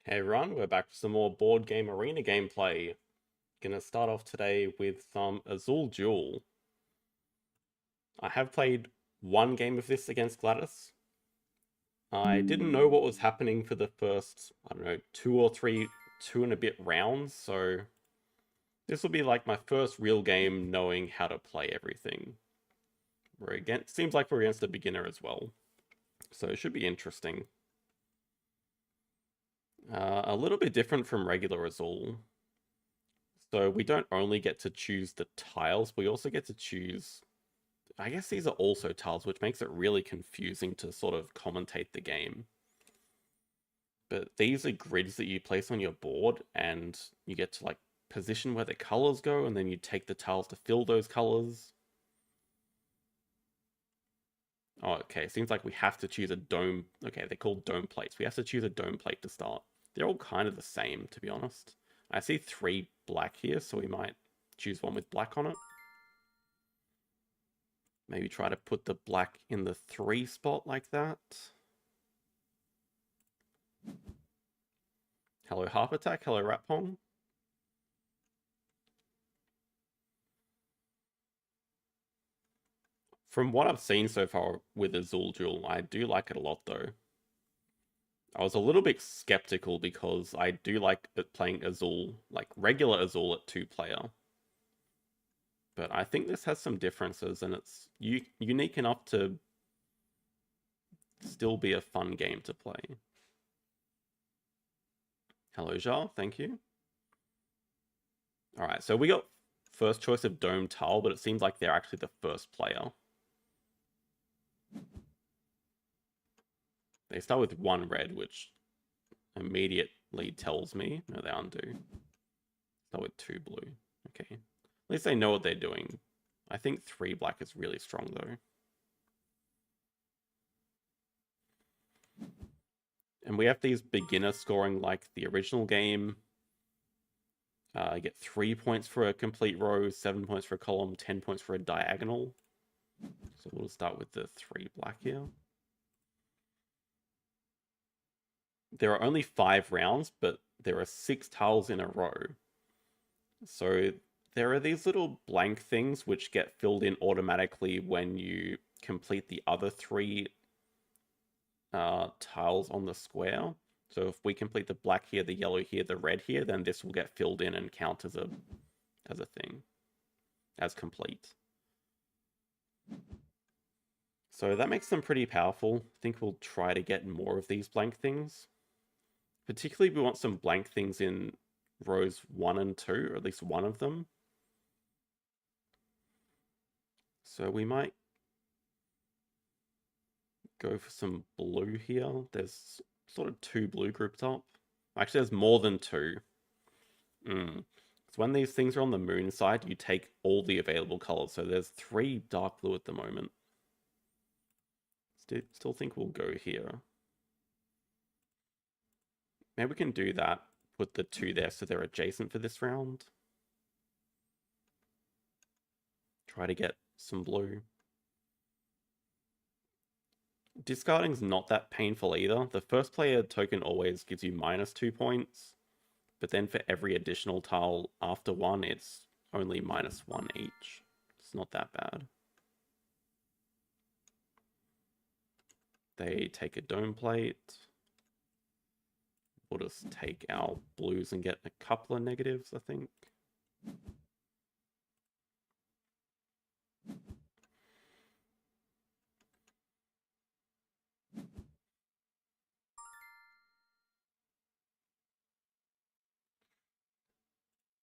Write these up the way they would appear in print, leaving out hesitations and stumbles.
Hey everyone, we're back with some more board game arena gameplay. Gonna start off today with some Azul Duel. I have played one game of this against Gladys. I didn't know what was happening for the first, I don't know, two and a bit rounds, so this will be like my first real game knowing how to play everything. Seems like we're against a beginner as well, so it should be interesting. A little bit different from regular Azul. So we don't only get to choose the tiles, we also get to choose. I guess these are also tiles, which makes it really confusing to sort of commentate the game. But these are grids that you place on your board, and you get to like position where the colors go, and then you take the tiles to fill those colors. Oh, okay. Seems like we have to choose a dome. Okay, they're called dome plates. We have to choose a dome plate to start. They're all kind of the same, to be honest. I see 3 black here, so we might choose one with black on it. Maybe try to put the black in the 3 spot like that. Hello Harp Attack, hello Rat Pong. From what I've seen so far with Azul Duel, I do like it a lot though. I was a little bit skeptical because I do like playing Azul, like regular Azul at 2-player. But I think this has some differences and it's unique enough to still be a fun game to play. Hello Jar, thank you. Alright, so we got first choice of Dome Tile, but it seems like they're actually the first player. They start with 1 red, which immediately tells me... No, they undo. Start with 2 blue. Okay. At least they know what they're doing. I think 3 black is really strong, though. And we have these beginner scoring like the original game. I get 3 points for a complete row, 7 points for a column, 10 points for a diagonal. So we'll start with the 3 black here. There are only 5 rounds, but there are 6 tiles in a row. So there are these little blank things which get filled in automatically when you complete the other 3 tiles on the square. So if we complete the black here, the yellow here, the red here, then this will get filled in and count as a thing, as complete. So that makes them pretty powerful. I think we'll try to get more of these blank things. Particularly, we want some blank things in rows 1 and 2, or at least one of them. So we might go for some blue here. There's sort of 2 blue grouped up. Actually, there's more than 2. So when these things are on the moon side, you take all the available colors. So there's 3 dark blue at the moment. Still think we'll go here. Maybe we can do that. Put the 2 there so they're adjacent for this round. Try to get some blue. Discarding's not that painful either. The first player token always gives you -2 points, but then for every additional tile after 1, it's only -1 each. It's not that bad. They take a dome plate. We'll just take our blues and get a couple of negatives, I think.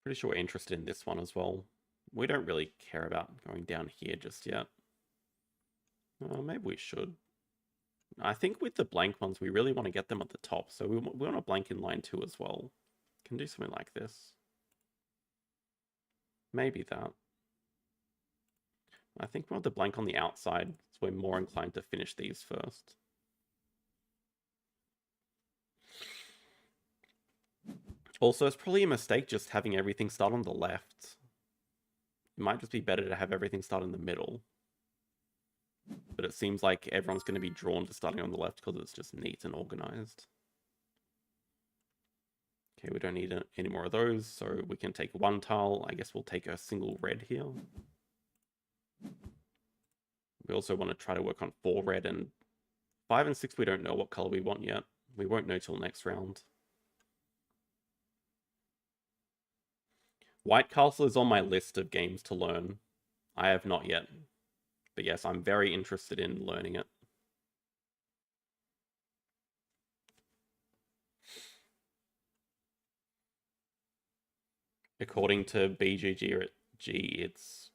Pretty sure we're interested in this one as well. We don't really care about going down here just yet. Maybe we should. I think with the blank ones, we really want to get them at the top. So we want to blank in line 2 as well. Can do something like this. Maybe that. I think we want the blank on the outside, so we're more inclined to finish these first. Also, it's probably a mistake just having everything start on the left. It might just be better to have everything start in the middle. But it seems like everyone's going to be drawn to starting on the left because it's just neat and organized. Okay, we don't need any more of those, so we can take one tile. I guess we'll take a single red here. We also want to try to work on 4 red, and 5 and 6 we don't know what color we want yet. We won't know till next round. White Castle is on my list of games to learn. I have not yet. But yes, I'm very interested in learning it. According to BGA, it's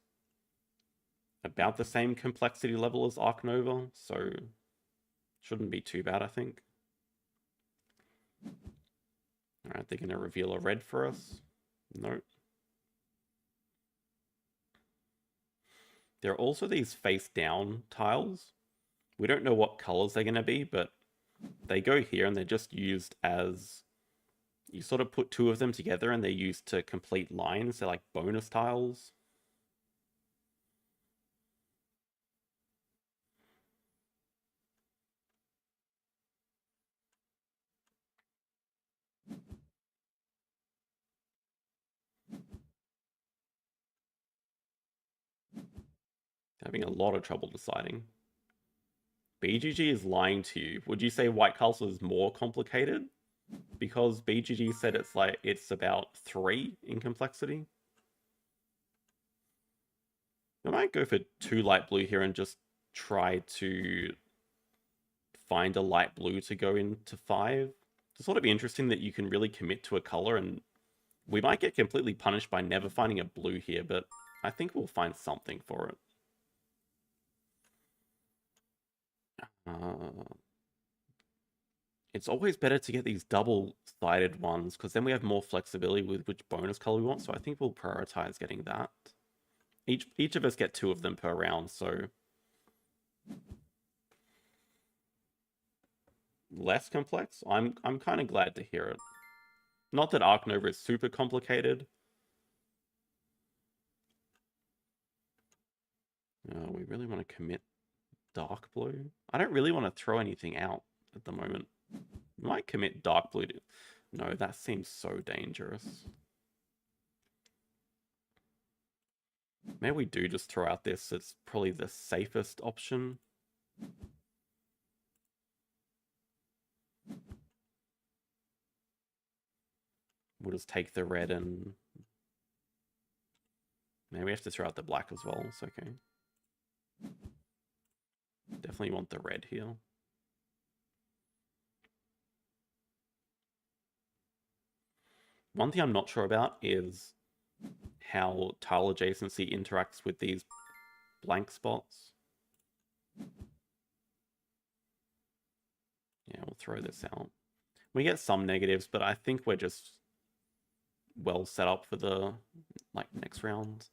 about the same complexity level as Ark Nova, so shouldn't be too bad, I think. Alright, they're going to reveal a red for us. Nope. There are also these face-down tiles. We don't know what colors they're going to be, but they go here and they're just used as... You sort of put 2 of them together and they're used to complete lines. They're like bonus tiles. Having a lot of trouble deciding. BGG is lying to you. Would you say White Castle is more complicated? Because BGG said it's about 3 in complexity. I might go for 2 light blue here and just try to find a light blue to go into 5. It's sort of interesting that you can really commit to a color, and we might get completely punished by never finding a blue here, but I think we'll find something for it. It's always better to get these double-sided ones, because then we have more flexibility with which bonus color we want, so I think we'll prioritize getting that. Each of us get 2 of them per round, so... Less complex? I'm kind of glad to hear it. Not that Ark Nova is super complicated. We really want to commit dark blue. I don't really want to throw anything out at the moment. We might commit dark blue to... No, that seems so dangerous. Maybe we do just throw out this. It's probably the safest option. We'll just take the red and... Maybe we have to throw out the black as well. It's okay. Definitely want the red here. One thing I'm not sure about is how tile adjacency interacts with these blank spots. Yeah, we'll throw this out. We get some negatives, but I think we're just well set up for the next round.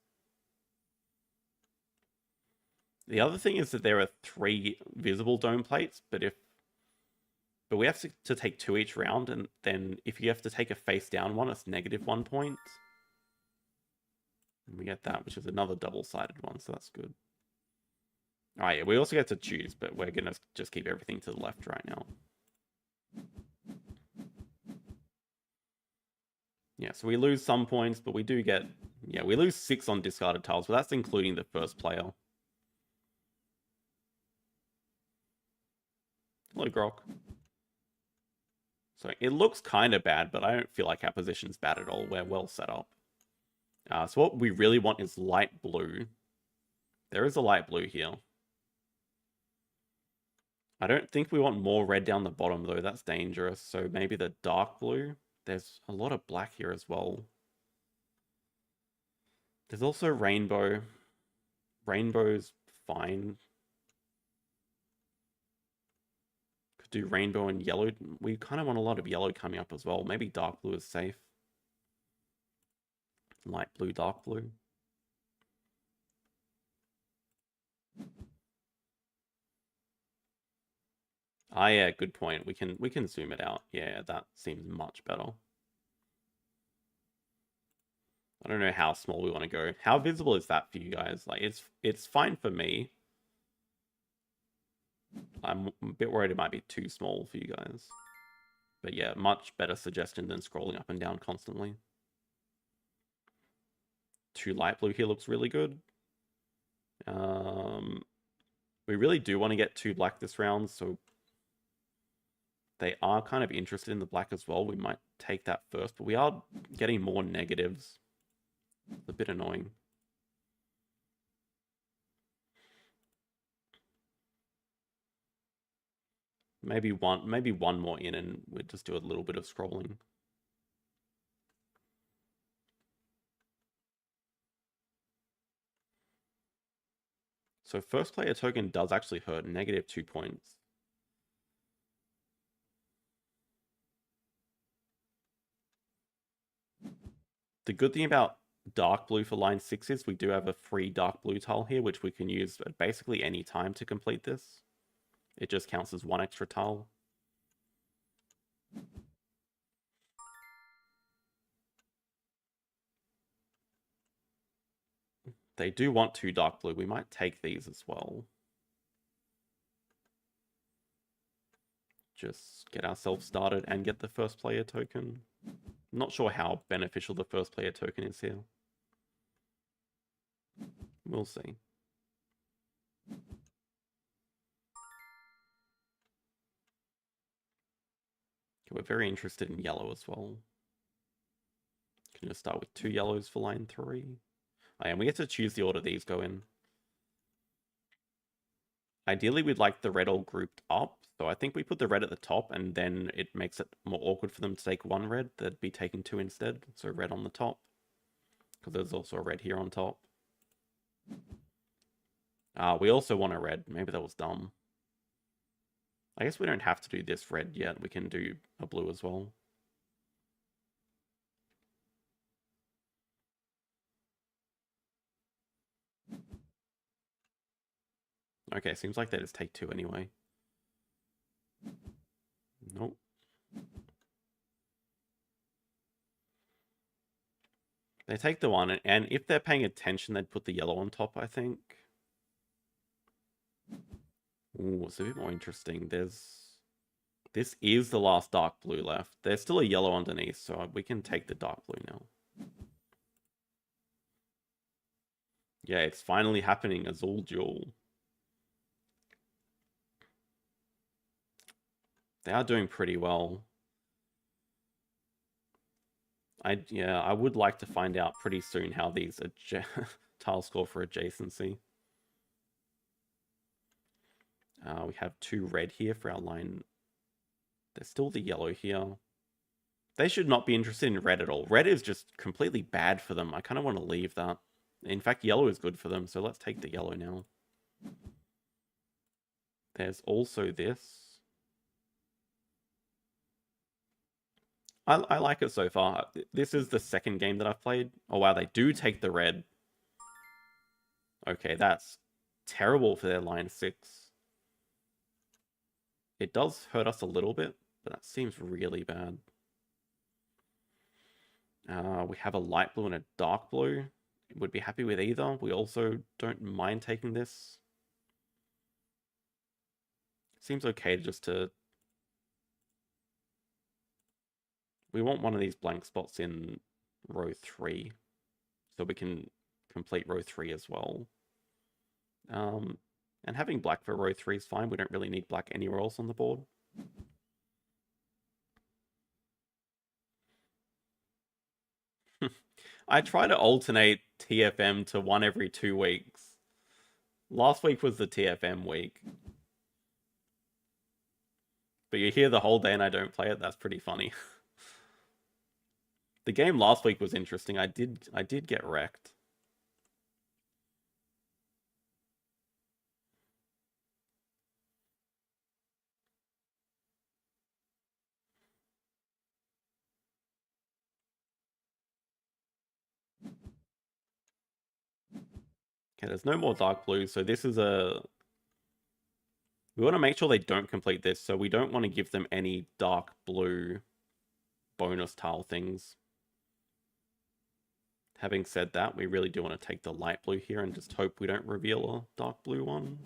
The other thing is that there are 3 visible dome plates, but we have to take 2 each round, and then if you have to take a face down one, it's -1 point. And we get that, which is another double-sided one, so that's good. Alright, yeah, we also get to choose, but we're gonna just keep everything to the left right now. Yeah, so we lose some points, but we do get... Yeah, we lose 6 on discarded tiles, but that's including the first player. Hello, Grok. So it looks kind of bad, but I don't feel like our position's bad at all. We're well set up. So what we really want is light blue. There is a light blue here. I don't think we want more red down the bottom, though. That's dangerous. So maybe the dark blue. There's a lot of black here as well. There's also rainbow. Rainbow's fine. Could do rainbow and yellow. We kind of want a lot of yellow coming up as well. Maybe dark blue is safe. Light blue, dark blue. Ah, yeah, good point. We can zoom it out. Yeah, that seems much better. I don't know how small we want to go. How visible is that for you guys? Like, it's fine for me. I'm a bit worried it might be too small for you guys. But yeah, much better suggestion than scrolling up and down constantly. 2 light blue here looks really good. We really do want to get 2 black this round, so they are kind of interested in the black as well. We might take that first, but we are getting more negatives. It's a bit annoying. Maybe one more in and we'll just do a little bit of scrolling. So first player token does actually hurt, -2 points. The good thing about dark blue for line 6 is we do have a free dark blue tile here, which we can use at basically any time to complete this. It just counts as 1 extra tile. They do want 2 dark blue. We might take these as well. Just get ourselves started and get the first player token. Not sure how beneficial the first player token is here. We'll see. Okay, we're very interested in yellow as well. Can just start with 2 yellows for line 3. Oh, and we get to choose the order these go in. Ideally, we'd like the red all grouped up. So I think we put the red at the top, and then it makes it more awkward for them to take 1 red. They'd be taking 2 instead. So red on the top. Because there's also a red here on top. We also want a red. Maybe that was dumb. I guess we don't have to do this red yet. We can do a blue as well. Okay, seems like they just take 2 anyway. Nope. They take the 1, and if they're paying attention, they'd put the yellow on top, I think. Ooh, it's a bit more interesting. This is the last dark blue left. There's still a yellow underneath, so we can take the dark blue now. Yeah, it's finally happening, Azul Duel. They are doing pretty well. I would like to find out pretty soon how these tiles score for adjacency. We have 2 red here for our line. There's still the yellow here. They should not be interested in red at all. Red is just completely bad for them. I kind of want to leave that. In fact, yellow is good for them, so let's take the yellow now. There's also this. I like it so far. This is the second game that I've played. Oh wow, they do take the red. Okay, that's terrible for their line 6. It does hurt us a little bit, but that seems really bad. We have a light blue and a dark blue. Would be happy with either. We also don't mind taking this. Seems okay just to... We want one of these blank spots in row 3, so we can complete row 3 as well. And having black for row 3 is fine. We don't really need black anywhere else on the board. I try to alternate TFM to 1 every 2 weeks. Last week was the TFM week. But you're here the whole day and I don't play it. That's pretty funny. The game last week was interesting. I did get wrecked. Okay, there's no more dark blue, so this is a... We want to make sure they don't complete this, so we don't want to give them any dark blue bonus tile things. Having said that, we really do want to take the light blue here and just hope we don't reveal a dark blue one.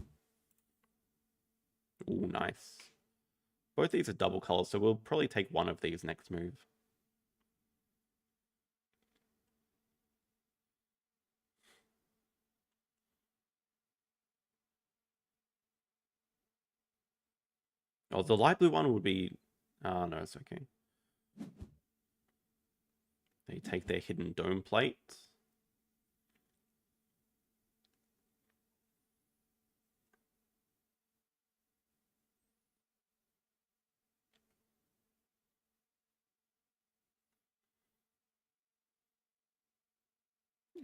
Ooh, nice. Both these are double colors, so we'll probably take one of these next move. Oh, the light blue one would be... no, it's okay. They take their hidden dome plate.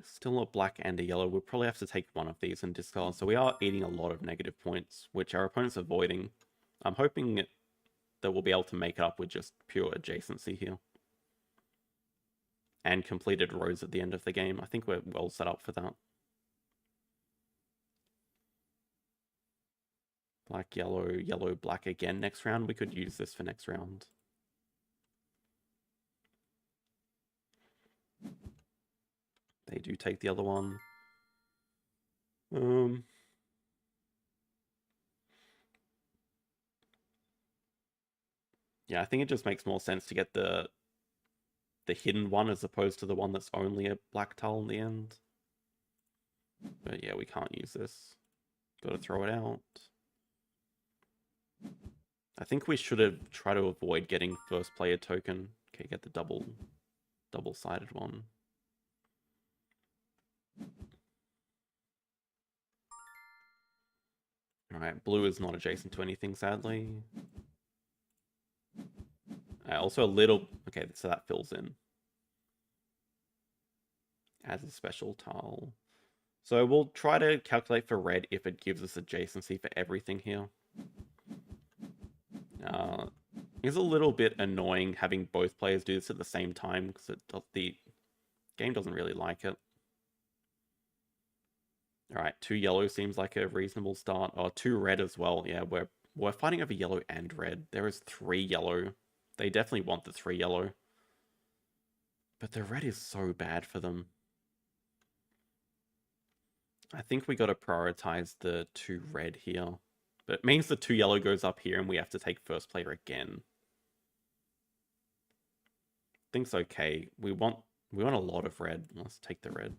Still a black and a yellow. We'll probably have to take one of these and discard. So we are eating a lot of negative points, which our opponent's avoiding. I'm hoping that we'll be able to make it up with just pure adjacency here. And completed rows at the end of the game. I think we're well set up for that. Black, yellow, yellow, black again next round. We could use this for next round. They do take the other one. Yeah, I think it just makes more sense to get the hidden one as opposed to the one that's only a black tile in the end. But yeah, we can't use this. Gotta throw it out. I think we should have tried to avoid getting first player token. Okay, get the double-sided one. Alright, blue is not adjacent to anything, sadly. Also a little... Okay, so that fills in. As a special tile. So we'll try to calculate for red if it gives us adjacency for everything here. It's a little bit annoying having both players do this at the same time because the game doesn't really like it. Alright, 2 yellow seems like a reasonable start. Oh, 2 red as well. Yeah, we're fighting over yellow and red. There is 3 yellow. They definitely want the 3 yellow. But the red is so bad for them. I think we got to prioritize the 2 red here. But it means the 2 yellow goes up here and we have to take first player again. Think's okay. We want a lot of red. Let's take the red.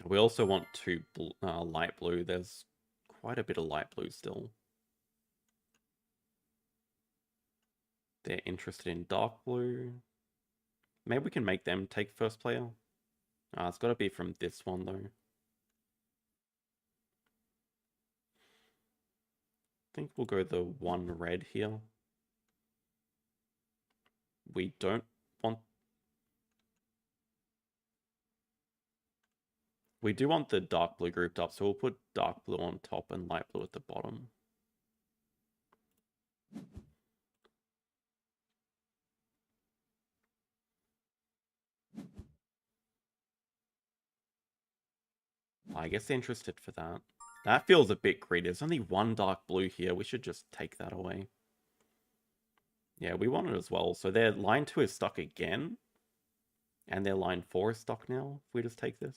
We also want 2 light blue. There's quite a bit of light blue still. They're interested in dark blue. Maybe we can make them take first player. It's got to be from this one, though. I think we'll go the 1 red here. We don't want... We do want the dark blue grouped up, so we'll put dark blue on top and light blue at the bottom. I guess they're interested for that. That feels a bit greedy. There's only 1 dark blue here. We should just take that away. Yeah, we want it as well. So their line 2 is stuck again. And their line 4 is stuck now, if we just take this.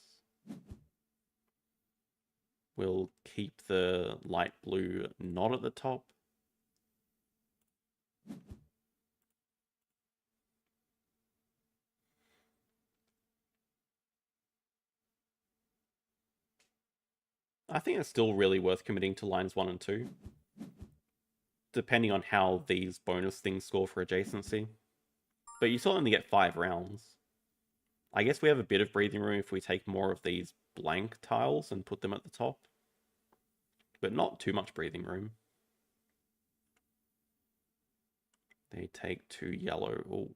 We'll keep the light blue not at the top. I think it's still really worth committing to lines 1 and 2. Depending on how these bonus things score for adjacency. But you still only get 5 rounds. I guess we have a bit of breathing room if we take more of these blank tiles and put them at the top. But not too much breathing room. They take 2 yellow. Ooh.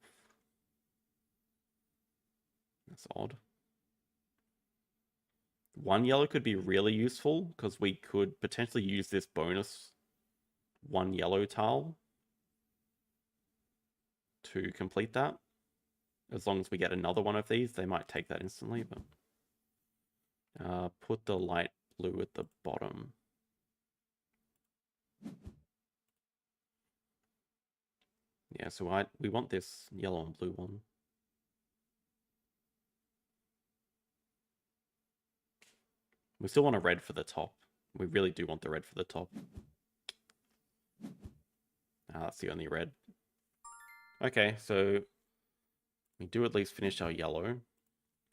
That's odd. 1 yellow could be really useful, because we could potentially use this bonus 1 yellow tile to complete that. As long as we get another one of these, they might take that instantly, but... put the light blue at the bottom. Yeah, so we want this yellow and blue one. We still want a red for the top. We really do want the red for the top. That's the only red. Okay, so we do at least finish our yellow.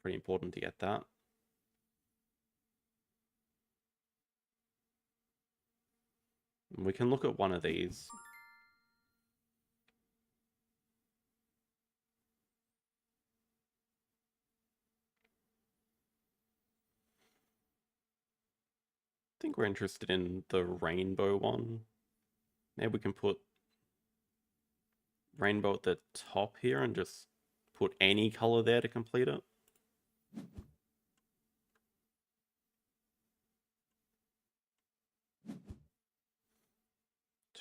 Pretty important to get that. We can look at one of these. I think we're interested in the rainbow one. Maybe we can put rainbow at the top here and just put any color there to complete it.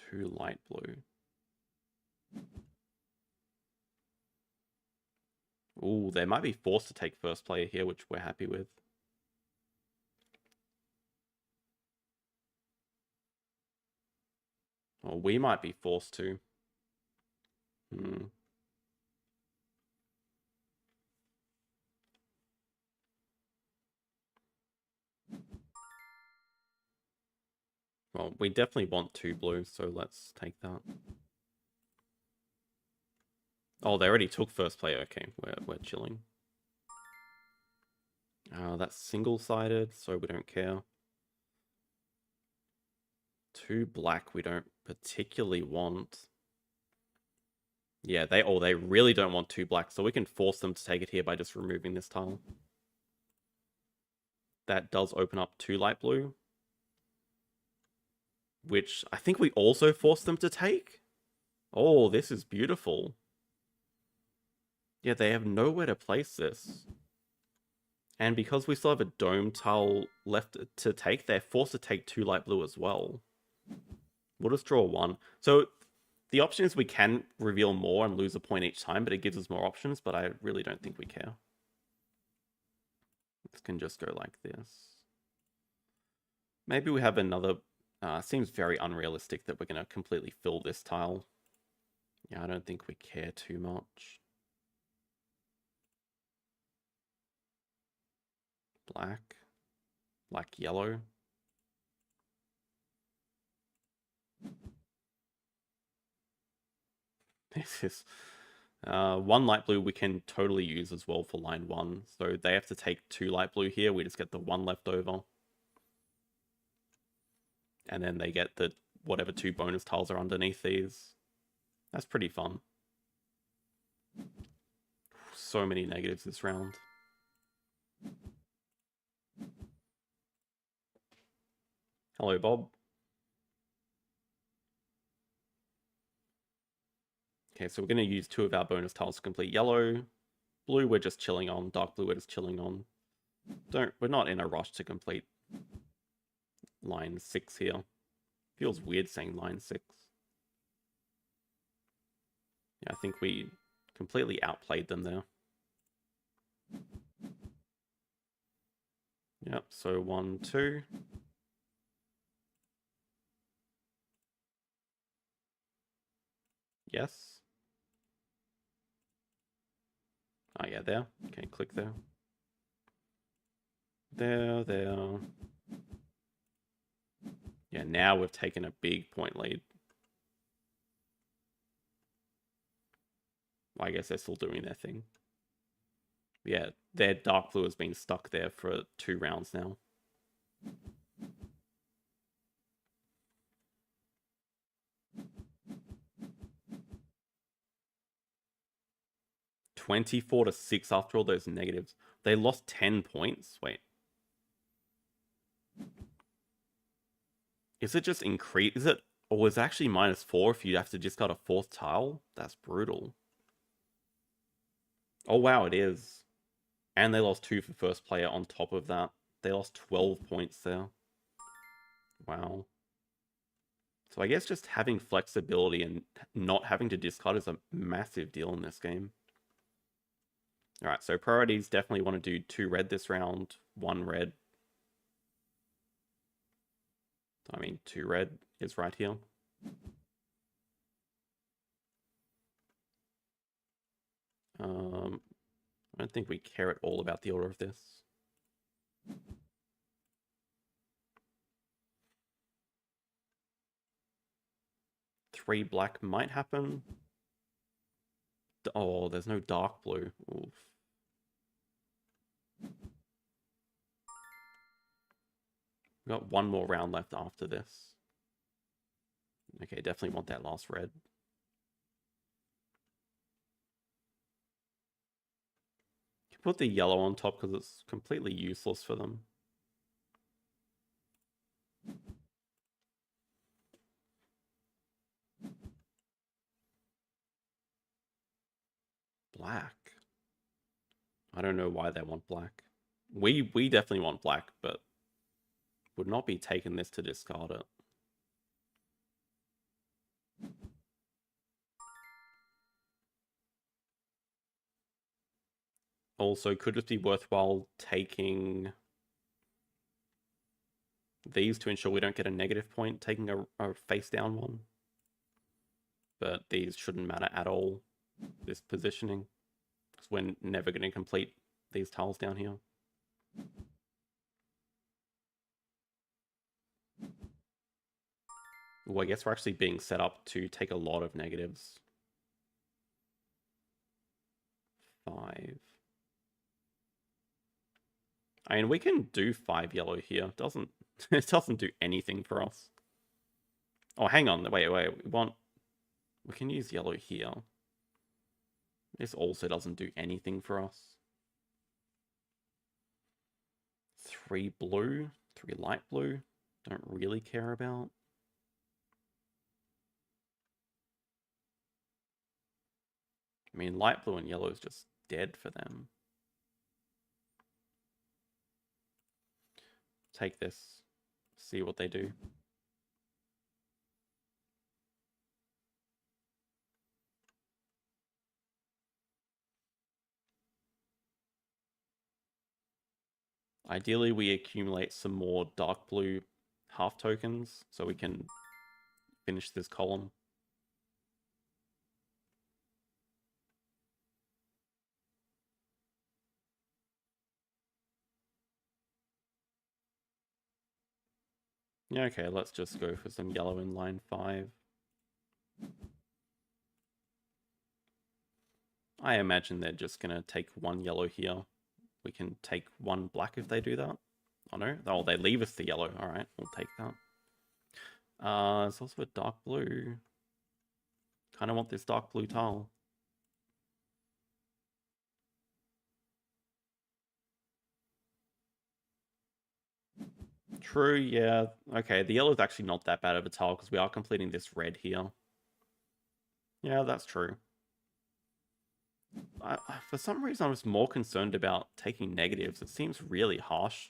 Two light blue. Ooh, they might be forced to take first player here, which we're happy with. Or we might be forced to. Well, we definitely want two blue, so let's take that. Oh, they already took first player. Okay, we're chilling. That's single-sided, so we don't care. Two black we don't particularly want. Yeah, they really don't want two black, so we can force them to take it here by just removing this tile. That does open up two light blue, which I think we also force them to take. Oh, this is beautiful. Yeah, they have nowhere to place this. And because we still have a dome tile left to take, they're forced to take two light blue as well. We'll just draw one. So the option is we can reveal more and lose a point each time, but it gives us more options, but I really don't think we care. This can just go like this. Maybe we have another... seems very unrealistic that we're going to completely fill this tile. Yeah, I don't think we care too much. Black, yellow. This is... one light blue we can totally use as well for line 1. So they have to take two light blue here. We just get the one left over. And then they get the whatever two bonus tiles are underneath these. That's pretty fun. So many negatives this round. Hello, Bob. Okay, so we're going to use two of our bonus tiles to complete yellow. Blue, we're just chilling on. Dark blue, we're just chilling on. We're not in a rush to complete line 6 here. Feels weird saying line 6. Yeah, I think we completely outplayed them there. Yep, so 1, 2. Yes. Oh, yeah, there. Okay, click there. There. Yeah, now we've taken a big point lead. I guess they're still doing their thing. Yeah, their dark blue has been stuck there for 2 rounds now. $24-6 after all those negatives. They lost 10 points. Wait. Is it just increase? Is it, or is it actually -4 if you have to discard a 4th tile? That's brutal. Oh wow, it is. And they lost 2 for first player on top of that. They lost 12 points there. Wow. So I guess just having flexibility and not having to discard is a massive deal in this game. Alright, so priorities definitely want to do 2 red this round, 1 red. I mean, 2 red is right here. I don't think we care at all about the order of this. 3 black might happen. Oh, there's no dark blue. Oof. We've got one more round left after this. Okay, definitely want that last red. You put the yellow on top because it's completely useless for them. Black. I don't know why they want black. We definitely want black, but would not be taking this to discard it. Also, could it be worthwhile taking these to ensure we don't get a negative point, taking a face down one? But these shouldn't matter at all, this positioning, because we're never going to complete these tiles down here. Well, I guess we're actually being set up to take a lot of negatives. 5. I mean, we can do 5 yellow here. It doesn't do anything for us. Oh, hang on. Wait. We can use yellow here. This also doesn't do anything for us. 3 blue, 3 light blue. Don't really care about. I mean, light blue and yellow is just dead for them. Take this. See what they do. Ideally, we accumulate some more dark blue half tokens so we can finish this column. Yeah, okay, let's just go for some yellow in line 5. I imagine they're just going to take 1 yellow here. We can take 1 black if they do that. Oh no, oh, they leave us the yellow. All right, we'll take that. It's also a dark blue. Kind of want this dark blue tile. True, yeah. Okay, the yellow is actually not that bad of a tile because we are completing this red here. Yeah, that's true. For some reason, I was more concerned about taking negatives. It seems really harsh.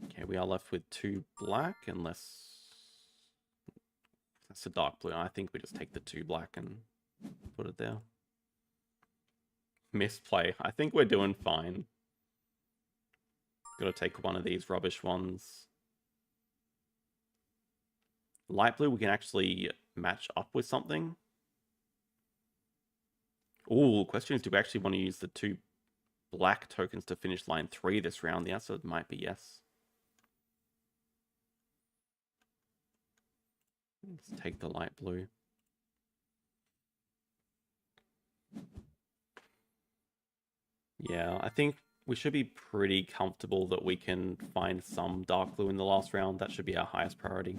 Okay, we are left with 2 black, unless that's a dark blue. I think we just take the 2 black and put it there. Misplay. I think we're doing fine. Gotta take one of these rubbish ones. Light blue, we can actually match up with something. Ooh, question is, do we actually want to use the 2 black tokens to finish line 3 this round? The answer might be yes. Let's take the light blue. Yeah, I think we should be pretty comfortable that we can find some dark blue in the last round. That should be our highest priority.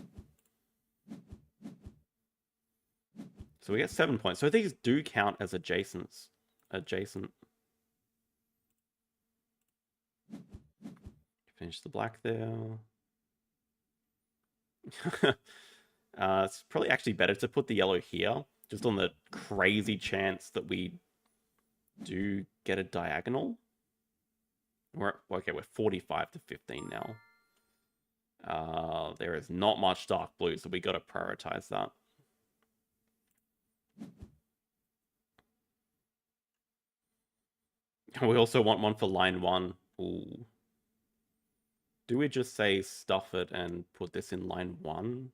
So we get 7 points. So these do count as adjacent. Finish the black there. It's probably actually better to put the yellow here, just on the crazy chance that we do get a diagonal. We're 45 to 15 now. There is not much dark blue, so we got to prioritize that. We also want one for line 1. Ooh. Do we just say stuff it and put this in line 1?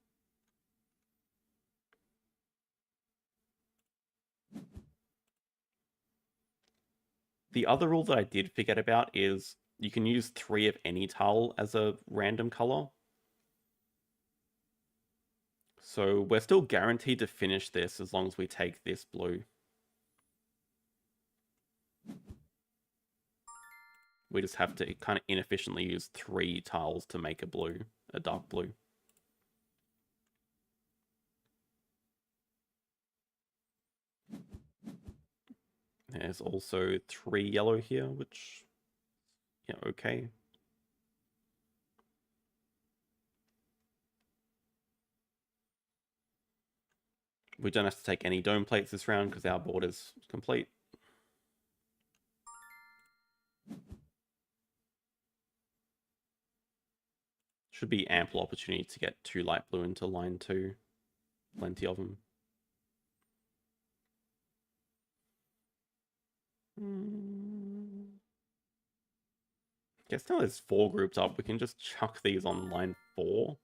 The other rule that I did forget about is You can use 3 of any tile as a random color. So we're still guaranteed to finish this as long as we take this blue. We just have to kind of inefficiently use 3 tiles to make a dark blue. There's also 3 yellow here, which, yeah, okay. We don't have to take any dome plates this round because our board is complete. Should be ample opportunity to get 2 light blue into line 2. Plenty of them. Guess now there's 4 groups up. We can just chuck these on line 4.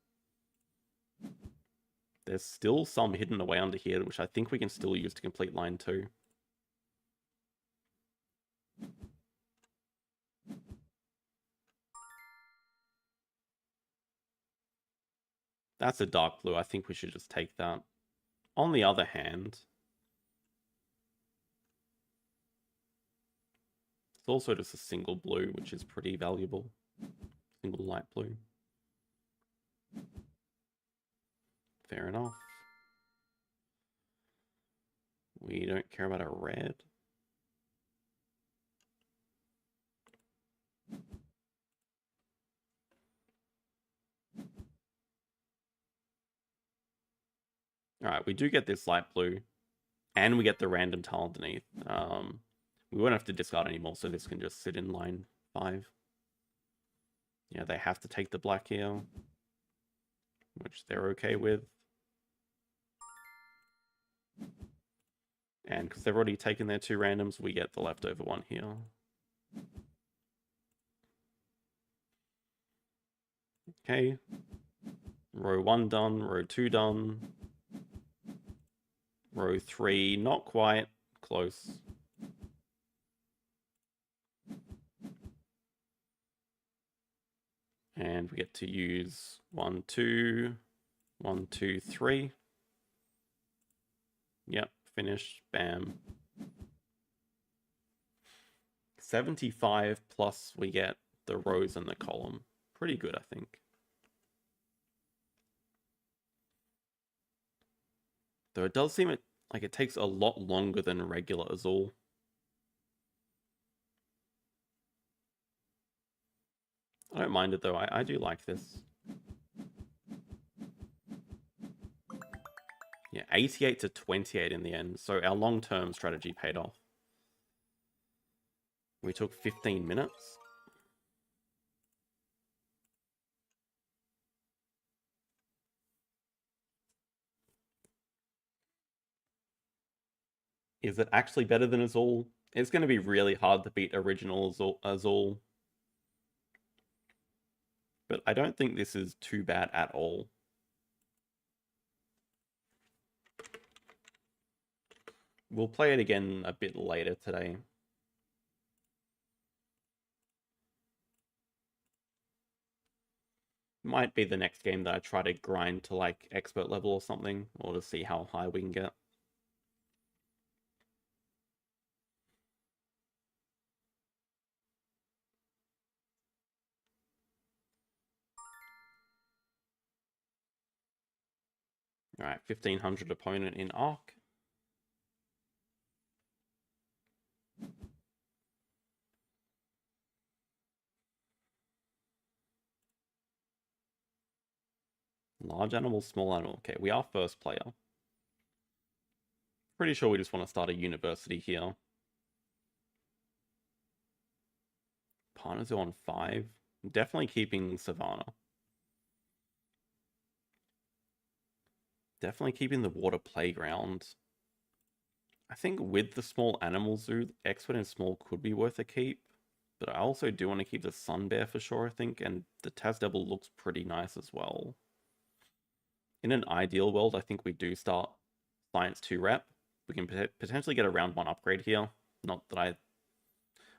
There's still some hidden away under here, which I think we can still use to complete line 2. That's a dark blue. I think we should just take that. On the other hand, it's also just a single blue, which is pretty valuable. Single light blue. Fair enough. We don't care about a red. Alright, we do get this light blue. And we get the random tile underneath. We won't have to discard anymore, so this can just sit in line 5. Yeah, they have to take the black here, which they're okay with. And because they've already taken their 2 randoms, we get the leftover one here. Okay. Row 1 done, row 2 done. Row 3, not quite. Close. And we get to use 1, 2, 1, 2, 3. Yep, finished. Bam. 75 plus we get the rows and the column. Pretty good, I think. Though it does seem like it takes a lot longer than regular Azul. I don't mind it though, I do like this. Yeah, 88 to 28 in the end, so our long-term strategy paid off. We took 15 minutes. Is it actually better than Azul? It's going to be really hard to beat original Azul. But I don't think this is too bad at all. We'll play it again a bit later today. Might be the next game that I try to grind to like expert level or something, or to see how high we can get. Alright, 1500 opponent in Ark. Large animal, small animal. Okay, we are first player. Pretty sure we just want to start a university here. Partners are on 5. Definitely keeping Savannah. Definitely keeping the water playground. I think with the small animal zoo, expert and small could be worth a keep. But I also do want to keep the sun bear for sure, I think. And the Tasdevil looks pretty nice as well. In an ideal world, I think we do start Science 2 rep. We can potentially get a round 1 upgrade here. Not that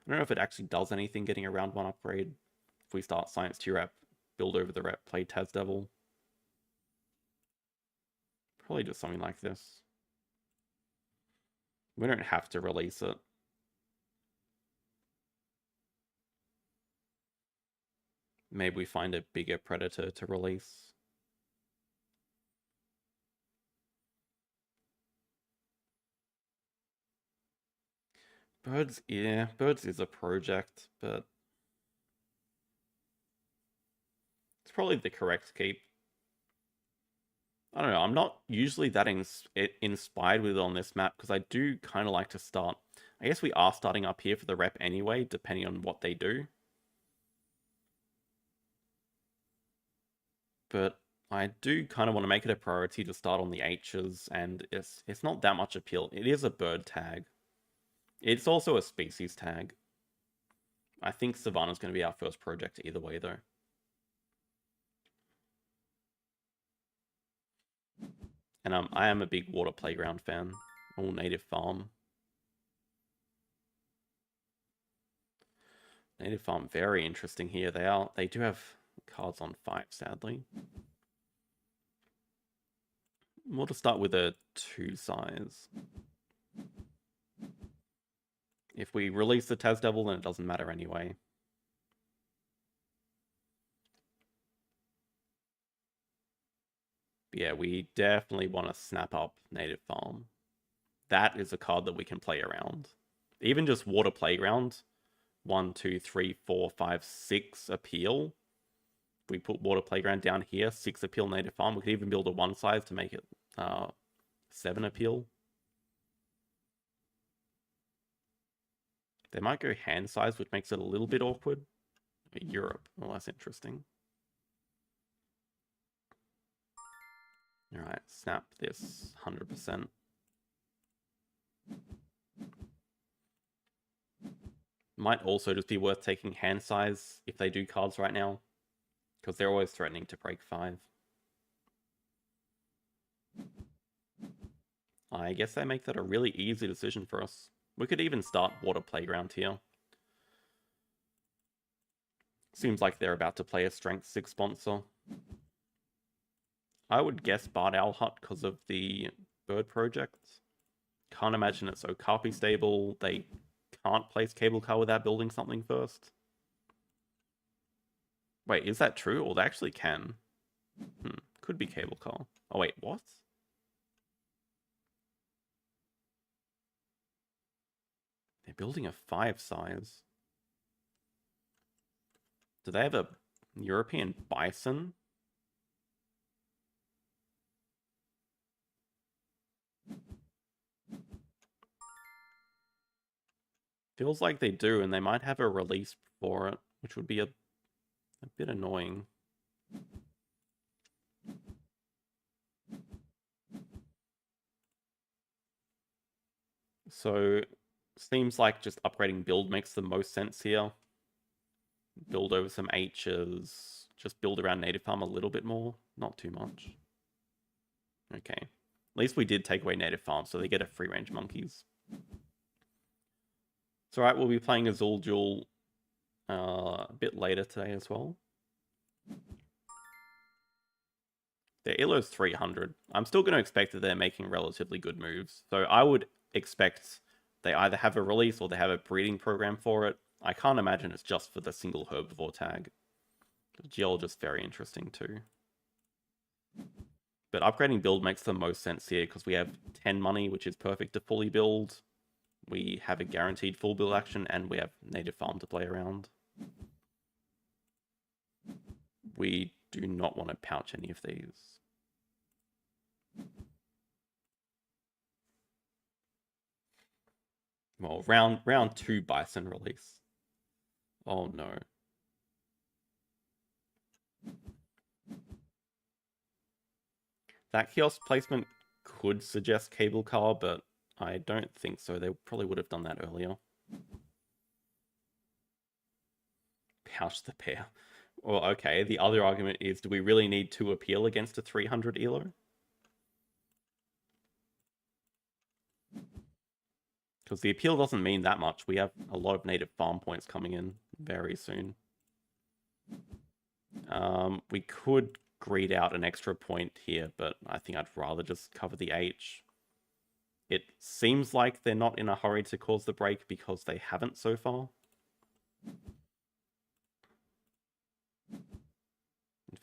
I don't know if it actually does anything getting a round 1 upgrade. If we start Science 2 rep, build over the rep, play Taz Devil. Probably just something like this. We don't have to release it. Maybe we find a bigger predator to release. Birds, yeah, Birds is a project, but it's probably the correct keep. I don't know, I'm not usually that inspired with it on this map, because I do kind of like to start... I guess we are starting up here for the rep anyway, depending on what they do. But I do kind of want to make it a priority to start on the H's, and it's not that much appeal. It is a bird tag. It's also a species tag. I think Savannah's going to be our first project either way, though. And I am a big water playground fan. All native farm. Native farm, very interesting here. They do have cards on 5, sadly. We'll just start with a 2 size. If we release the Taz Devil, then it doesn't matter anyway. But yeah, we definitely want to snap up Native Farm. That is a card that we can play around. Even just Water Playground, 1, 2, 3, 4, 5, 6 appeal. If we put Water Playground down here, 6 appeal Native Farm. We could even build a 1 size to make it 7 appeal. They might go hand size, which makes it a little bit awkward. Europe, well, that's interesting. Alright, snap this 100%. Might also just be worth taking hand size if they do cards right now, because they're always threatening to break 5. I guess they make that a really easy decision for us. We could even start Water Playground here. Seems like they're about to play a Strength 6 sponsor. I would guess Bard Owl Hut because of the bird projects. Can't imagine it's Okapi stable. They can't place cable car without building something first. Wait, is that true? Or they actually can? Could be cable car. Oh wait, what? They're building a 5 size. Do they have a European bison? Feels like they do, and they might have a release for it, which would be a bit annoying. So, seems like just upgrading build makes the most sense here. Build over some H's, just build around native farm a little bit more, not too much. Okay, at least we did take away native farm, so they get a free range monkeys. It's alright, we'll be playing Azul Duel a bit later today as well. Their Illo's 300. I'm still going to expect that they're making relatively good moves. So I would expect they either have a release or they have a breeding program for it. I can't imagine it's just for the single herbivore tag. Geologist, very interesting too. But upgrading build makes the most sense here because we have 10 money, which is perfect to fully build. We have a guaranteed full build action, and we have native farm to play around. We do not want to pouch any of these. Well, round 2 bison release. Oh no. That kiosk placement could suggest cable car, but I don't think so. They probably would have done that earlier. Pouch the pair. Well, okay, the other argument is, do we really need 2 appeal against a 300 elo? Because the appeal doesn't mean that much. We have a lot of native farm points coming in very soon. We could greed out an extra point here, but I think I'd rather just cover the H. It seems like they're not in a hurry to cause the break because they haven't so far.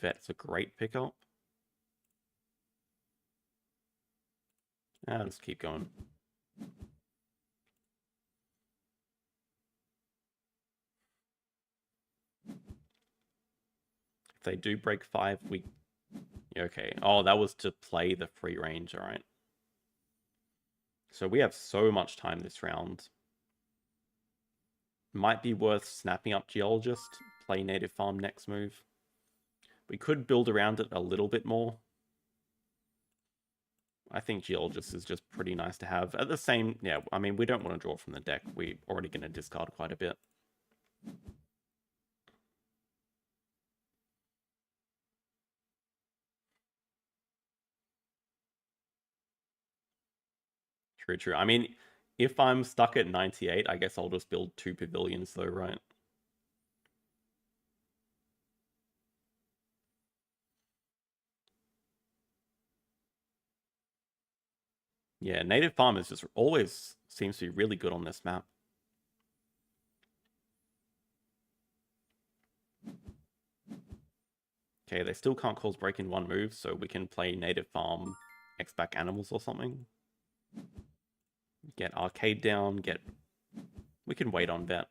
Vet's a great pickup. Let's keep going. If they do break 5, we... Okay. Oh, that was to play the free range, alright. So we have so much time this round. Might be worth snapping up Geologist, play Native Farm next move. We could build around it a little bit more. I think Geologist is just pretty nice to have. At the same... Yeah, I mean, we don't want to draw from the deck. We're already going to discard quite a bit. True, true. I mean, if I'm stuck at 98, I guess I'll just build 2 pavilions though, right? Yeah, Native Farmers just always seems to be really good on this map. Okay, they still can't cause break in one move, so we can play Native Farm, X-Back Animals or something. Get Arcade down, get... We can wait on Vet.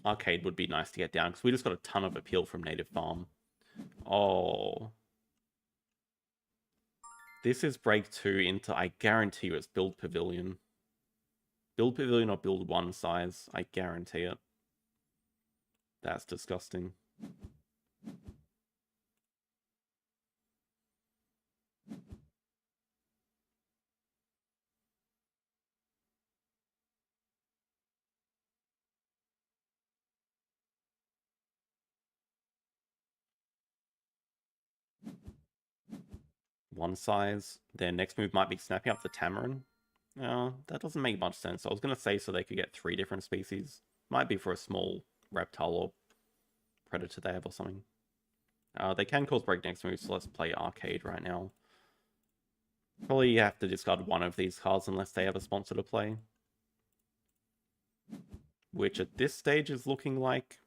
Arcade would be nice to get down, because we just got a ton of appeal from Native Farm. Oh... This is break 2 into, I guarantee you, it's build Pavilion. Build Pavilion or build 1 size, I guarantee it. That's disgusting. One size. Their next move might be snapping up the Tamarin. That doesn't make much sense. I was going to say so they could get 3 different species. Might be for a small reptile or predator they have or something. They can cause break next move, so let's play Arcade right now. Probably have to discard one of these cards unless they have a sponsor to play. Which at this stage is looking like...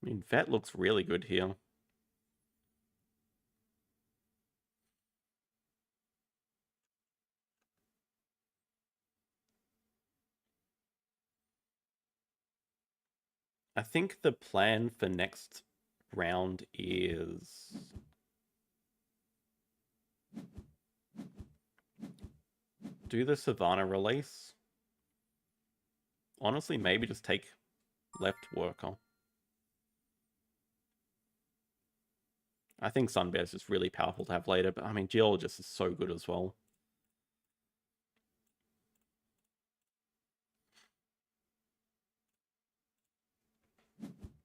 I mean, Vet looks really good here. I think the plan for next round is... do the Savannah release. Honestly, maybe just take left worker. I think Sunbear is just really powerful to have later, but I mean, Geologist is so good as well.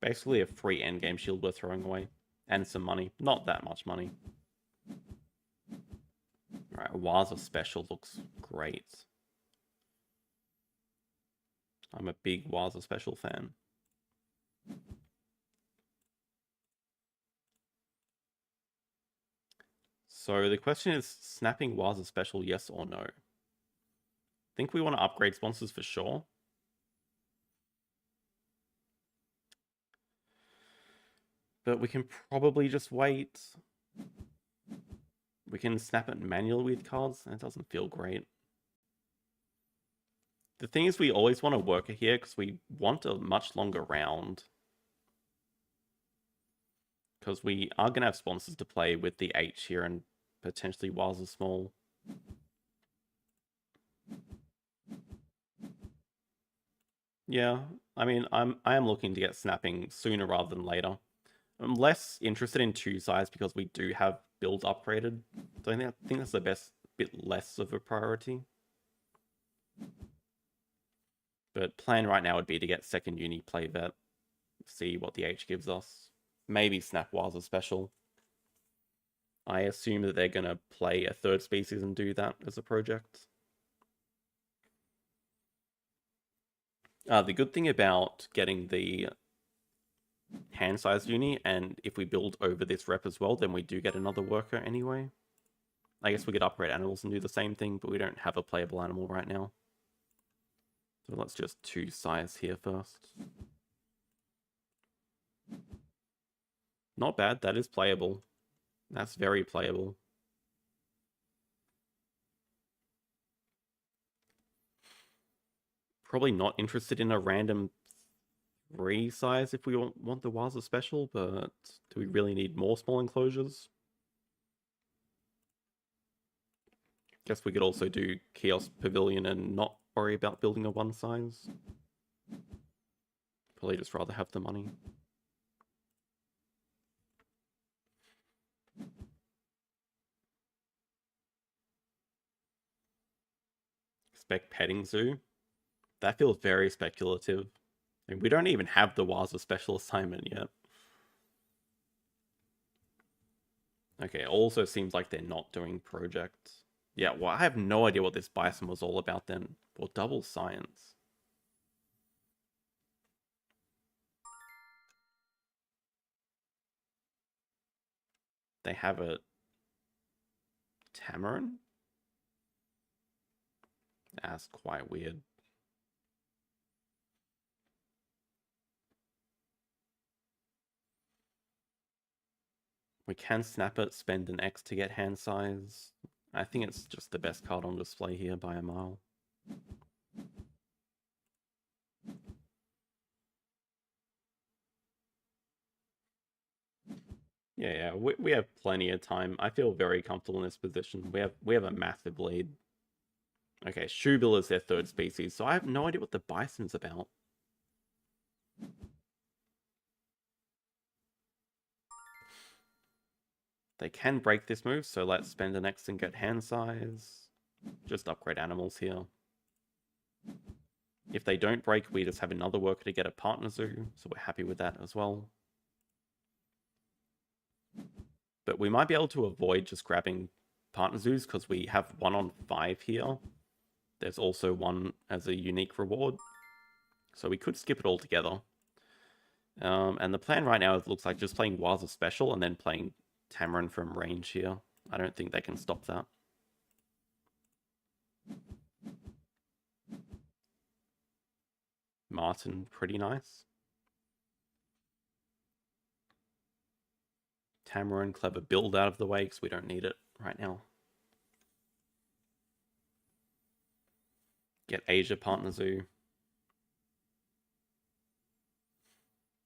Basically a free endgame shield we're throwing away. And some money. Not that much money. Alright, Waza Special looks great. I'm a big Waza Special fan. So the question is, snapping Waza Special, yes or no? I think we want to upgrade sponsors for sure. But we can probably just wait. We can snap it manually with cards, and it doesn't feel great. The thing is, we always want a worker here because we want a much longer round. Because we are going to have sponsors to play with the H here and potentially Waza Small. Yeah, I mean, I am looking to get snapping sooner rather than later. I'm less interested in 2 size because we do have build upgraded. So I think that's the best bit less of a priority. But plan right now would be to get second uni, play Vet, see what the H gives us. Maybe snap Waza Special. I assume that they're going to play a third species and do that as a project. The good thing about getting the hand size uni, and if we build over this rep as well, then we do get another worker anyway. I guess we could upgrade animals and do the same thing, but we don't have a playable animal right now. So let's just 2 size here first. Not bad, that is playable. That's very playable. Probably not interested in a random 3 size if we want the Waza special, but do we really need more small enclosures? Guess we could also do Kiosk Pavilion and not worry about building a 1 size. Probably just rather have the money. Spec petting zoo. That feels very speculative. I mean, we don't even have the Waza special assignment yet. Okay, it also seems like they're not doing projects. Yeah, well, I have no idea what this bison was all about then. Well, double science. They have a tamarin? That's quite weird. We can snap it, spend an X to get hand size. I think it's just the best card on display here by a mile. Yeah, we have plenty of time. I feel very comfortable in this position. We have a massive lead. Okay, Shubil is their third species, so I have no idea what the bison's about. They can break this move, so let's spend an X and get hand size. Just upgrade animals here. If they don't break, we just have another worker to get a partner zoo, so we're happy with that as well. But we might be able to avoid just grabbing partner zoos because we have 1 on 5 here. There's also 1 as a unique reward. So we could skip it all together. And the plan right now looks like just playing Waza Special and then playing Tamarin from range here. I don't think they can stop that. Martin, pretty nice. Tamarin, clever build out of the way because we don't need it right now. Get Asia partner zoo.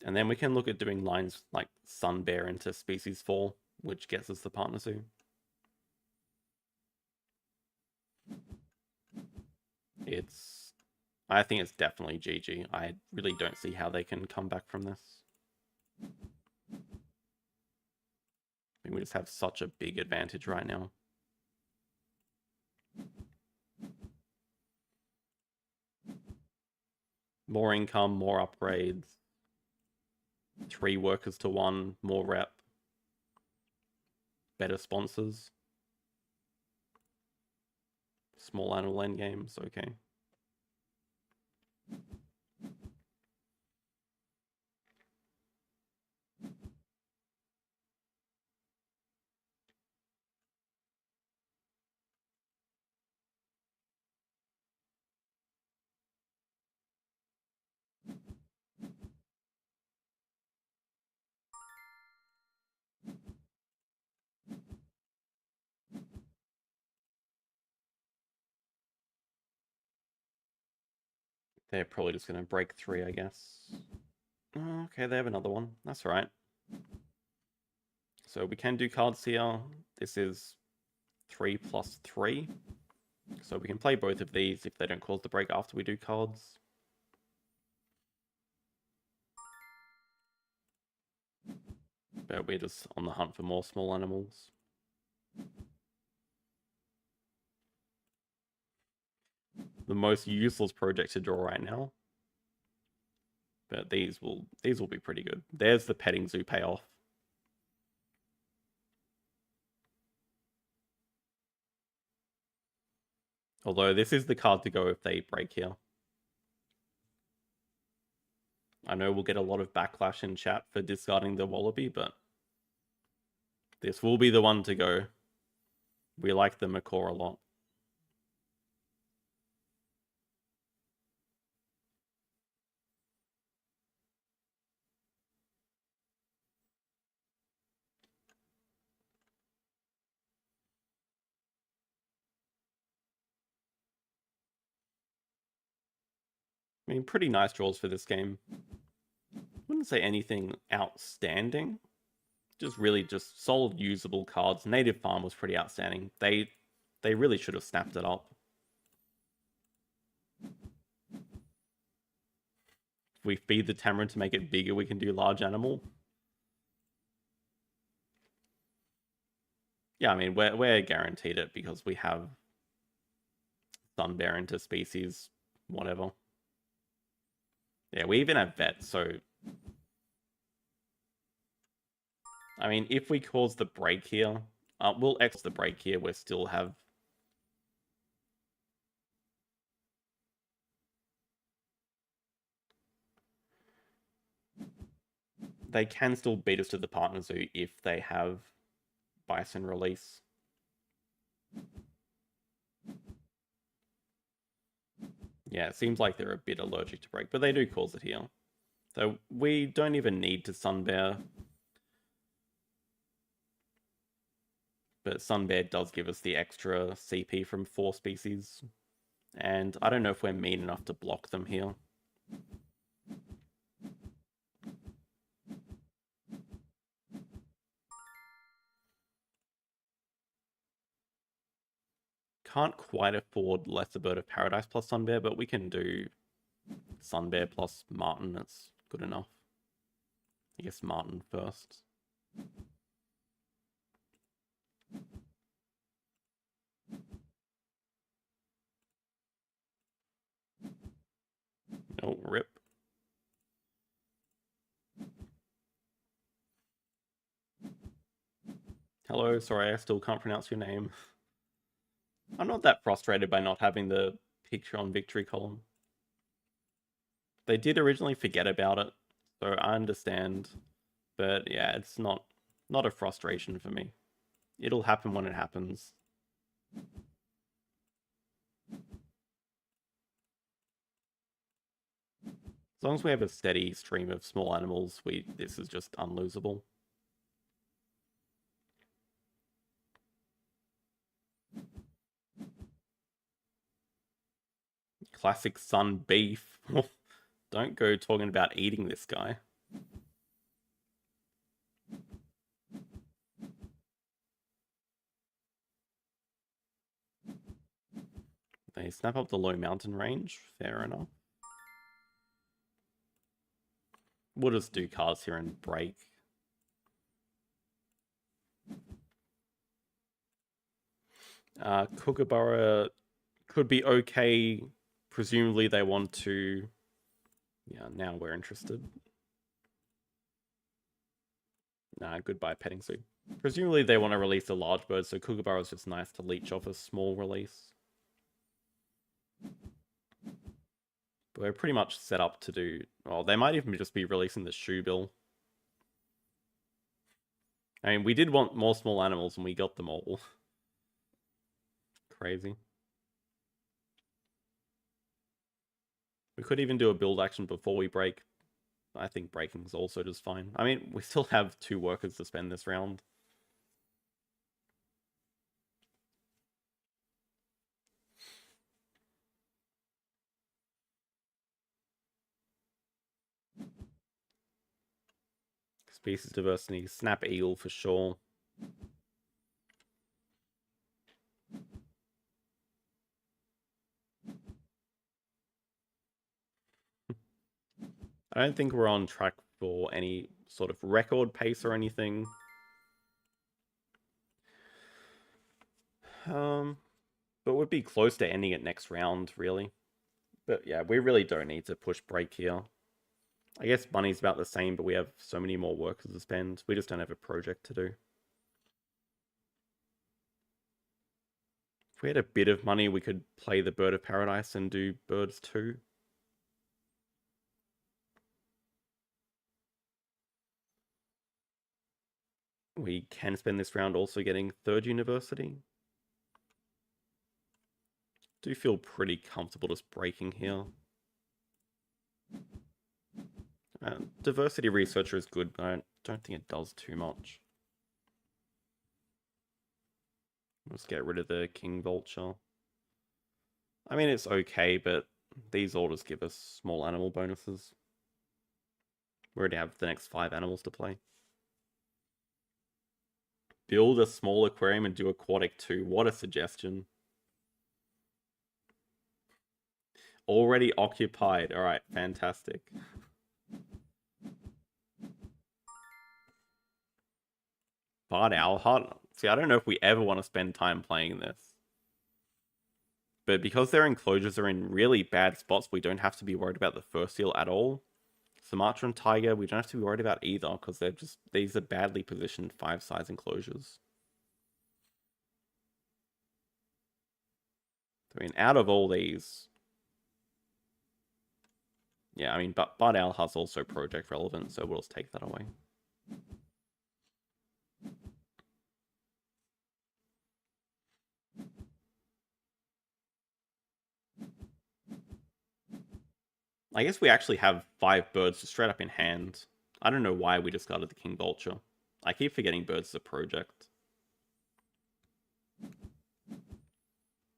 And then we can look at doing lines like Sun Bear into species 4, which gets us the partner zoo. I think it's definitely GG. I really don't see how they can come back from this. I think we just have such a big advantage right now. More income, more upgrades. 3 workers to 1, more rep. Better sponsors. Small animal end games, okay. They're probably just going to break 3, I guess. Okay, they have another one. That's right. So we can do cards here. This is 3 plus 3. So we can play both of these if they don't cause the break after we do cards. But we're just on the hunt for more small animals. The most useless project to draw right now. But these will be pretty good. There's the petting zoo payoff. Although this is the card to go if they break here. I know we'll get a lot of backlash in chat for discarding the Wallaby, but this will be the one to go. We like the Macaw a lot. I mean, pretty nice draws for this game. Wouldn't say anything outstanding. Just really just solid usable cards. Native Farm was pretty outstanding. They really should have snapped it up. If we feed the Tamarin to make it bigger, we can do large animal. Yeah, I mean, we're guaranteed it because we have Sunbear into species, whatever. Yeah, we even have Vet, so... I mean, if we cause the break here, we'll X the break here, we still have... They can still beat us to the Partner Zoo if they have Bison release. Yeah, it seems like they're a bit allergic to break, but they do cause it here. So we don't even need to Sunbear. But Sunbear does give us the extra CP from 4 species. And I don't know if we're mean enough to block them here. Can't quite afford Lesser Bird of Paradise plus Sunbear, but we can do Sunbear plus Martin. That's good enough. I guess Martin first. No, rip. Hello, sorry, I still can't pronounce your name. I'm not that frustrated by not having the picture on victory column. They did originally forget about it, so I understand. But yeah, it's not a frustration for me. It'll happen when it happens. As long as we have a steady stream of small animals, this is just unlosable. Classic Sun beef. Don't go talking about eating this guy. They snap up the low mountain range. Fair enough. We'll just do cards here and break. Kookaburra could be okay. Presumably they want to... Yeah, now we're interested. Nah, goodbye, petting zoo. Presumably they want to release a large bird, so Kookaburra is just nice to leech off a small release. But we're pretty much set up to do... Well, they might even just be releasing the shoe bill. I mean, we did want more small animals and we got them all. Crazy. We could even do a build action before we break. I think breaking is also just fine. I mean, we still have 2 workers to spend this round. Species diversity, snap eagle for sure. I don't think we're on track for any sort of record pace or anything. But we'd be close to ending it next round, really. But yeah, we really don't need to push break here. I guess money's about the same, but we have so many more workers to spend. We just don't have a project to do. If we had a bit of money, we could play the Bird of Paradise and do birds too. We can spend this round also getting third university. Do feel pretty comfortable just breaking here. Diversity researcher is good, but I don't think it does too much. Let's get rid of the King Vulture. I mean, it's okay, but these orders give us small animal bonuses. We already have the next 5 animals to play. Build a small aquarium and do aquatic too. What a suggestion. Already occupied. Alright, fantastic. Bard Owl Hut. See, I don't know if we ever want to spend time playing this. But because their enclosures are in really bad spots, we don't have to be worried about the first seal at all. Sumatra and Tiger, we don't have to be worried about either, because these are badly positioned 5-size enclosures. I mean, out of all these... Yeah, I mean, but Bard Owl has also project relevant, so we'll just take that away. I guess we actually have 5 birds just straight up in hand. I don't know why we discarded the King Vulture. I keep forgetting birds is a project.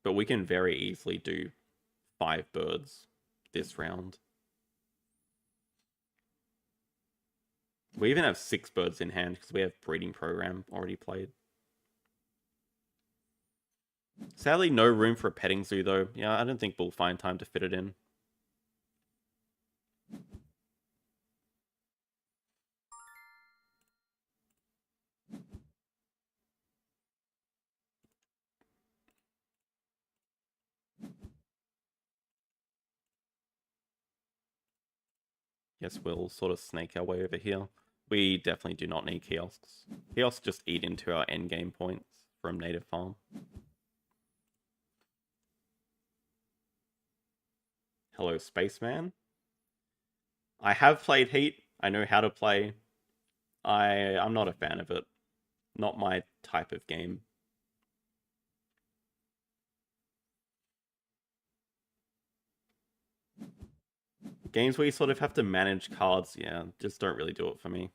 But we can very easily do 5 birds this round. We even have 6 birds in hand because we have breeding program already played. Sadly, no room for a petting zoo though. Yeah, I don't think we'll find time to fit it in. Guess we'll sort of snake our way over here. We definitely do not need kiosks. Kiosks just eat into our endgame points from native farm. Hello, Spaceman. I have played Heat. I know how to play. I'm not a fan of it. Not my type of game. Games where you sort of have to manage cards, yeah, just don't really do it for me.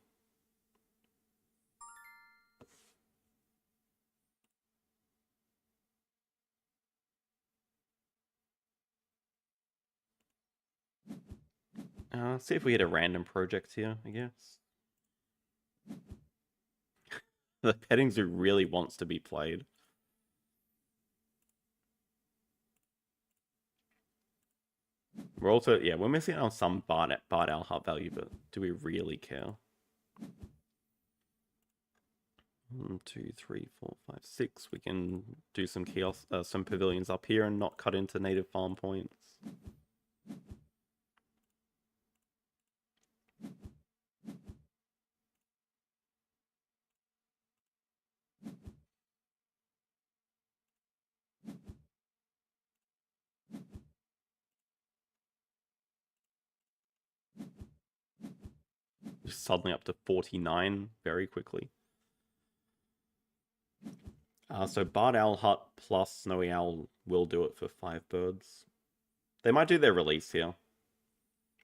See if we hit a random project here, I guess. The petting zoo really wants to be played. We're also, yeah, we're missing out on some Bard Owl Hut value, but do we really care? 1, 2, 3, 4, 5, 6. We can do some kiosks, some pavilions up here and not cut into native farm points. Just suddenly up to 49 very quickly. So Bard Owl Hut plus Snowy Owl will do it for 5 birds. They might do their release here,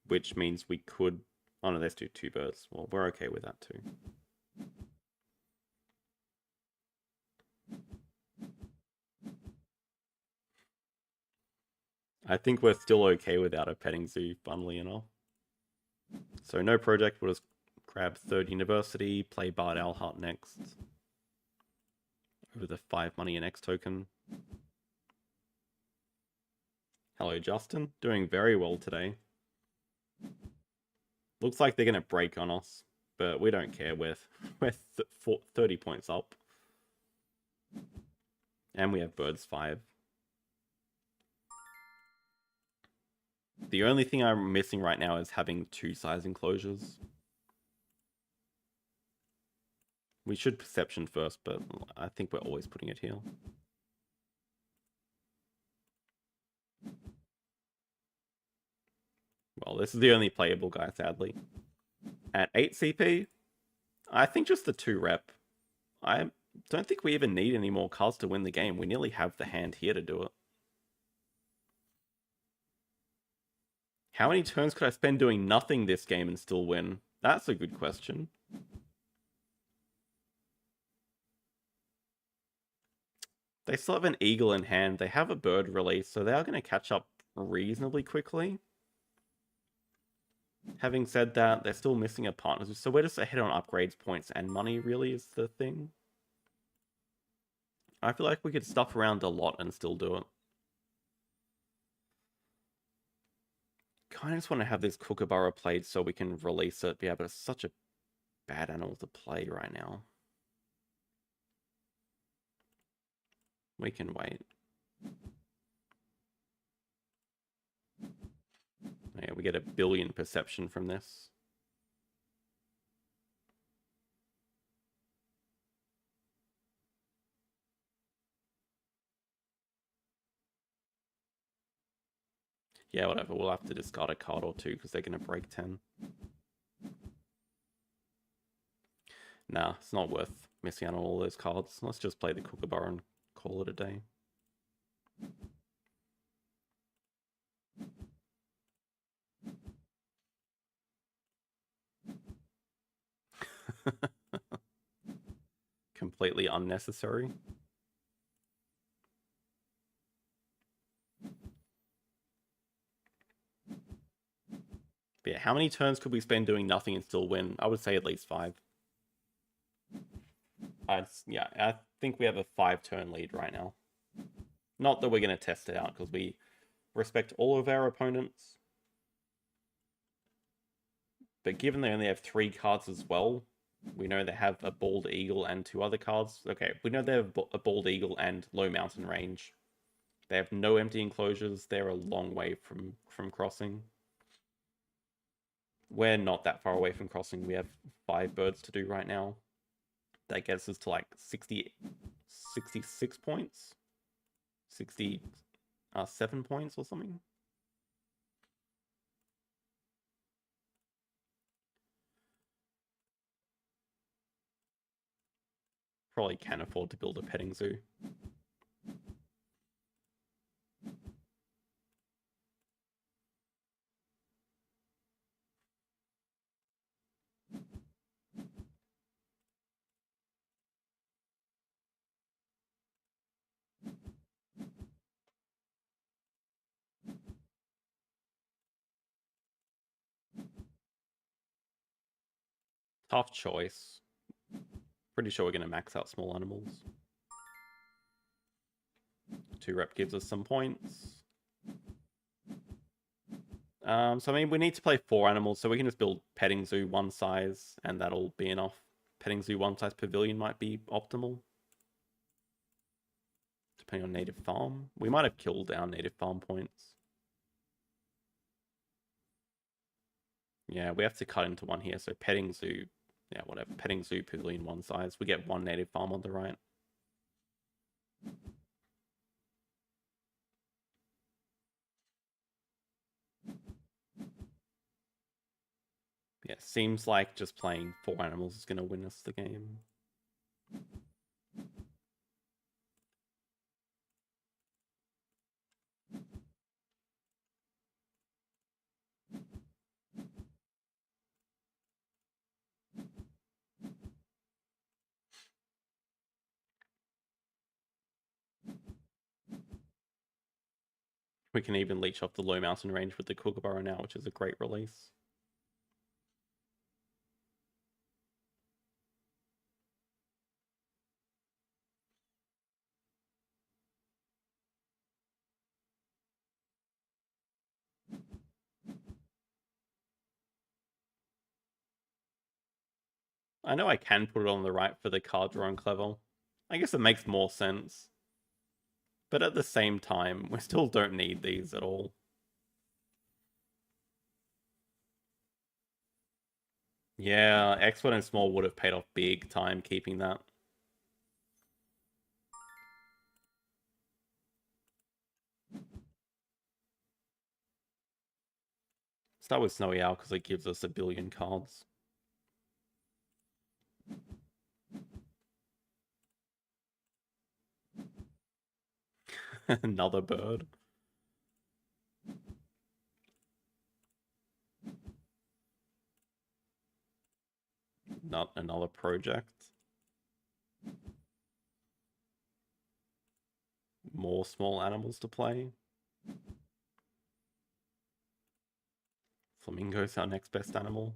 which means we could... Oh no, let's do 2 birds. Well, we're okay with that too. I think we're still okay without a petting zoo, funnily enough. So no project, we'll just grab 3rd University, play Bard Owl Hut next. Over the 5 money and X token. Hello, Justin. Doing very well today. Looks like they're going to break on us, but we don't care. We're 30 points up. And we have birds 5. The only thing I'm missing right now is having 2 size enclosures. We should perception first, but I think we're always putting it here. this is the only playable guy, sadly. At 8 CP, I think just the 2 rep. I don't think we even need any more cards to win the game. We nearly have the hand here to do it. How many turns could I spend doing nothing this game and still win? That's a good question. They still have an eagle in hand. They have a bird release, so they are going to catch up reasonably quickly. Having said that, they're still missing a partner, so we're just ahead on upgrades, points, and money really is the thing. I feel like we could stuff around a lot and still do it. Kind of just want to have this Kookaburra played so we can release it. Yeah, but it's such a bad animal to play right now. We can wait. Yeah, we get 1 billion perception from this. Yeah, whatever. We'll have to discard a card or 2 because they're going to break 10. Nah, it's not worth missing out on all those cards. Let's just play the Kookaburra and call it a day. Completely unnecessary. But yeah, how many turns could we spend doing nothing and still win? I would say at least 5. Yeah, I think we have a 5-turn lead right now. Not that we're going to test it out, because we respect all of our opponents. But given they only have 3 cards as well, we know they have a Bald Eagle and 2 other cards. Okay, we know they have a Bald Eagle and low mountain range. They have no empty enclosures. They're a long way from crossing. We're not that far away from crossing. We have 5 birds to do right now. That gets us to like 66 points? 67 points or something? Probably can afford to build a petting zoo. Tough choice. Pretty sure we're going to max out small animals. 2 rep gives us some points. So I mean, we need to play 4 animals, so we can just build petting zoo 1 size, and that'll be enough. Petting zoo 1 size pavilion might be optimal. Depending on native farm. We might have killed our native farm points. Yeah, we have to cut into 1 here, so petting zoo, yeah, whatever. Petting zoo pavilion 1 size. We get 1 native farm on the right. Yeah, seems like just playing 4 animals is going to win us the game. We can even leech off the low mountain range with the Kookaburra now, which is a great release. I know I can put it on the right for the card draw and clever. I guess it makes more sense. But at the same time, we still don't need these at all. Yeah, expert and small would have paid off big time keeping that. Start with Snowy Owl because it gives us a billion cards. Another bird. Not another project. More small animals to play. Flamingo's our next best animal.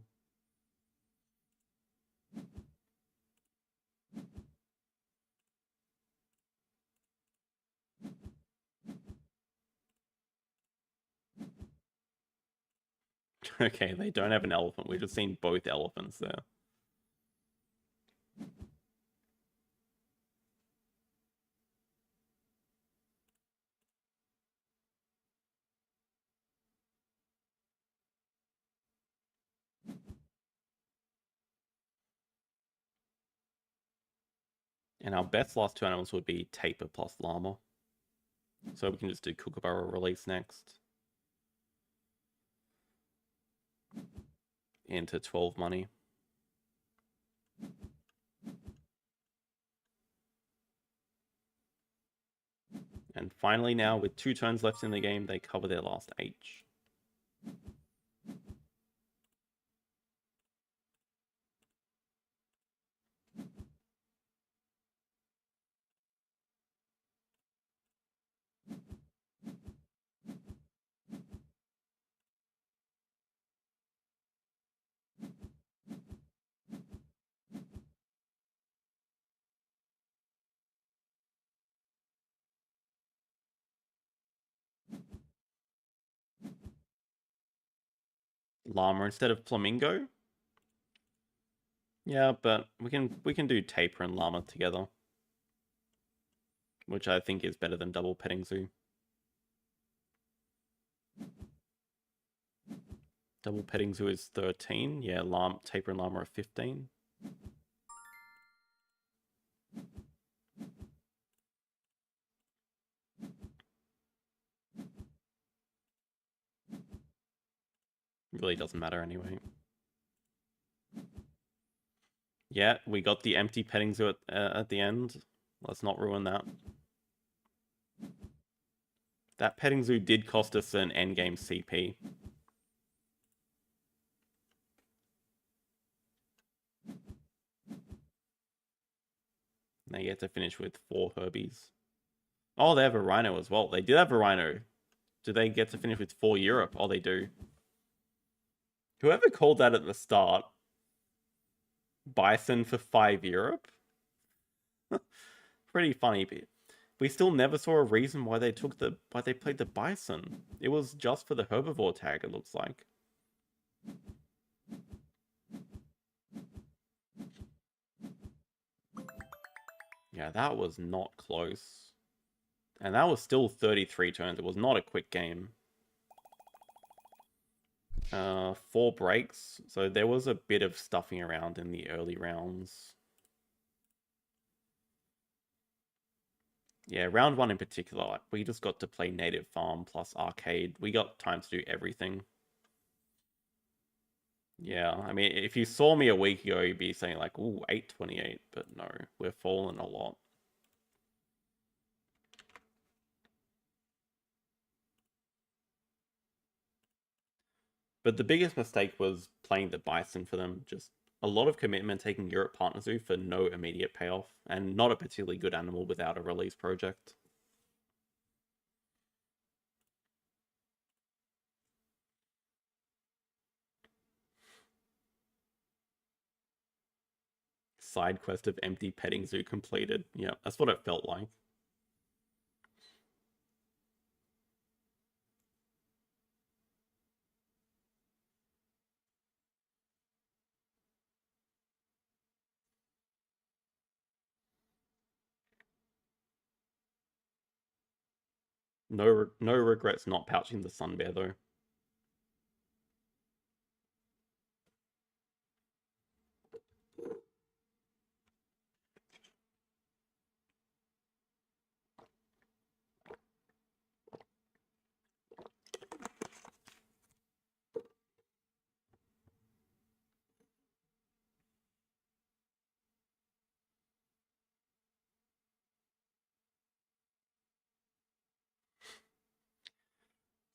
Okay, they don't have an elephant. We've just seen both elephants there. And our best last two animals would be Tapir plus Llama. So we can just do Kookaburra release next. Into 12 money. And finally now, with 2 turns left in the game, they cover their last H. Llama instead of Flamingo? Yeah, but we can do Tapir and Llama together. Which I think is better than double Petting Zoo. Double Petting Zoo is 13. Yeah, Tapir and Llama are 15. Really doesn't matter anyway. Yeah, we got the empty Petting Zoo at the end. Let's not ruin that. That Petting Zoo did cost us an endgame CP. They get to finish with 4 Herbies. Oh, they have a Rhino as well. They did have a Rhino. Do they get to finish with 4 Europe? Oh, they do. Whoever called that at the start, Bison for 5 Europe? Pretty funny. We still never saw a reason why they played the Bison. It was just for the herbivore tag, it looks like. Yeah, that was not close. And that was still 33 turns. It was not a quick game. 4 breaks. So there was a bit of stuffing around in the early rounds. Yeah, round 1 in particular, we just got to play Native Farm plus Arcade. We got time to do everything. Yeah, I mean, if you saw me a week ago, you'd be saying like, ooh, 828, but no, we're falling a lot. But the biggest mistake was playing the Bison for them. Just a lot of commitment taking Europe Partner Zoo for no immediate payoff, and not a particularly good animal without a release project. Side quest of empty Petting Zoo completed. Yeah, that's what it felt like. No regrets not pouching the Sun Bear though.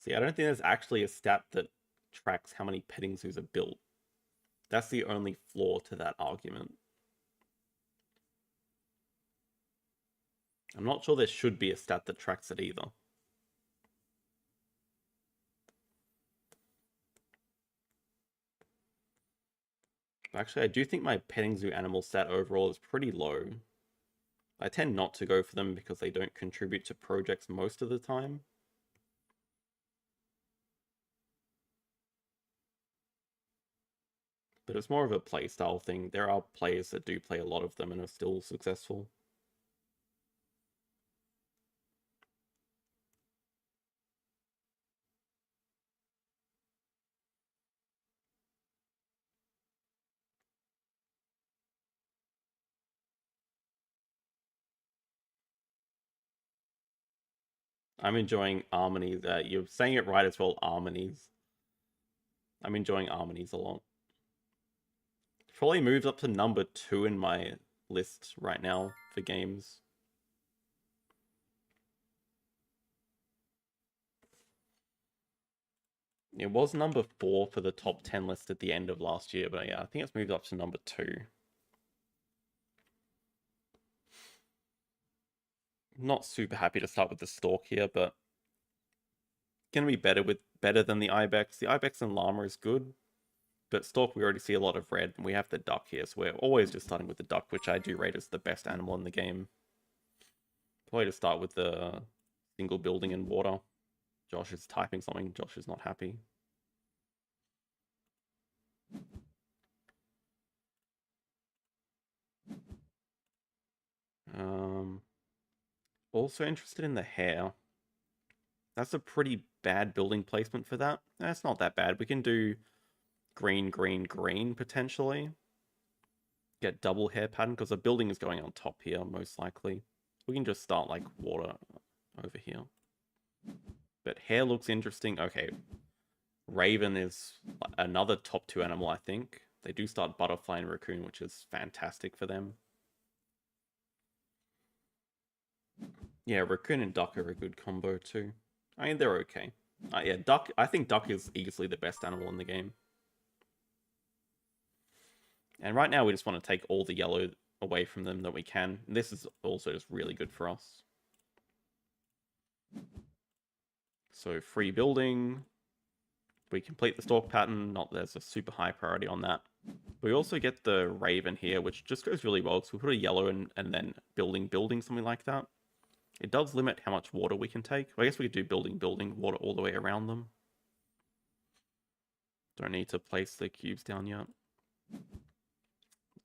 See, I don't think there's actually a stat that tracks how many petting zoos are built. That's the only flaw to that argument. I'm not sure there should be a stat that tracks it either. Actually, I do think my petting zoo animal stat overall is pretty low. I tend not to go for them because they don't contribute to projects most of the time. But it's more of a playstyle thing. There are players that do play a lot of them and are still successful. I'm enjoying Harmonies. You're saying it right as well, Harmonies. I'm enjoying Harmonies a lot. Probably moved up to number 2 in my list right now for games. It was number 4 for the top 10 list at the end of last year, but yeah, I think it's moved up to number 2. Not super happy to start with the Stork here, but gonna be better than the Ibex. The Ibex and Llama is good, but Stork we already see a lot of red, and we have the Duck here, so we're always just starting with the Duck, which I do rate as the best animal in the game. Probably to start with the single building in water. Josh is typing something. Josh is not happy. Also interested in the hare. That's a pretty bad building placement for that. That's not that bad. We can do green, green, green potentially. Get double hare pattern because the building is going on top here, most likely. We can just start like water over here. But hare looks interesting. Okay. Raven is another top 2 animal, I think. They do start butterfly and raccoon, which is fantastic for them. Yeah, raccoon and duck are a good combo too. I mean, they're okay. Yeah, duck. I think duck is easily the best animal in the game. And right now, we just want to take all the yellow away from them that we can. This is also just really good for us. So free building. We complete the stalk pattern. Not there's a super high priority on that. We also get the raven here, which just goes really well. So we put a yellow and then building, something like that. It does limit how much water we can take. Well, I guess we could do building, water all the way around them. Don't need to place the cubes down yet.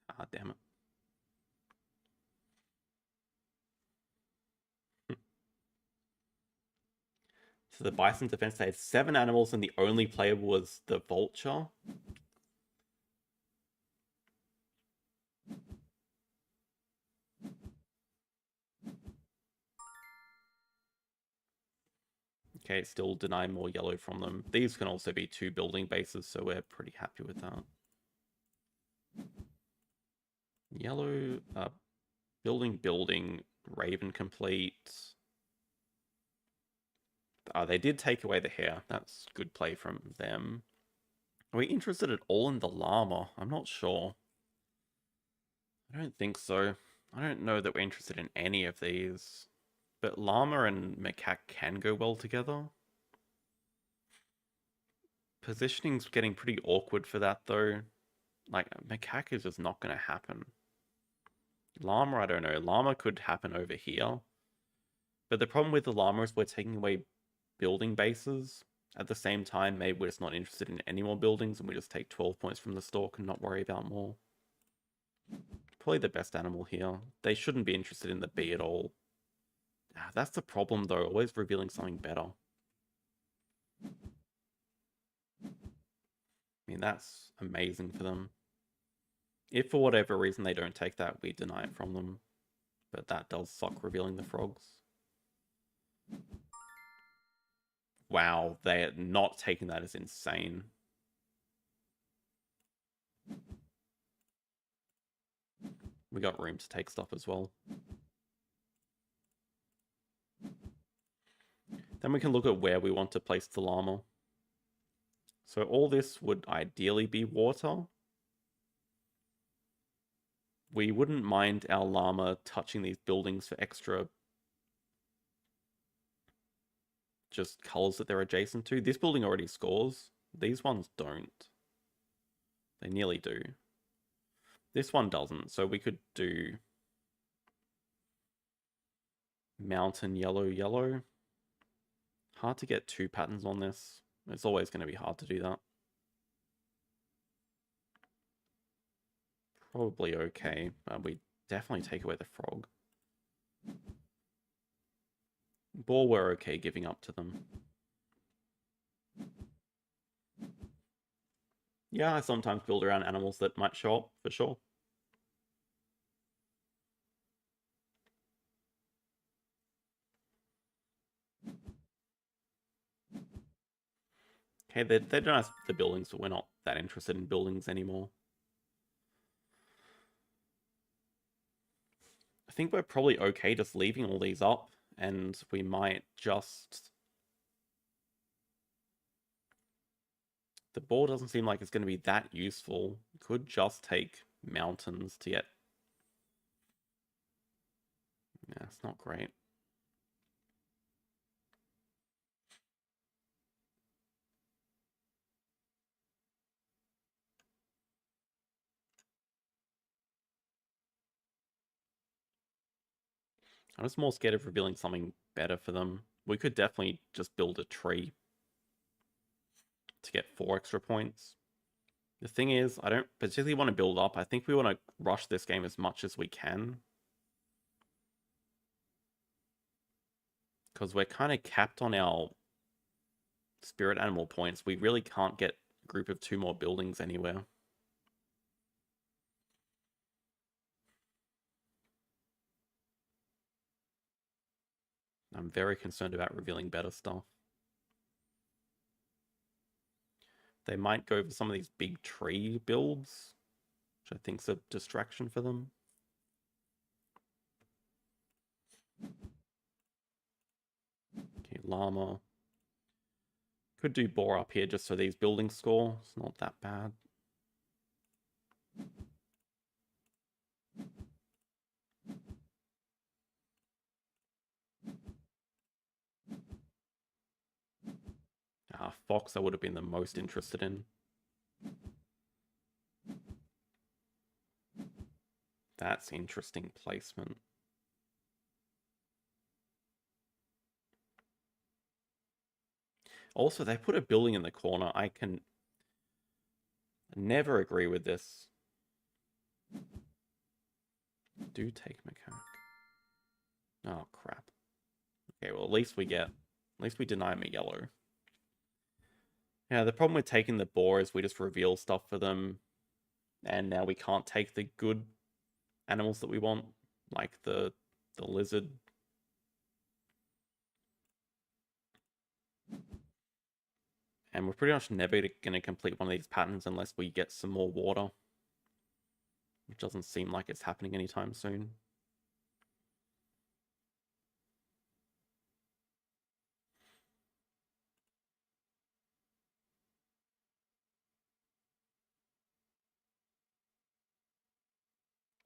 Ah, damn it. So the Bison's defense, they had 7 animals and the only playable was the vulture. Okay, still deny more yellow from them. These can also be 2 building bases, so we're pretty happy with that. Yellow, building, raven complete. They did take away the hare. That's good play from them. Are we interested at all in the llama? I'm not sure. I don't think so. I don't know that we're interested in any of these. But llama and macaque can go well together. Positioning's getting pretty awkward for that though. Like, macaque is just not going to happen. Llama, I don't know. Llama could happen over here. But the problem with the llama is we're taking away building bases. At the same time, maybe we're just not interested in any more buildings and we just take 12 points from the stalk and not worry about more. Probably the best animal here. They shouldn't be interested in the bee at all. That's the problem though, always revealing something better. I mean, that's amazing for them. If for whatever reason they don't take that, we deny it from them. But that does suck, revealing the frogs. Wow, they're not taking that is insane. We got room to take stuff as well. Then we can look at where we want to place the llama. So all this would ideally be water. We wouldn't mind our llama touching these buildings for extra just colors that they're adjacent to. This building already scores. These ones don't. They nearly do. This one doesn't, so we could do mountain yellow, yellow. Hard to get two patterns on this. It's always going to be hard to do that. Probably okay, but we definitely take away the frog. Ball, we're okay giving up to them. Yeah, I sometimes build around animals that might show up, for sure. Okay, they don't ask the buildings, but we're not that interested in buildings anymore. I think we're probably okay just leaving all these up, and we might just... The ball doesn't seem like it's going to be that useful. Could just take mountains to get... Yeah, it's not great. I'm just more scared of revealing something better for them. We could definitely just build a tree to get 4 extra points. The thing is, I don't particularly want to build up. I think we want to rush this game as much as we can. Because we're kind of capped on our spirit animal points. We really can't get a group of 2 more buildings anywhere. I'm very concerned about revealing better stuff. They might go for some of these big tree builds, which I think's a distraction for them. Okay, llama. Could do boar up here just so these buildings score. It's not that bad. Fox I would have been the most interested in. That's interesting placement. Also, they put a building in the corner. I can never agree with this. Do take macaque. Oh, crap. Okay, well, at least we deny him a yellow. Yeah, the problem with taking the boar is we just reveal stuff for them, and now we can't take the good animals that we want, like the lizard. And we're pretty much never going to complete one of these patterns unless we get some more water, which doesn't seem like it's happening anytime soon.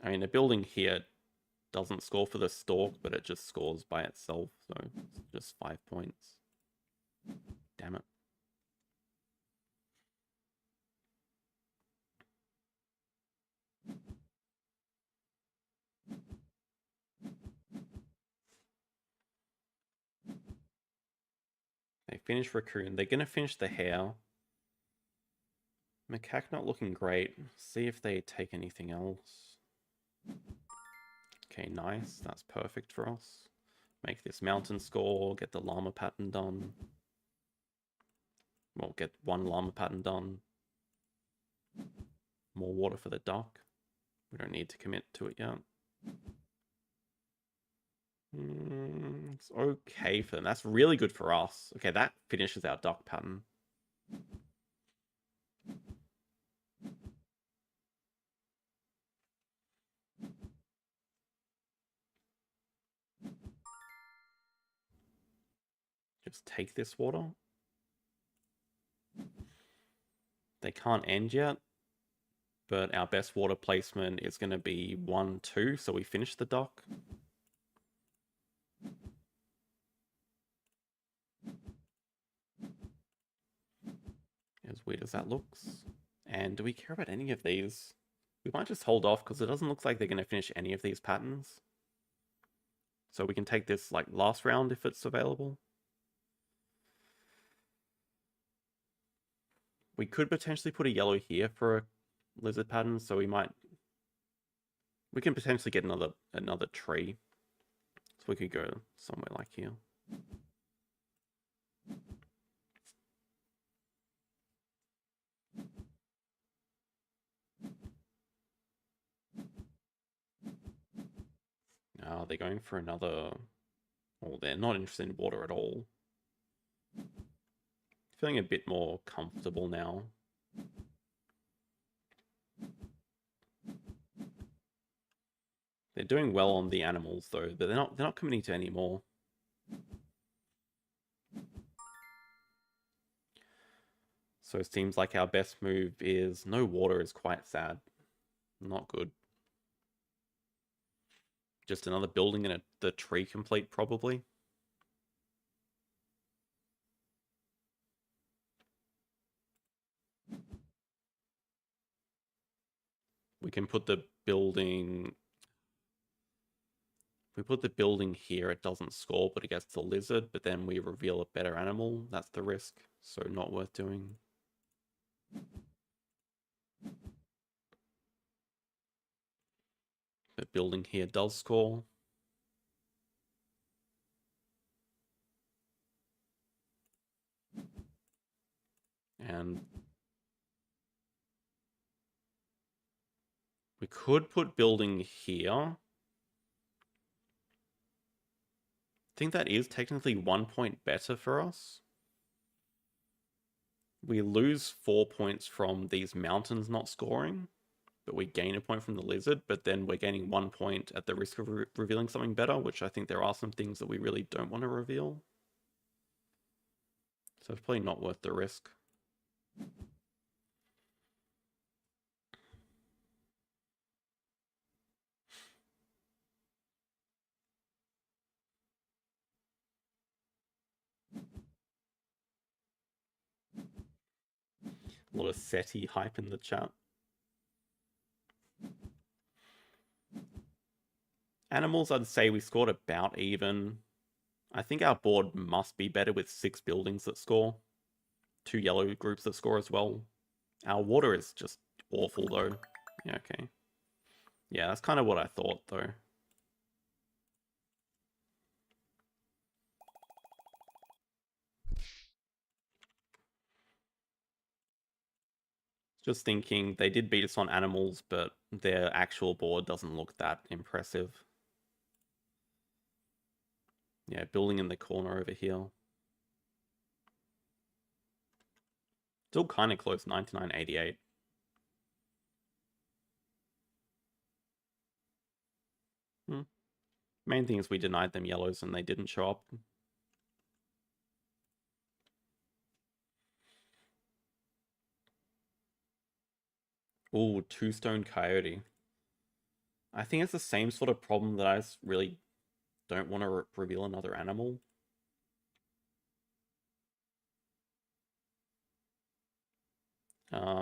I mean, the building here doesn't score for the stalk, but it just scores by itself, so it's just 5 points. Damn it. They finish Raccoon. They're going to finish the hare. Macaque not looking great. See if they take anything else. Okay, nice. That's perfect for us. Make this mountain score. Get the llama pattern done. Well, get 1 llama pattern done. More water for the duck. We don't need to commit to it yet. It's okay for them. That's really good for us. Okay, that finishes our duck pattern. Just take this water. They can't end yet, but our best water placement is going to be 1, 2, so we finish the dock. As weird as that looks. And do we care about any of these? We might just hold off because it doesn't look like they're going to finish any of these patterns. So we can take this like last round if it's available. We could potentially put a yellow here for a lizard pattern, so we can potentially get another tree. So we could go somewhere like here. They're going for another... Well, they're not interested in water at all. Feeling a bit more comfortable now. They're doing well on the animals though, but they're not committing to any more. So it seems like our best move is no water is quite sad. Not good. Just another building and the tree complete, probably. We can put the building... If we put the building here, it doesn't score, but it gets the lizard, but then we reveal a better animal. That's the risk, so not worth doing. The building here does score. And we could put building here. I think that is technically 1 point better for us. We lose 4 points from these mountains not scoring, but we gain a point from the lizard, but then we're gaining 1 point at the risk of revealing something better, which I think there are some things that we really don't want to reveal. So it's probably not worth the risk. A lot of SETI hype in the chat. Animals, I'd say we scored about even. I think our board must be better with 6 buildings that score. 2 yellow groups that score as well. Our water is just awful though. Yeah, okay. Yeah, that's kind of what I thought though. Just thinking, they did beat us on animals, but their actual board doesn't look that impressive. Yeah, building in the corner over here. Still kind of close, 99.88. Main thing is we denied them yellows and they didn't show up. Ooh, 2-stone coyote. I think it's the same sort of problem that I really don't want to reveal another animal.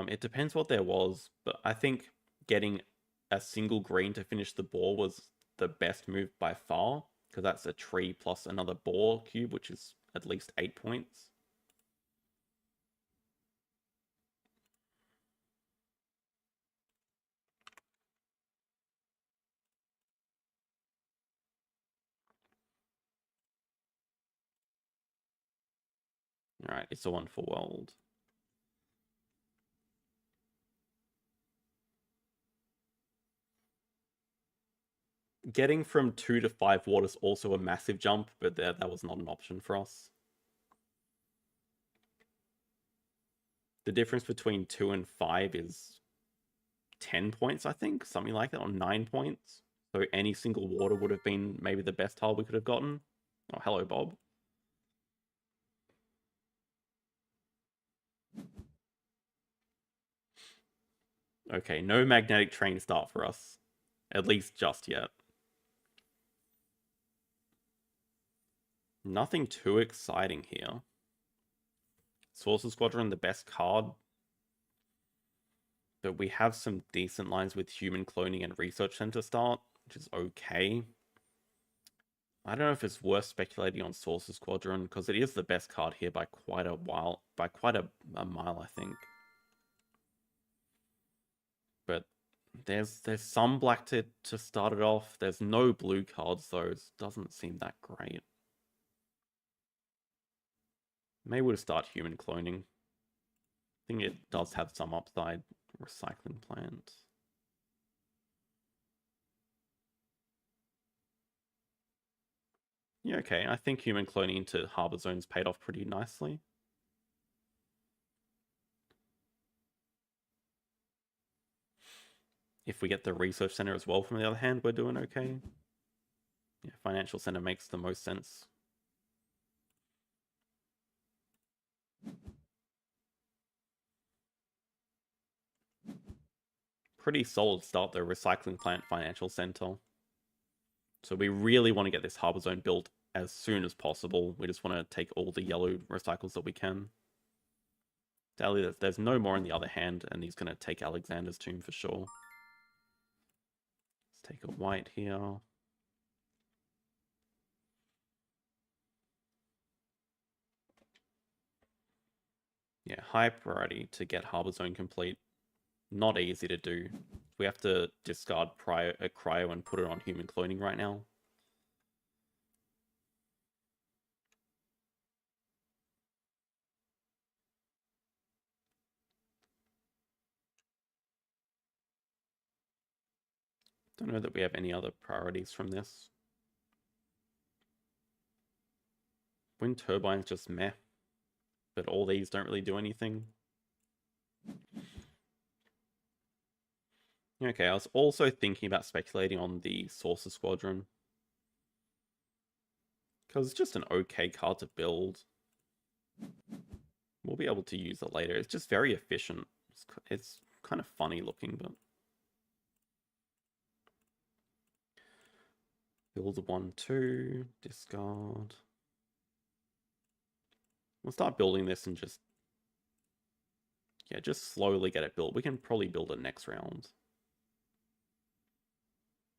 It depends what there was, but I think getting a single green to finish the boar was the best move by far, because that's a tree plus another boar cube, which is at least 8 points. Alright, it's a wonderful world. Getting from 2 to 5 water is also a massive jump, but that was not an option for us. The difference between 2 and 5 is 10 points, I think, something like that, or 9 points. So any single water would have been maybe the best tile we could have gotten. Oh, hello, Bob. Okay, no magnetic train start for us. At least just yet. Nothing too exciting here. Sorcerer Squadron, the best card. But we have some decent lines with human cloning and research center start, which is okay. I don't know if it's worth speculating on Sorcerer Squadron, because it is the best card here by quite a while, by quite a mile, I think. But there's some black to start it off. There's no blue cards, though. It doesn't seem that great. Maybe we'll start human cloning. I think it does have some upside. Recycling plant. Yeah, okay. I think human cloning into Harbor Zones paid off pretty nicely. If we get the research center as well, from the other hand, we're doing okay. Yeah, financial center makes the most sense. Pretty solid start though, recycling plant, financial center. So we really want to get this Harbor Zone built as soon as possible. We just want to take all the yellow recycles that we can. Sadly, there's no more in the other hand, and he's going to take Alexander's tomb for sure. Let's take a white here. Yeah, high priority to get Harbor Zone complete. Not easy to do. We have to discard cryo and put it on human cloning right now. Don't know that we have any other priorities from this. Wind turbine's just meh. But all these don't really do anything. Okay, I was also thinking about speculating on the Sorcerer Squadron. Because it's just an okay card to build. We'll be able to use it later. It's just very efficient. It's kind of funny looking, but... Build 1, 2, discard. We'll start building this and just... Yeah, just slowly get it built. We can probably build it next round.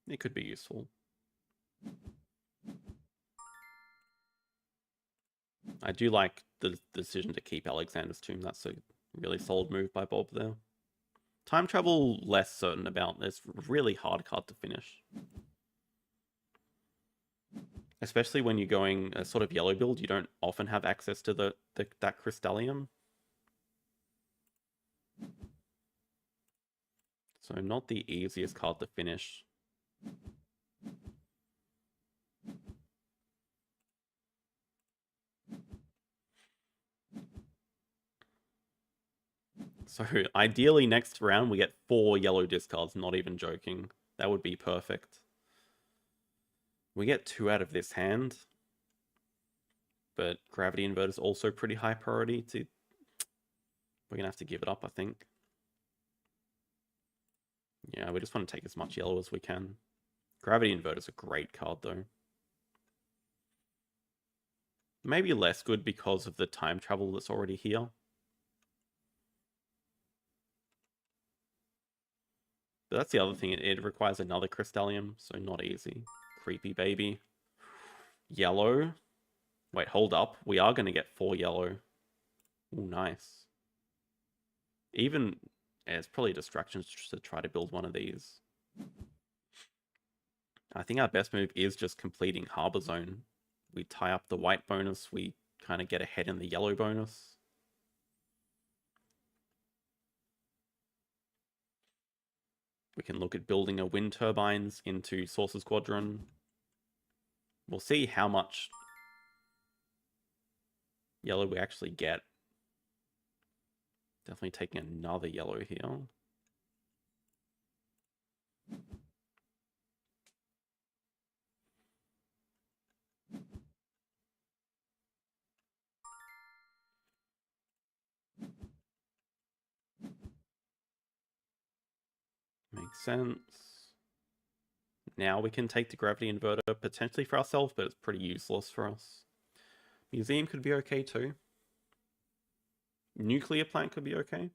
It could be useful. I do like the decision to keep Alexander's tomb. That's a really solid move by Bob there. Time travel, less certain about. It's a really hard card to finish. Especially when you're going a sort of yellow build, you don't often have access to that Crystallium. So not the easiest card to finish. So ideally next round we get 4 yellow discards, not even joking. That would be perfect. We get 2 out of this hand. But Gravity Inverter is also pretty high priority to... We're going to have to give it up, I think. Yeah, we just want to take as much yellow as we can. Gravity Inverter is a great card, though. Maybe less good because of the time travel that's already here. But that's the other thing. It requires another Crystallium, so not easy. Creepy baby. Yellow. Wait, hold up. We are going to get 4 yellow. Ooh, nice. Even... Yeah, it's probably a distraction to try to build one of these. I think our best move is just completing Harbor Zone. We tie up the white bonus. We kind of get ahead in the yellow bonus. We can look at building a wind turbines into Sorcerer Squadron. We'll see how much yellow we actually get. Definitely taking another yellow here. Makes sense. Now we can take the gravity inverter potentially for ourselves, but it's pretty useless for us. Museum could be okay too. Nuclear plant could be okay.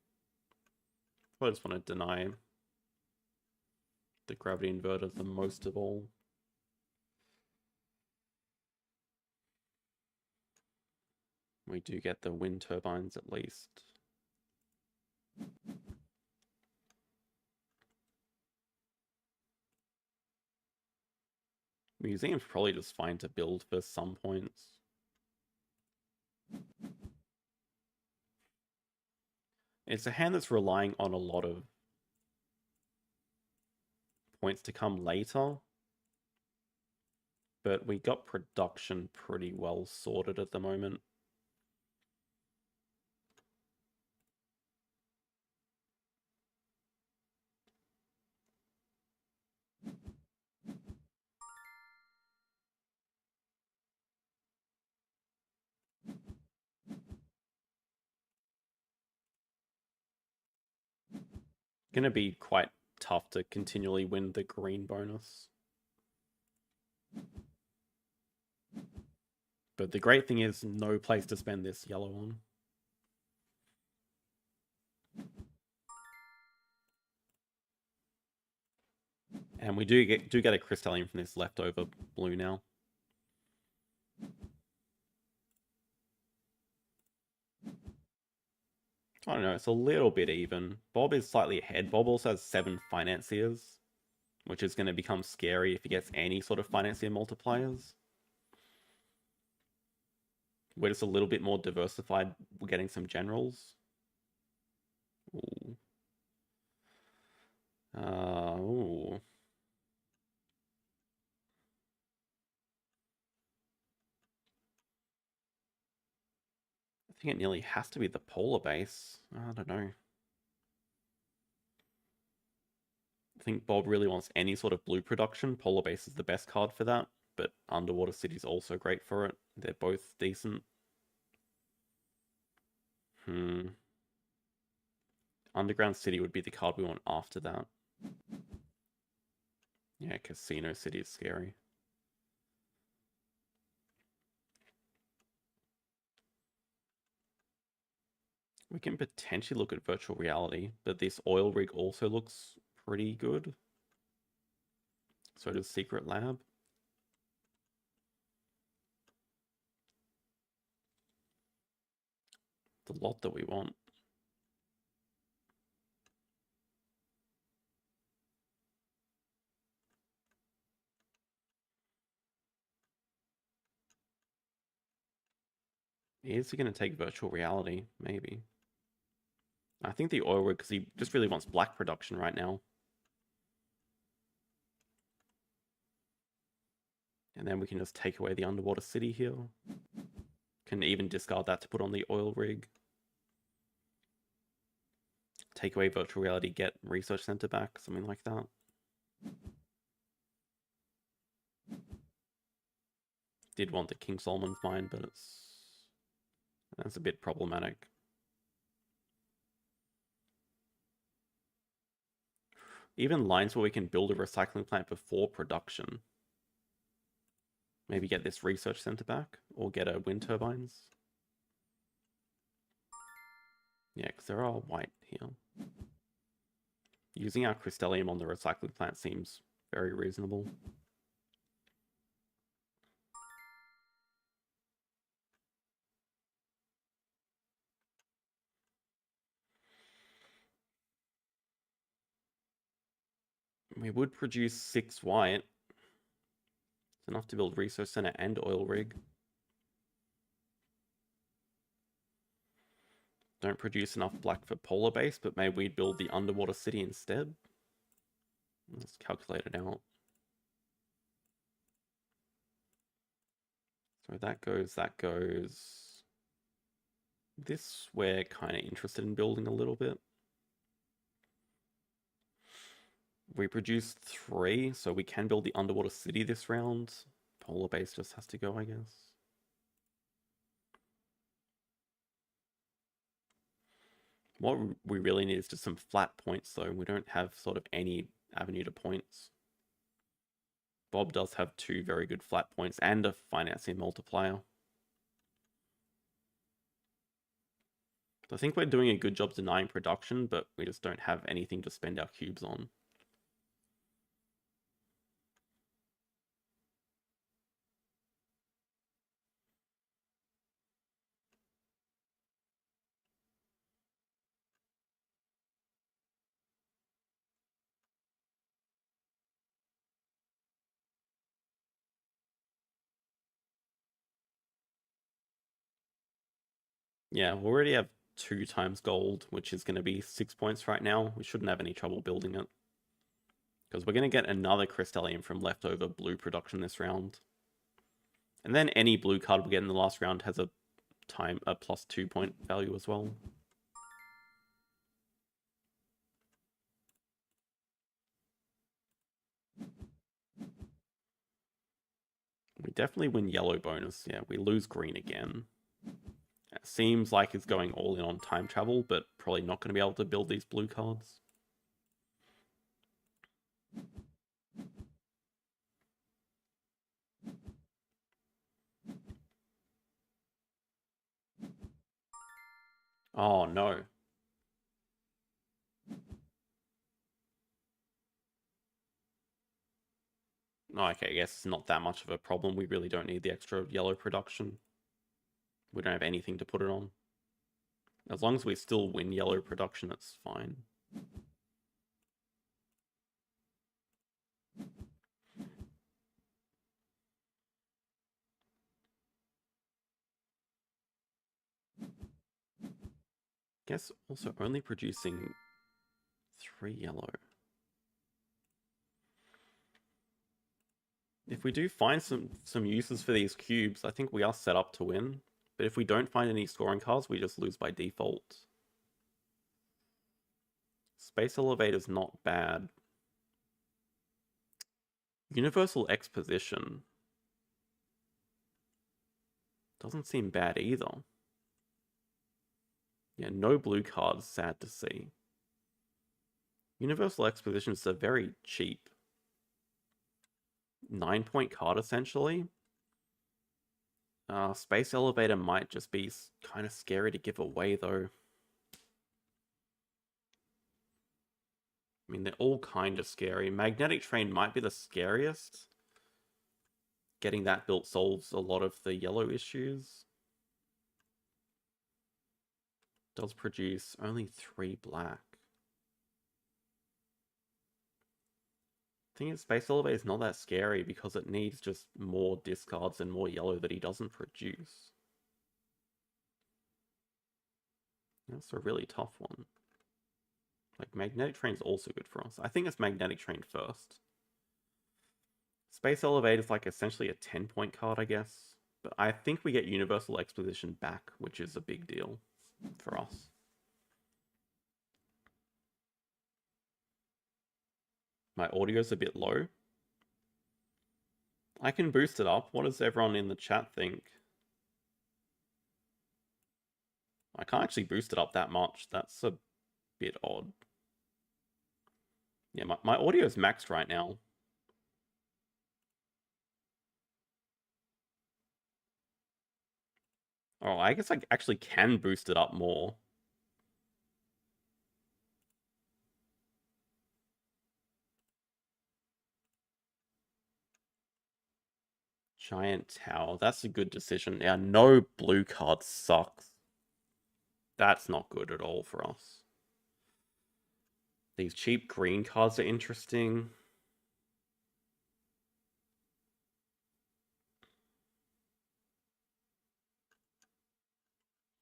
I just want to deny the gravity inverter the most of all. We do get the wind turbines at least. Museum's probably just fine to build for some points. It's a hand that's relying on a lot of points to come later. But we got production pretty well sorted at the moment. Gonna be quite tough to continually win the green bonus. But the great thing is no place to spend this yellow on. And we do get a crystalline from this leftover blue now. I don't know, it's a little bit even. Bob is slightly ahead. Bob also has 7 financiers, which is going to become scary if he gets any sort of financier multipliers. We're just a little bit more diversified. We're getting some generals. Ooh. Ooh. I think it nearly has to be the polar base. I don't know. I think Bob really wants any sort of blue production. Polar base is the best card for that, but Underwater City is also great for it. They're both decent. Underground City would be the card we want after that. Yeah, Casino City is scary. We can potentially look at virtual reality, but this oil rig also looks pretty good. So does Secret Lab. The lot that we want. Is he going to take virtual reality? Maybe. I think the oil rig, because he just really wants black production right now. And then we can just take away the Underwater City here. Can even discard that to put on the oil rig. Take away virtual reality, get research center back, something like that. Did want the King Solomon's mine, but that's a bit problematic. Even lines where we can build a recycling plant before production. Maybe get this research center back, or get a wind turbines. Yeah, because they're all white here. Using our Crystallium on the recycling plant seems very reasonable. We would produce 6 white. It's enough to build research center and oil rig. Don't produce enough black for polar base, but maybe we'd build the underwater city instead. Let's calculate it out. So that goes. This we're kind of interested in building a little bit. We produced 3, so we can build the underwater city this round. Polar base just has to go, I guess. What we really need is just some flat points, though. We don't have sort of any avenue to points. Bob does have 2 very good flat points and a financing multiplier. So I think we're doing a good job denying production, but we just don't have anything to spend our cubes on. Yeah, we already have 2 times gold, which is going to be 6 points right now. We shouldn't have any trouble building it. Because we're going to get another Crystallium from leftover blue production this round. And then any blue card we get in the last round has a plus 2 point value as well. We definitely win yellow bonus. Yeah, we lose green again. It seems like it's going all in on time travel, but probably not going to be able to build these blue cards. Oh, no. Okay, I guess it's not that much of a problem. We really don't need the extra yellow production. We don't have anything to put it on. As long as we still win yellow production, it's fine. Guess also only producing 3 yellow. If we do find some uses for these cubes, I think we are set up to win. But if we don't find any scoring cards, we just lose by default. Space Elevator's not bad. Universal Exposition doesn't seem bad either. Yeah, no blue cards, sad to see. Universal Exposition is a very cheap 9-point card, essentially. Space Elevator might just be kind of scary to give away, though. I mean, they're all kind of scary. Magnetic Train might be the scariest. Getting that built solves a lot of the yellow issues. Does produce only 3 black. Thing is, Space Elevator is not that scary because it needs just more discards and more yellow that he doesn't produce. That's a really tough one. Like, Magnetic Train's also good for us. I think it's Magnetic Train first. Space Elevator is like essentially a 10-point card, I guess. But I think we get Universal Exposition back, which is a big deal for us. My audio's a bit low. I can boost it up. What does everyone in the chat think? I can't actually boost it up that much. That's a bit odd. Yeah, my audio is maxed right now. Oh, I guess I actually can boost it up more. Giant Tower. That's a good decision. Yeah, no blue card sucks. That's not good at all for us. These cheap green cards are interesting.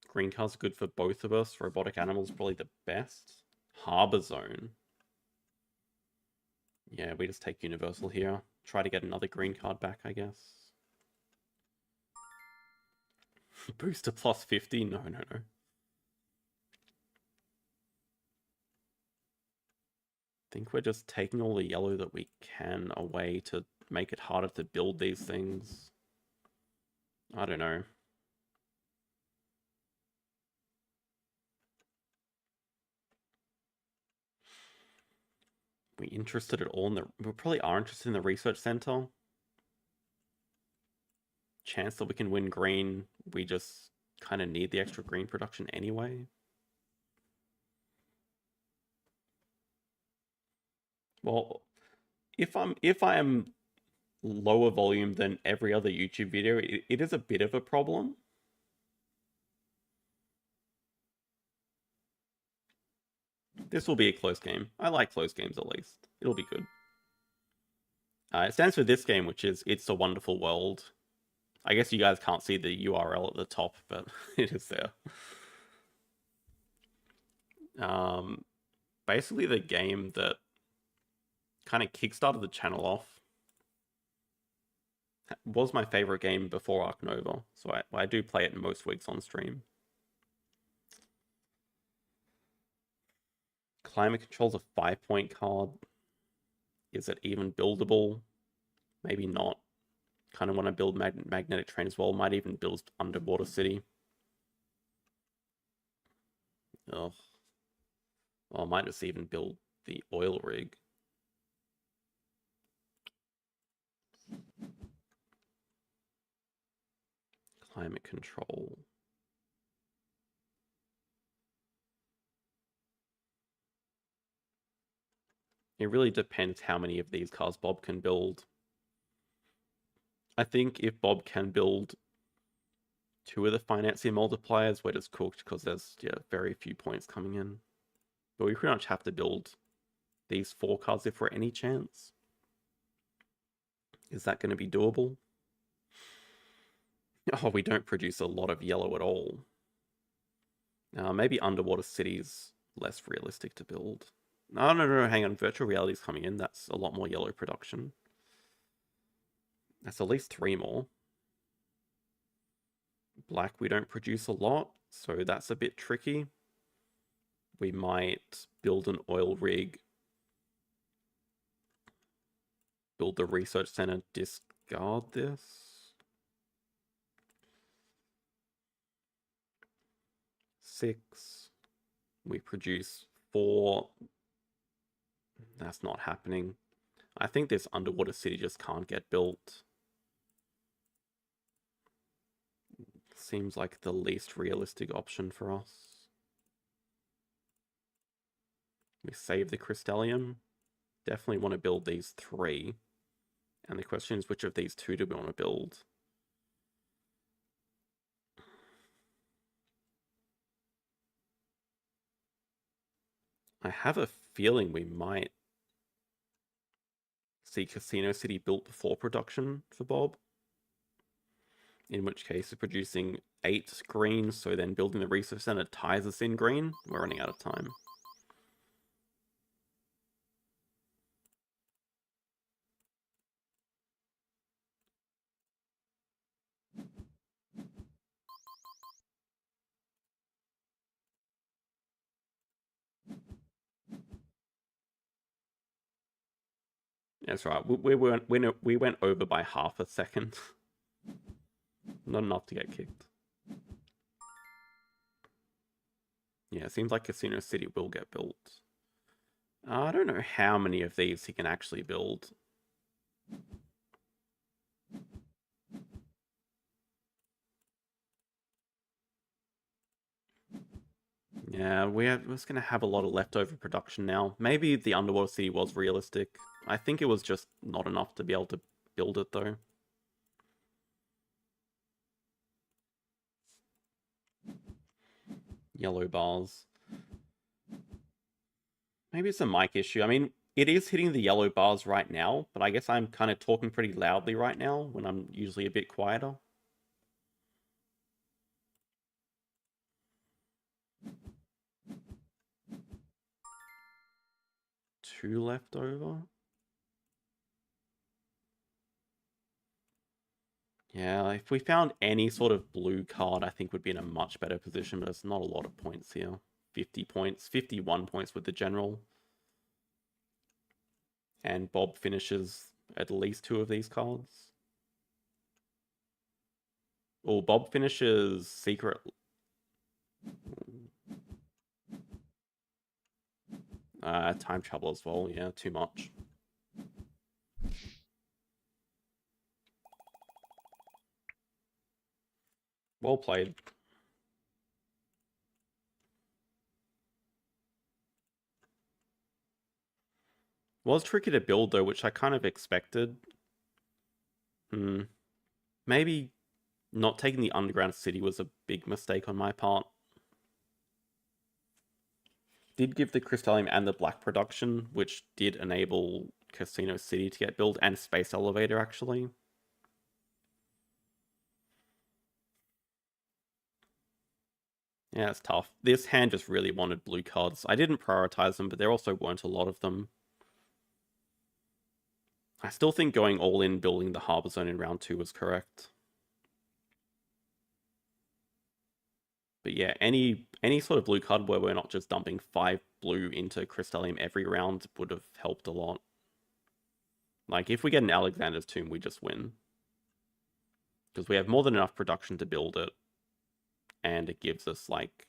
Green cards are good for both of us. Robotic Animal's probably the best. Harbor Zone. Yeah, we just take Universal here. Try to get another green card back, I guess. Booster plus 50? No. I think we're just taking all the yellow that we can away to make it harder to build these things. I don't know. We interested at all in the... We probably are interested in the research center. Chance that we can win green. We just kind of need the extra green production anyway. Well, if I am lower volume than every other YouTube video, it is a bit of a problem. This will be a close game. I like close games at least. It'll be good. It stands for this game, which is It's a Wonderful World. I guess you guys can't see the URL at the top, but it is there. Basically the game that kind of kickstarted the channel off. Was my favorite game before Ark Nova, so I do play it most weeks on stream. Climate Control's a 5-point card. Is it even buildable? Maybe not. Kind of want to build Magnetic Train as well. Might even build Underwater City. Ugh. Well, I might just even build the oil rig. Climate Control. It really depends how many of these cars Bob can build. I think if Bob can build 2 of the financier multipliers, we're just cooked because there's very few points coming in. But we pretty much have to build these 4 cards if we're any chance. Is that going to be doable? Oh, we don't produce a lot of yellow at all. Maybe Underwater City's less realistic to build. No, hang on. Virtual Reality's coming in. That's a lot more yellow production. That's at least 3 more. Black, we don't produce a lot, so that's a bit tricky. We might build an oil rig, build the research center, discard this. Six. We produce 4. That's not happening. I think this Underwater City just can't get built. Seems like the least realistic option for us. We save the Crystallium. Definitely want to build these 3. And the question is, which of these 2 do we want to build? I have a feeling we might see Casino City built before production for Bob. In which case, we're producing 8 green, so then building the research center ties us in green. We're running out of time. That's right. We went over by half a second. Not enough to get kicked. Yeah, it seems like Casino City will get built. I don't know how many of these he can actually build. Yeah, we're just going to have a lot of leftover production now. Maybe the Underwater City was realistic. I think it was just not enough to be able to build it, though. Yellow bars. Maybe it's a mic issue. I mean, it is hitting the yellow bars right now, but I guess I'm kind of talking pretty loudly right now when I'm usually a bit quieter. Two left over. Yeah, if we found any sort of blue card, I think we'd be in a much better position, but there's not a lot of points here. 50 points, 51 points with the general. And Bob finishes at least 2 of these cards. Oh, Bob finishes Secret. Time travel as well, yeah, too much. Well played. Was tricky to build though, which I kind of expected. Maybe not taking the underground city was a big mistake on my part. Did give the Crystallium and the Black production, which did enable Casino City to get built, and Space Elevator actually. Yeah, it's tough. This hand just really wanted blue cards. I didn't prioritize them, but there also weren't a lot of them. I still think going all in building the Harbor Zone in round 2 was correct. But yeah, any sort of blue card where we're not just dumping 5 blue into Crystallium every round would have helped a lot. Like, if we get an Alexander's Tomb, we just win. Because we have more than enough production to build it. And it gives us, like,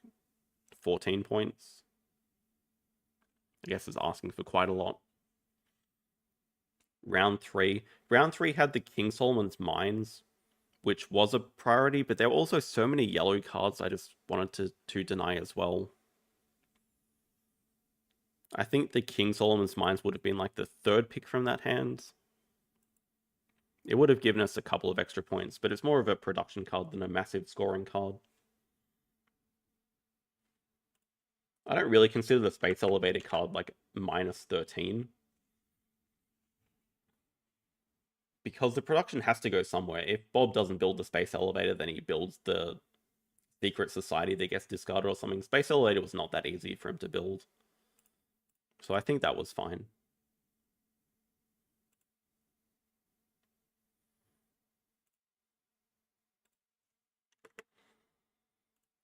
14 points. I guess it's asking for quite a lot. Round 3. Round 3 had the King Solomon's Mines, which was a priority, but there were also so many yellow cards I just wanted to deny as well. I think the King Solomon's Mines would have been like the 3rd pick from that hand. It would have given us a couple of extra points, but it's more of a production card than a massive scoring card. I don't really consider the Space Elevator card like minus 13. Because the production has to go somewhere. If Bob doesn't build the Space Elevator, then he builds the Secret Society that gets discarded or something. Space Elevator was not that easy for him to build. So I think that was fine.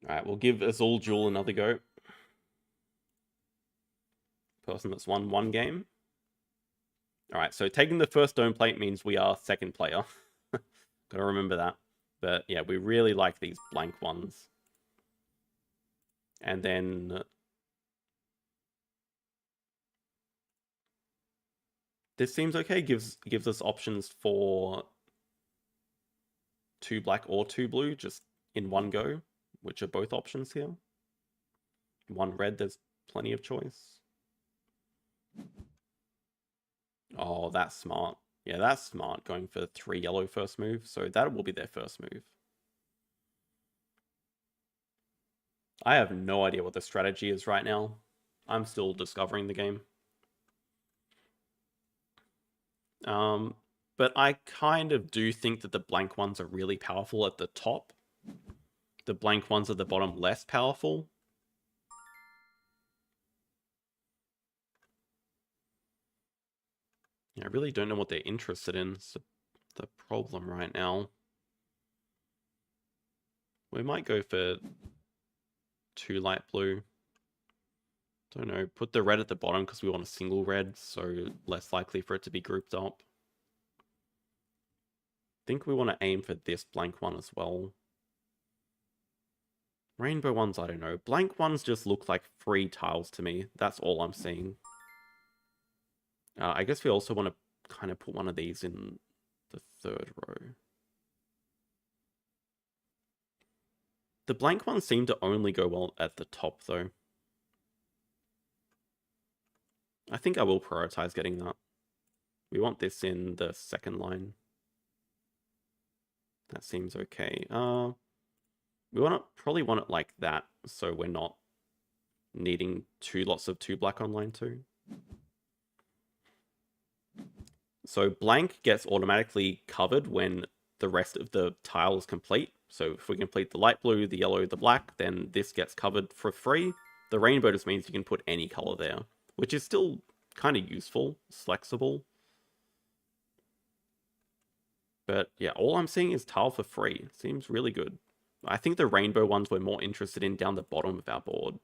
Alright, we'll give Azul Duel another go. Person that's won 1 game. Alright, so taking the first dome plate means we are 2nd player. Gotta remember that. But yeah, we really like these blank ones. And then this seems okay. Gives us options for 2 black or 2 blue just in one go, which are both options here. 1 red, there's plenty of choice. Oh, that's smart. Yeah, that's smart, going for 3 yellow first move. So that will be their first move. I have no idea what the strategy is right now. I'm still discovering the game. But I kind of do think that the blank ones are really powerful at the top. The blank ones at the bottom less powerful. Yeah, I really don't know what they're interested in. It's the problem right now. We might go for 2 light blue. Don't know. Put the red at the bottom because we want a single red, so less likely for it to be grouped up. I think we want to aim for this blank one as well. Rainbow ones, I don't know. Blank ones just look like free tiles to me. That's all I'm seeing. I guess we also want to kind of put one of these in the 3rd row. The blank ones seem to only go well at the top, though. I think I will prioritize getting that. We want this in the 2nd line. That seems okay. We probably want it like that, so we're not needing 2 lots of 2 black on line 2. So blank gets automatically covered when the rest of the tile is complete. So if we complete the light blue, the yellow, the black, then this gets covered for free. The rainbow just means you can put any color there, which is still kind of useful, flexible. But yeah, all I'm seeing is tile for free. Seems really good. I think the rainbow ones we're more interested in down the bottom of our board.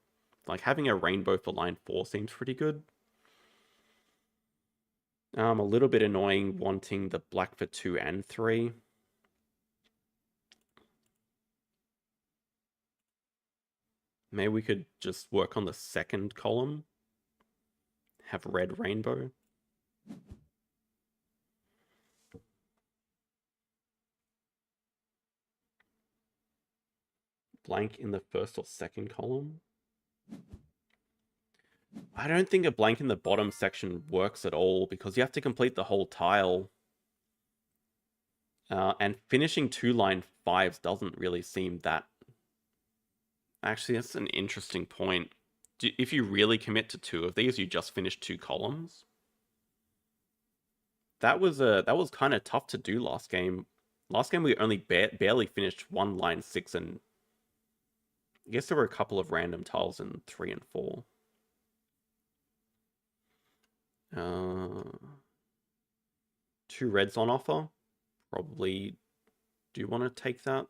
Like having a rainbow for line 4 seems pretty good. A little bit annoying wanting the black for 2 and 3. Maybe we could just work on the 2nd column. have red rainbow. Blank in the first or second column. I don't think a blank in the bottom section works at all because you have to complete the whole tile. And finishing 2 line 5s doesn't really seem that... Actually, that's an interesting point. If you really commit to 2 of these, you just finish 2 columns. That was kind of tough to do last game. Last game we only barely finished 1 line 6, and I guess there were a couple of random tiles in 3 and 4. 2 reds on offer. Probably do want to take that.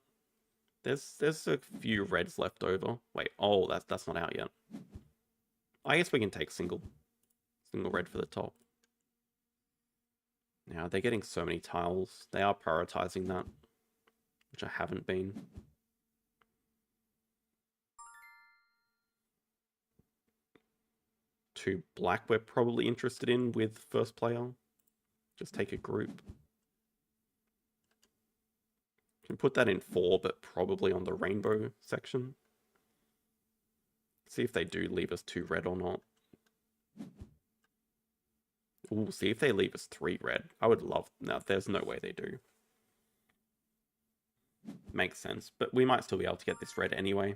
There's a few reds left over. Wait, oh, that's not out yet. I guess we can take single red for the top. Now they're getting so many tiles. They are prioritizing that, which I haven't been. Two black we're probably interested in with first player. Just take a group. Can put that in 4, but probably on the rainbow section. See if they do leave us 2 red or not. Ooh, see if they leave us 3 red. I would love... No, there's no way they do. Makes sense, but we might still be able to get this red anyway.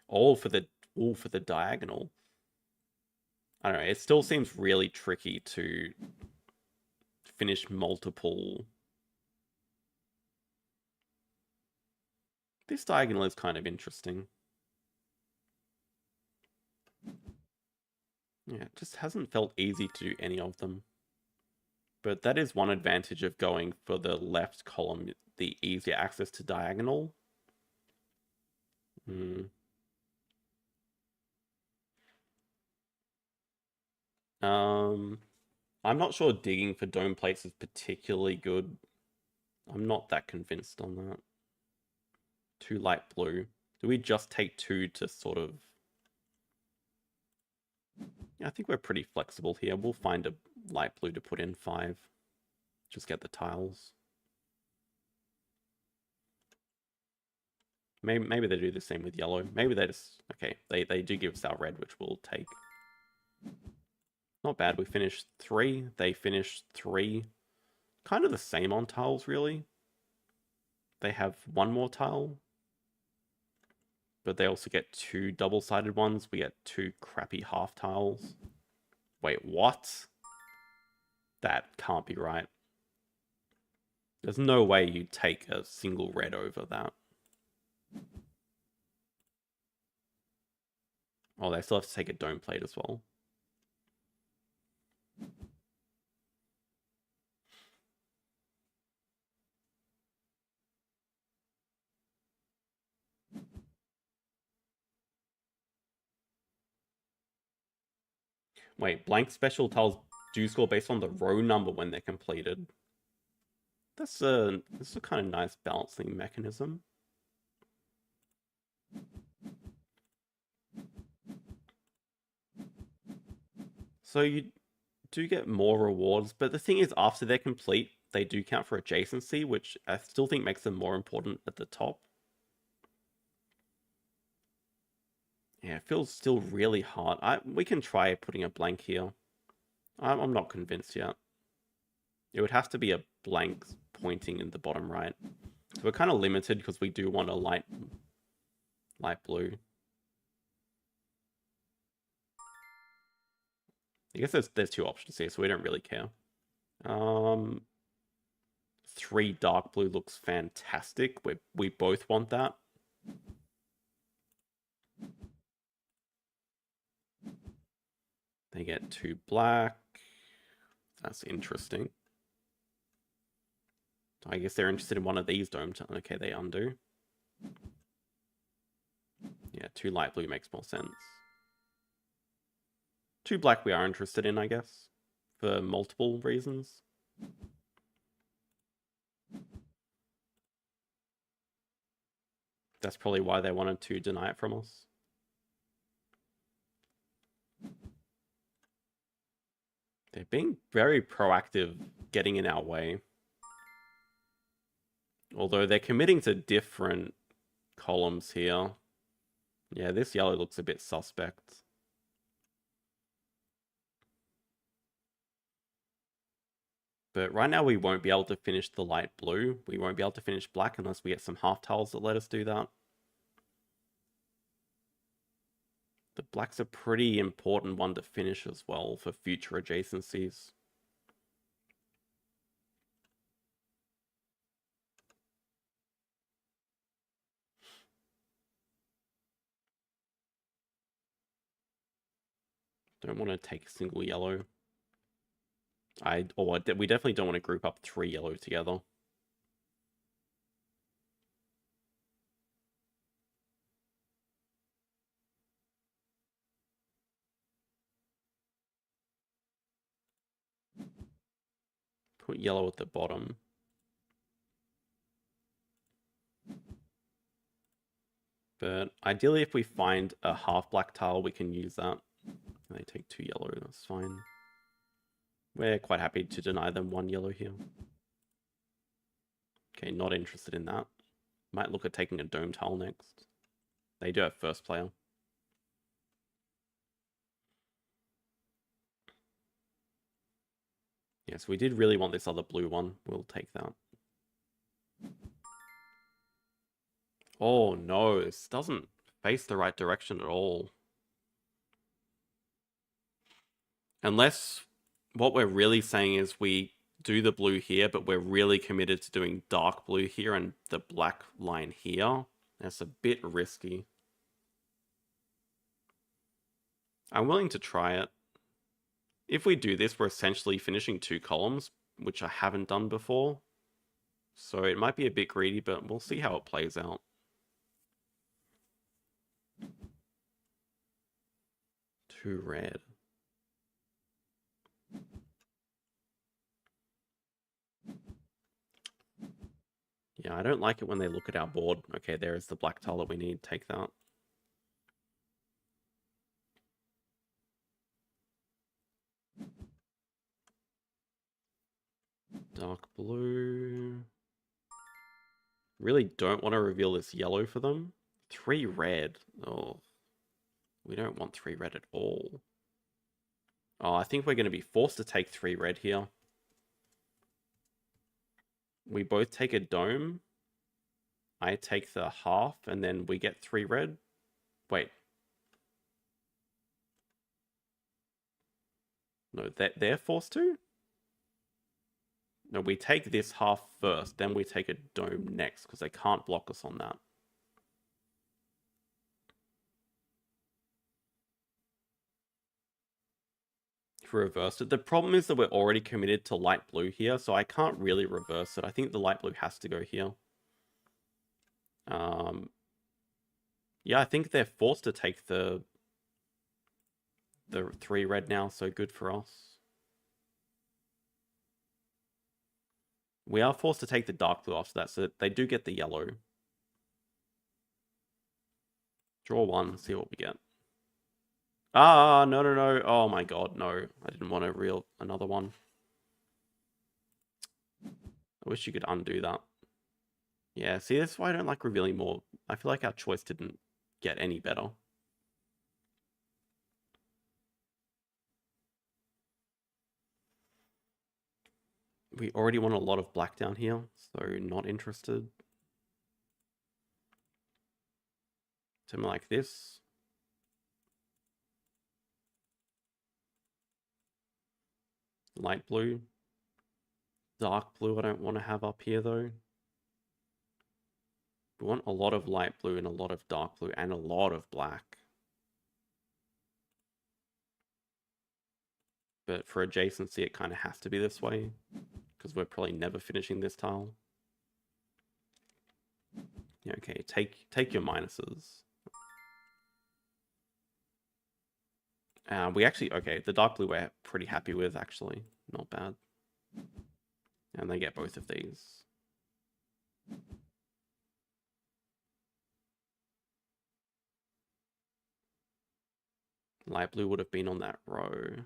All for the diagonal. I don't know, it still seems really tricky to finish multiple... This diagonal is kind of interesting. Yeah, it just hasn't felt easy to do any of them. But that is one advantage of going for the left column, the easier access to diagonal. I'm not sure digging for dome plates is particularly good. I'm not that convinced on that. 2 light blue. Do we just take 2 to sort of... Yeah, I think we're pretty flexible here. We'll find a light blue to put in 5. Just get the tiles. Maybe they do the same with yellow. Maybe they just... Okay, they do give us our red, which we'll take. Not bad. We finished 3. They finished 3. Kind of the same on tiles, really. They have 1 more tile. But they also get 2 double-sided ones. We get 2 crappy half tiles. Wait, what? That can't be right. There's no way you'd take a single red over that. Oh, they still have to take a dome plate as well. Wait, blank special tiles do score based on the row number when they're completed. That's a kind of nice balancing mechanism. So you do get more rewards, but the thing is, after they're complete, they do count for adjacency, which I still think makes them more important at the top. Yeah, it feels still really hard. We can try putting a blank here. I'm not convinced yet. It would have to be a blank pointing in the bottom right. So we're kind of limited because we do want a light blue. I guess there's 2 options here, so we don't really care. 3 dark blue looks fantastic. We both want that. They get 2 black. That's interesting. I guess they're interested in one of these domes. Okay, they undo. Yeah, 2 light blue makes more sense. 2 black we are interested in, I guess, for multiple reasons. That's probably why they wanted to deny it from us. They're being very proactive getting in our way. Although they're committing to different columns here. Yeah, this yellow looks a bit suspect. But right now we won't be able to finish the light blue. We won't be able to finish black unless we get some half tiles that let us do that. The black's a pretty important one to finish as well for future adjacencies. Don't want to take a single yellow. We definitely don't want to group up 3 yellow together. Put yellow at the bottom. But ideally, if we find a half black tile, we can use that. They take 2 yellow, that's fine. We're quite happy to deny them 1 yellow here. Okay, not interested in that. Might look at taking a dome tile next. They do have first player. Yes, we did really want this other blue one. We'll take that. Oh no, this doesn't face the right direction at all. Unless what we're really saying is we do the blue here, but we're really committed to doing dark blue here and the black line here. That's a bit risky. I'm willing to try it. If we do this, we're essentially finishing 2 columns, which I haven't done before. So it might be a bit greedy, but we'll see how it plays out. Too red. Yeah, I don't like it when they look at our board. Okay, there is the black tile that we need. Take that. Dark blue. Really don't want to reveal this yellow for them. 3 red. Oh, we don't want 3 red at all. Oh, I think we're going to be forced to take 3 red here. We both take a dome. I take the half, and then we get 3 red. Wait. No, they're forced to? No, we take this half first, then we take a dome next, because they can't block us on that. If we reverse it, the problem is that we're already committed to light blue here, so I can't really reverse it. I think the light blue has to go here. Yeah, I think they're forced to take the 3 red now, so good for us. We are forced to take the dark blue after that, so they do get the yellow. Draw 1, see what we get. Ah, no. Oh my god, no. I didn't want to reel another one. I wish you could undo that. Yeah, see, that's why I don't like revealing more. I feel like our choice didn't get any better. We already want a lot of black down here, so not interested. Something like this. Light blue. Dark blue I don't want to have up here though. We want a lot of light blue and a lot of dark blue and a lot of black. But for adjacency it kind of has to be this way, because we're probably never finishing this tile. Yeah, okay, take your minuses. We actually, okay, the dark blue we're pretty happy with, actually. Not bad. And they get both of these. Light blue would have been on that row.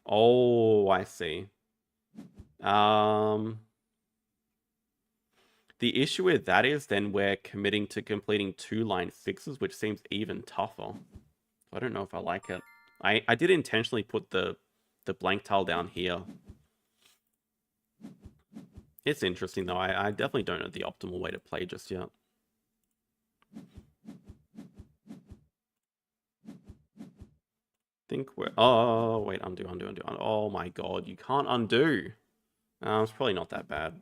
Oh, I see. Um, the issue with that is then we're committing to completing 2 line 6s, which seems even tougher. I don't know if I like it. I did intentionally put the blank tile down here. It's interesting though. I definitely don't know the optimal way to play just yet. Think we're... Oh, wait, undo. Oh my god, you can't undo. It's probably not that bad.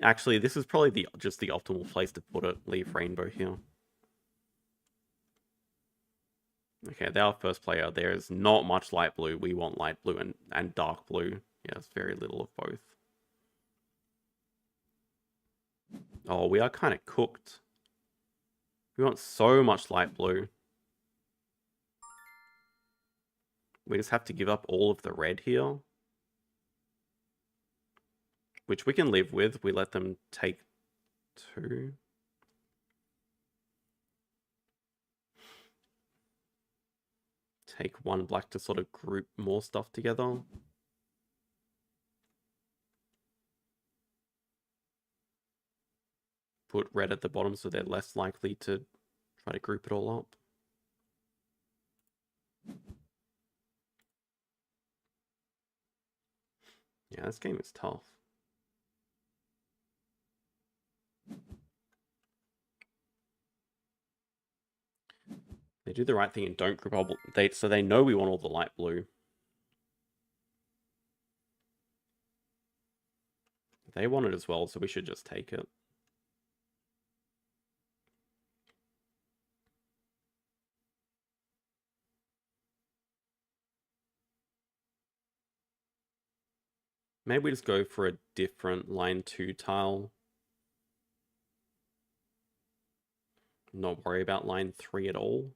Actually, this is probably just the optimal place to put it. Leave rainbow here. Okay, they're our first player. There is not much light blue. We want light blue and dark blue. Yeah, it's very little of both. Oh, we are kind of cooked. We want so much light blue. We just have to give up all of the red here. Which we can live with. We let them take 2. Take 1 black to sort of group more stuff together. Put red at the bottom so they're less likely to try to group it all up. Yeah, this game is tough. They do the right thing and don't group all... So they know we want all the light blue. They want it as well, so we should just take it. Maybe we just go for a different line 2 tile. Not worry about line 3 at all.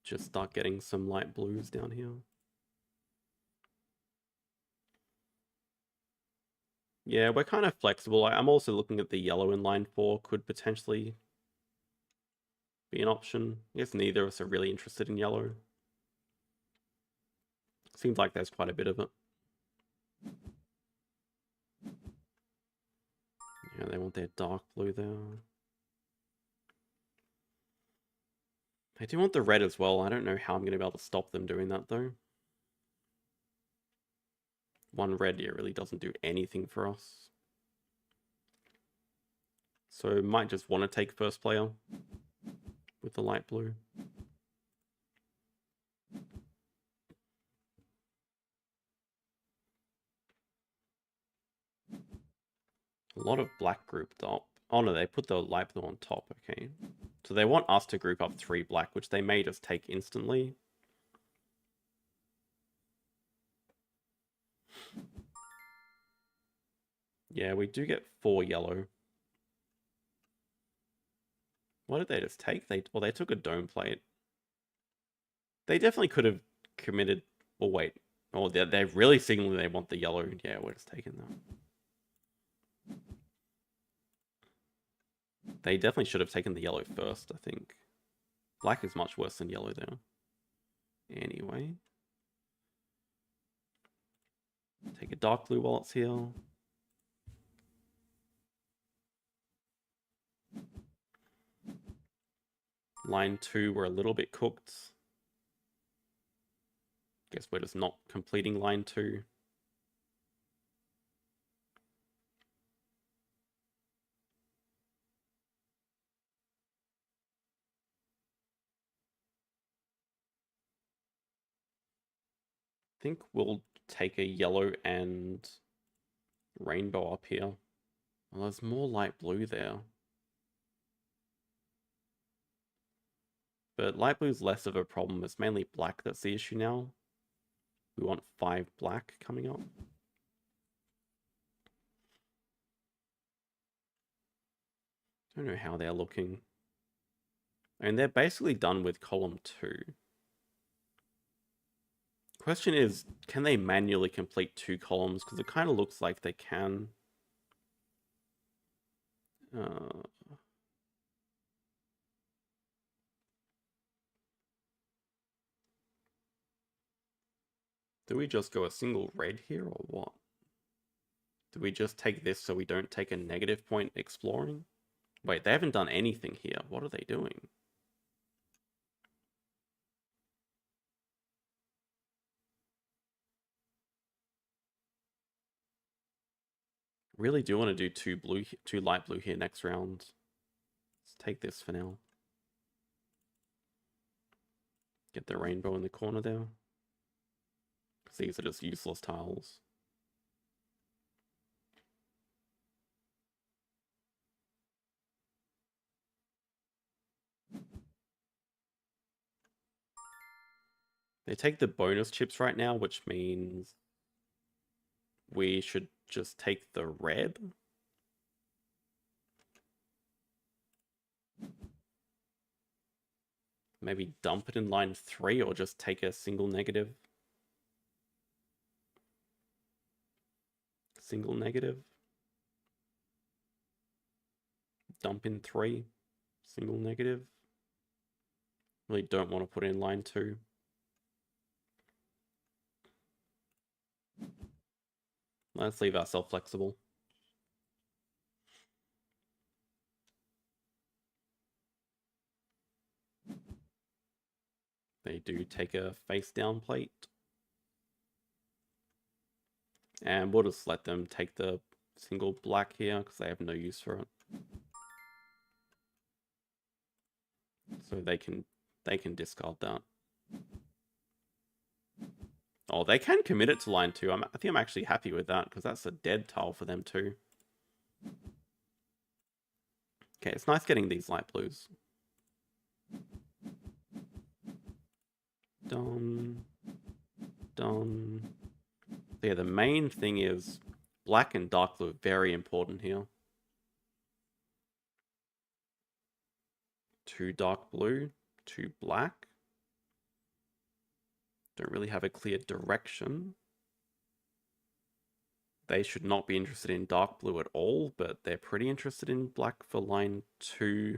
Just start getting some light blues down here. Yeah, we're kind of flexible. I'm also looking at the yellow in line 4 could potentially be an option. I guess neither of us are really interested in yellow. Seems like there's quite a bit of it. Yeah, they want their dark blue there. They do want the red as well. I don't know how I'm going to be able to stop them doing that, though. 1 red here really doesn't do anything for us. So might just want to take first player with the light blue. A lot of black grouped up. Oh no, they put the light blue on top, okay. So they want us to group up 3 black, which they may just take instantly. Yeah, we do get 4 yellow. What did they just take? They took a dome plate. They definitely could have committed... Oh, wait. Oh, they're really signaling they want the yellow. Yeah, we're just taking that. They definitely should have taken the yellow first, I think. Black is much worse than yellow there. Anyway. Take a dark blue while it's here. Line 2, we're a little bit cooked. Guess we're just not completing line 2. I think we'll take a yellow and rainbow up here. Well, there's more light blue there. But light blue is less of a problem. It's mainly black that's the issue now. We want 5 black coming up. Don't know how they're looking. And they're basically done with column 2. Question is, can they manually complete 2 columns? Because it kind of looks like they can. Do we just go a single red here or what? Do we just take this so we don't take a negative point exploring? Wait, they haven't done anything here. What are they doing? Really do want to do two light blue here next round. Let's take this for now. Get the rainbow in the corner there. Because these are just useless tiles. They take the bonus chips right now, which means we should just take the red. Maybe dump it in line 3 or just take a single negative. Single negative. Dump in 3. Single negative. Really don't want to put it in line 2. Let's leave ourselves flexible. They do take a face down plate. And we'll just let them take the single black here because they have no use for it. So they can discard that. Oh, they can commit it to line 2. I think I'm actually happy with that because that's a dead tile for them too. Okay, it's nice getting these light blues. Done. Done. Yeah, the main thing is black and dark blue are very important here. 2 dark blue, 2 black. Don't really have a clear direction. They should not be interested in dark blue at all, but they're pretty interested in black for line 2.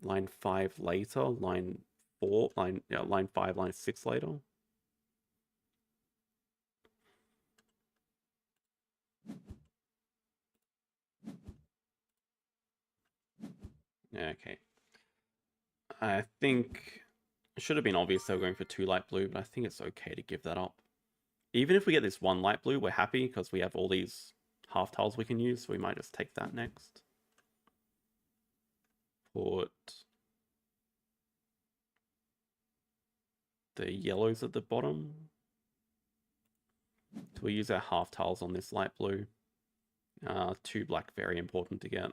Line 5 later, line 4, line 5, line 6 later. Okay. I think it should have been obvious they were going for 2 light blue, but I think it's okay to give that up. Even if we get this 1 light blue, we're happy because we have all these half tiles we can use, so we might just take that next. Put the yellows at the bottom. So we use our half tiles on this light blue. 2 black, very important to get.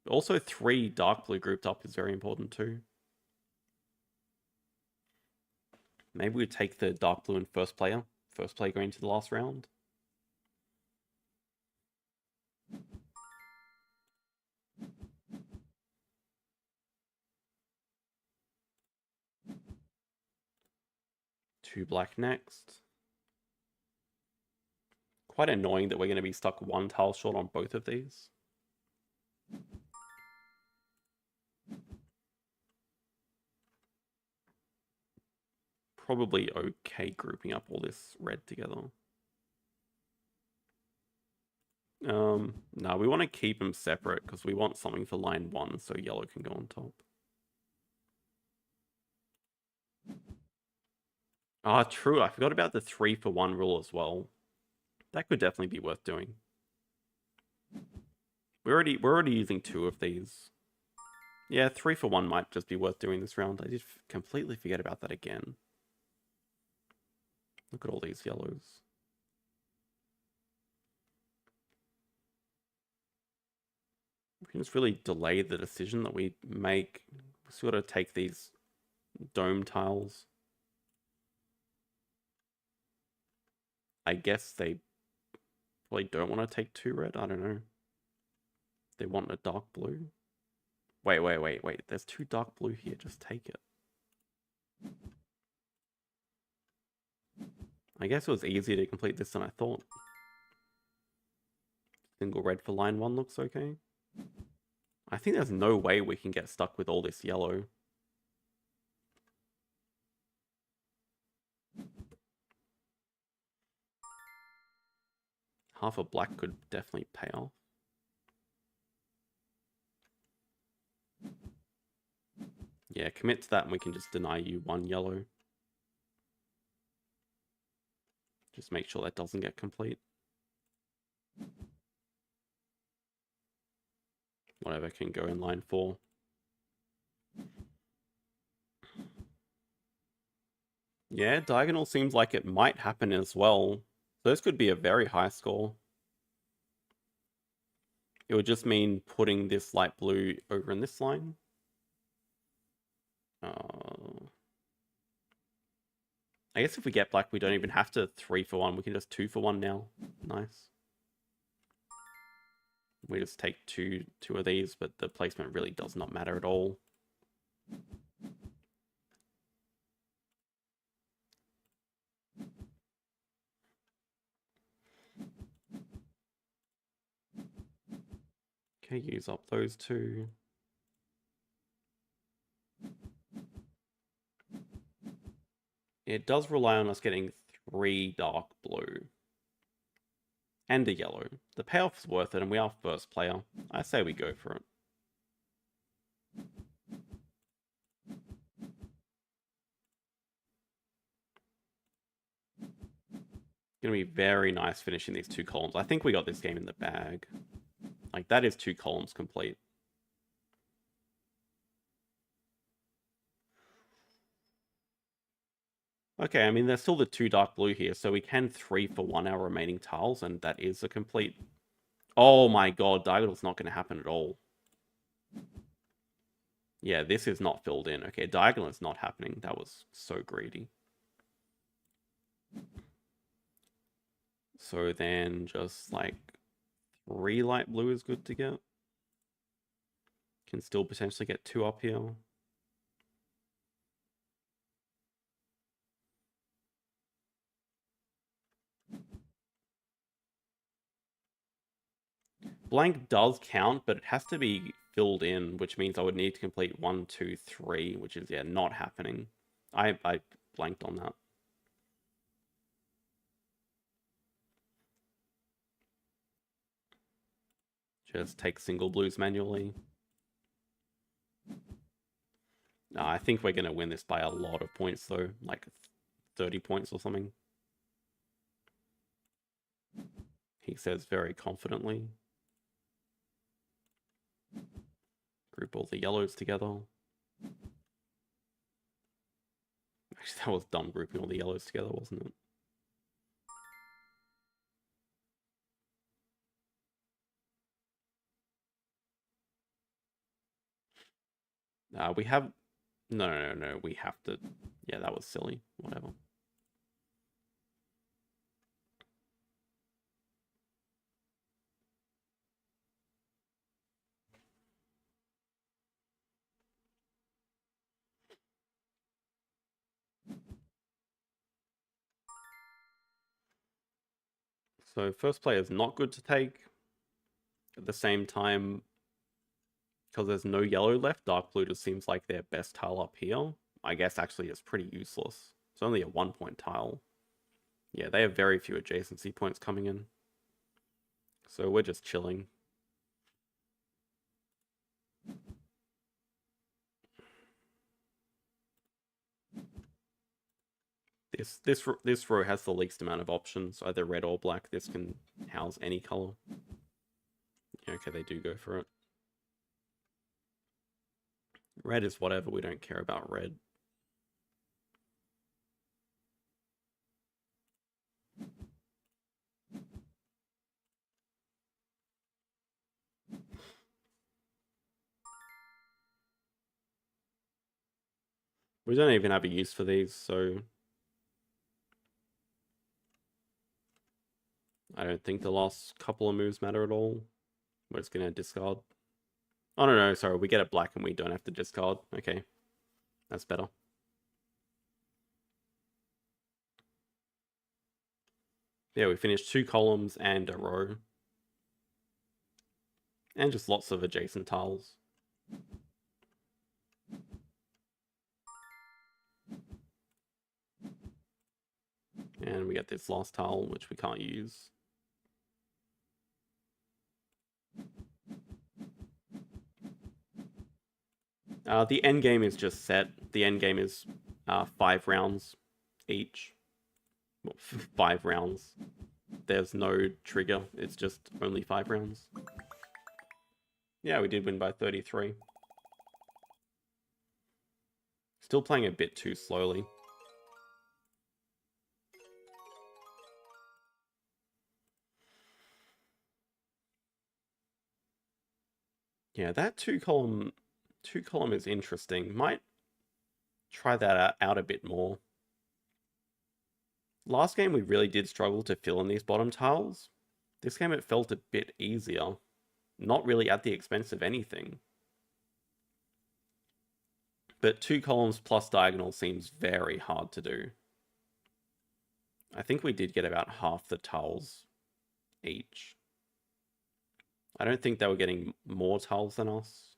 Also 3 dark blue grouped up is very important too. Maybe we take the dark blue in first player. First player going to the last round. Two black next. Quite annoying that we're going to be stuck 1 tile short on both of these. Probably okay grouping up all this red together. No, we want to keep them separate because we want something for line 1 so yellow can go on top. Ah, true. I forgot about the 3-for-1 rule as well. That could definitely be worth doing. We're already using 2 of these. Yeah, 3-for-1 might just be worth doing this round. I did completely forget about that again. Look at all these yellows. We can just really delay the decision that we make. We sort of take these dome tiles. I guess they probably don't want to take 2 red. I don't know. They want a dark blue. Wait. There's 2 dark blue here. Just take it. I guess it was easier to complete this than I thought. Single red for line 1 looks okay. I think there's no way we can get stuck with all this yellow. Half a black could definitely pay off. Yeah, commit to that and we can just deny you 1 yellow. Just make sure that doesn't get complete. Whatever can go in line 4. Yeah, diagonal seems like it might happen as well. So this could be a very high score. It would just mean putting this light blue over in this line. I guess if we get black, we don't even have to 3 for 1. We can just 2 for 1 now. Nice. We just take two of these, but the placement really does not matter at all. Okay, use up those 2. It does rely on us getting 3 dark blue. And a yellow. The payoff is worth it, and we are first player. I say we go for it. Gonna be very nice finishing these 2 columns. I think we got this game in the bag. Like, that is 2 columns complete. Okay, I mean, there's still the 2 dark blue here, so we can 3 for 1 our remaining tiles, and that is a complete... Oh my god, diagonal's not going to happen at all. Yeah, this is not filled in. Okay, diagonal is not happening. That was so greedy. So then just like 3 light blue is good to get. Can still potentially get 2 up here. Blank does count, but it has to be filled in, which means I would need to complete 1, 2, 3, which is, yeah, not happening. I blanked on that. Just take single blues manually. I think we're going to win this by a lot of points, though. Like 30 points or something. He says very confidently. Group all the yellows together. Actually, that was dumb grouping all the yellows together, wasn't it? We have... No. We have to... Yeah, that was silly. Whatever. So first player is not good to take. At the same time, because there's no yellow left, dark blue just seems like their best tile up here. I guess actually it's pretty useless. It's only a 1-point tile. Yeah, they have very few adjacency points coming in. So we're just chilling. This row has the least amount of options, either red or black. This can house any color. Okay, they do go for it. Red is whatever, we don't care about red. We don't even have a use for these, so... I don't think the last couple of moves matter at all. We're just gonna discard. Oh, no, sorry, we get it black and we don't have to discard. Okay, that's better. Yeah, we finished 2 columns and a row. And just lots of adjacent tiles. And we get this last tile, which we can't use. The end game is just set. The end game is 5 rounds each. Well, 5 rounds. There's no trigger. It's just only 5 rounds. Yeah, we did win by 33. Still playing a bit too slowly. Yeah, that two column is interesting. Might try that out a bit more. Last game we really did struggle to fill in these bottom tiles. This game it felt a bit easier. Not really at the expense of anything. But 2 columns plus diagonal seems very hard to do. I think we did get about half the tiles each. I don't think they were getting more tiles than us.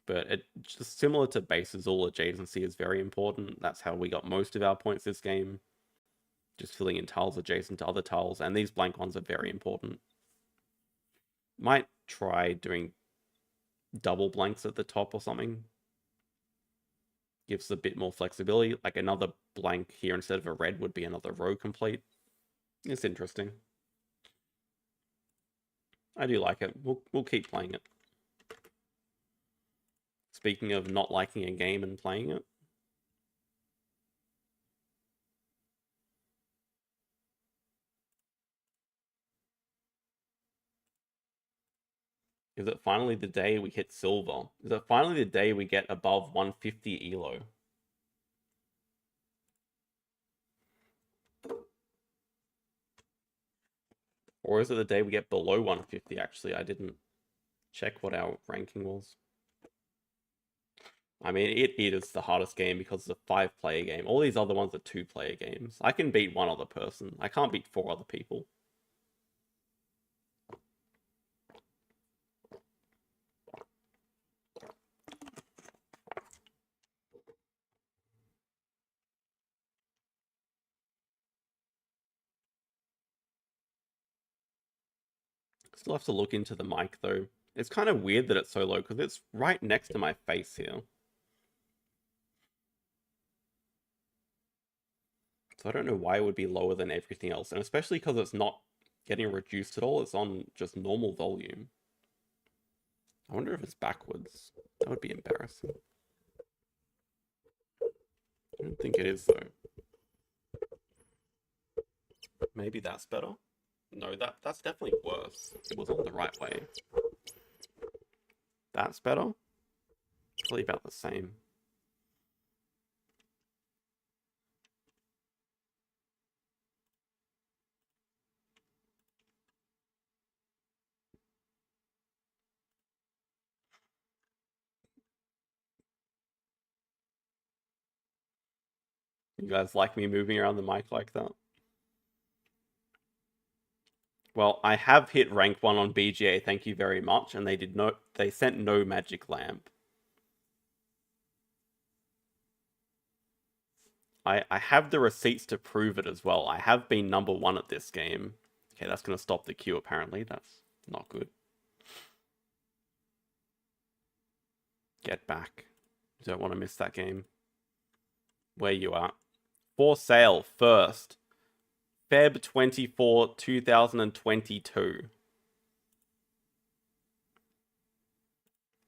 But it just similar to base Azul, adjacency is very important. That's how we got most of our points this game. Just filling in tiles adjacent to other tiles, and these blank ones are very important. Might try doing double blanks at the top or something. Gives a bit more flexibility. Like another blank here instead of a red would be another row complete. It's interesting. I do like it. We'll keep playing it. Speaking of not liking a game and playing it. Is it finally the day we hit silver? Is it finally the day we get above 150 elo? Or is it the day we get below 150 actually? I didn't check what our ranking was. I mean, it is the hardest game because it's a 5-player game. All these other ones are 2-player games. I can beat one other person. I can't beat 4 other people. Still have to look into the mic though. It's kind of weird that it's so low because it's right next to my face here. So I don't know why it would be lower than everything else. And especially because it's not getting reduced at all. It's on just normal volume. I wonder if it's backwards. That would be embarrassing. I don't think it is though. Maybe that's better? No, that's definitely worse. It was on the right way. That's better? Probably about the same. You guys like me moving around the mic like that? Well, I have hit rank 1 on BGA, thank you very much, and they sent no magic lamp. I have the receipts to prove it as well. I have been number 1 at this game. Okay, that's going to stop the queue apparently. That's not good. Get back. You don't want to miss that game. Where you are. For sale first. Feb 24, 2022.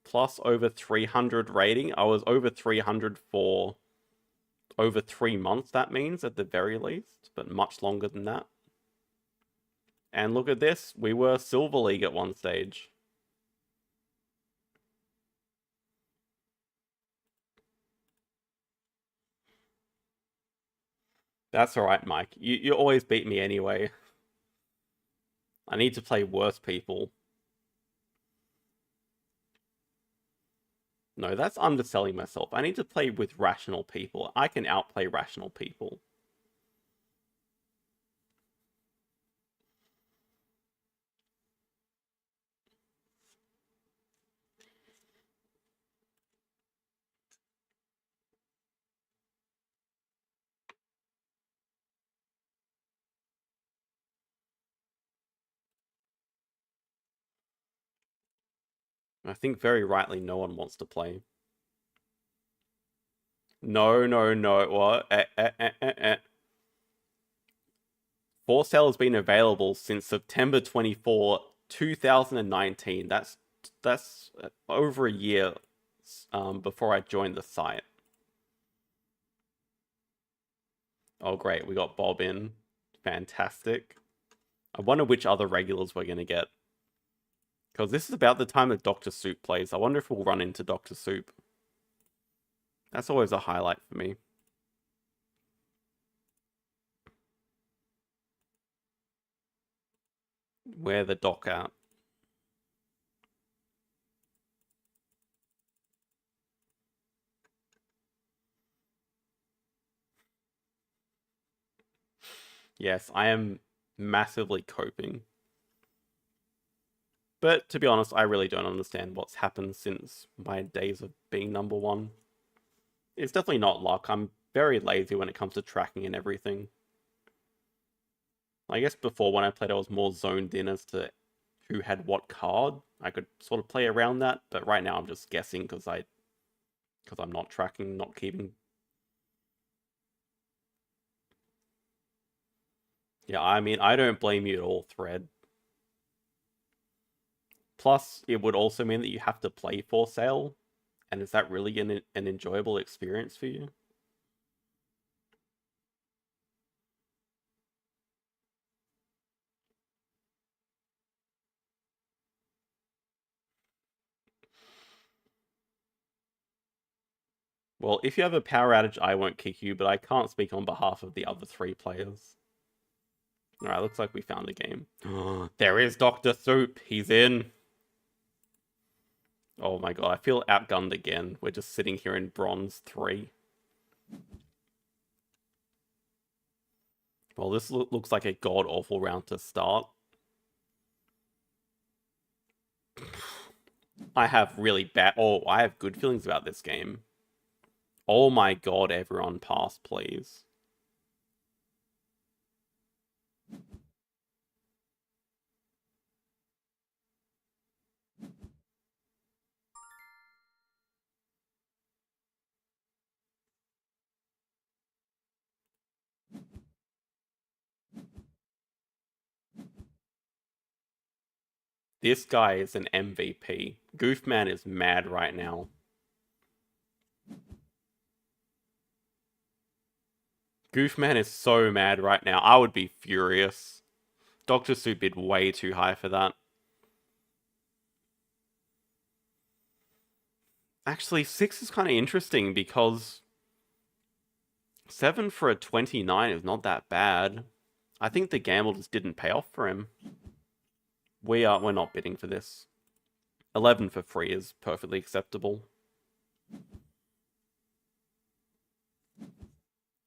Plus over 300 rating. I was over 300 for over 3 months, that means, at the very least. But much longer than that. And look at this. We were Silver League at one stage. That's alright, Mike. You always beat me anyway. I need to play worse people. No, that's underselling myself. I need to play with rational people. I can outplay rational people. I think very rightly no one wants to play. No, no, no. What? For sale has been available since September 24, 2019. That's over a year before I joined the site. Oh, great. We got Bob in. Fantastic. I wonder which other regulars we're going to get. Because this is about the time that Dr. Soup plays. I wonder if we'll run into Dr. Soup. That's always a highlight for me. Where the doc at? Yes, I am massively coping. But to be honest, I really don't understand what's happened since my days of being number one. It's definitely not luck. I'm very lazy when it comes to tracking and everything. I guess before when I played, I was more zoned in as to who had what card. I could sort of play around that, but right now I'm just guessing because I'm not tracking, not keeping. Yeah, I mean, I don't blame you at all, Thread. Plus, it would also mean that you have to play for sale, and is that really an enjoyable experience for you? Well, if you have a power outage, I won't kick you, but I can't speak on behalf of the other three players. Alright, looks like we found a game. There is Dr. Soup. He's in. Oh my god, I feel outgunned again. We're just sitting here in bronze 3. Well, this looks like a god-awful round to start. I have really bad... Oh, I have good feelings about this game. Oh my god, everyone pass, please. This guy is an MVP. Goofman is mad right now. Goofman is so mad right now. I would be furious. Dr. Soup bid way too high for that. Actually, 6 is kind of interesting because 7 for a 29 is not that bad. I think the gamble just didn't pay off for him. We're not bidding for this. 11 for free is perfectly acceptable.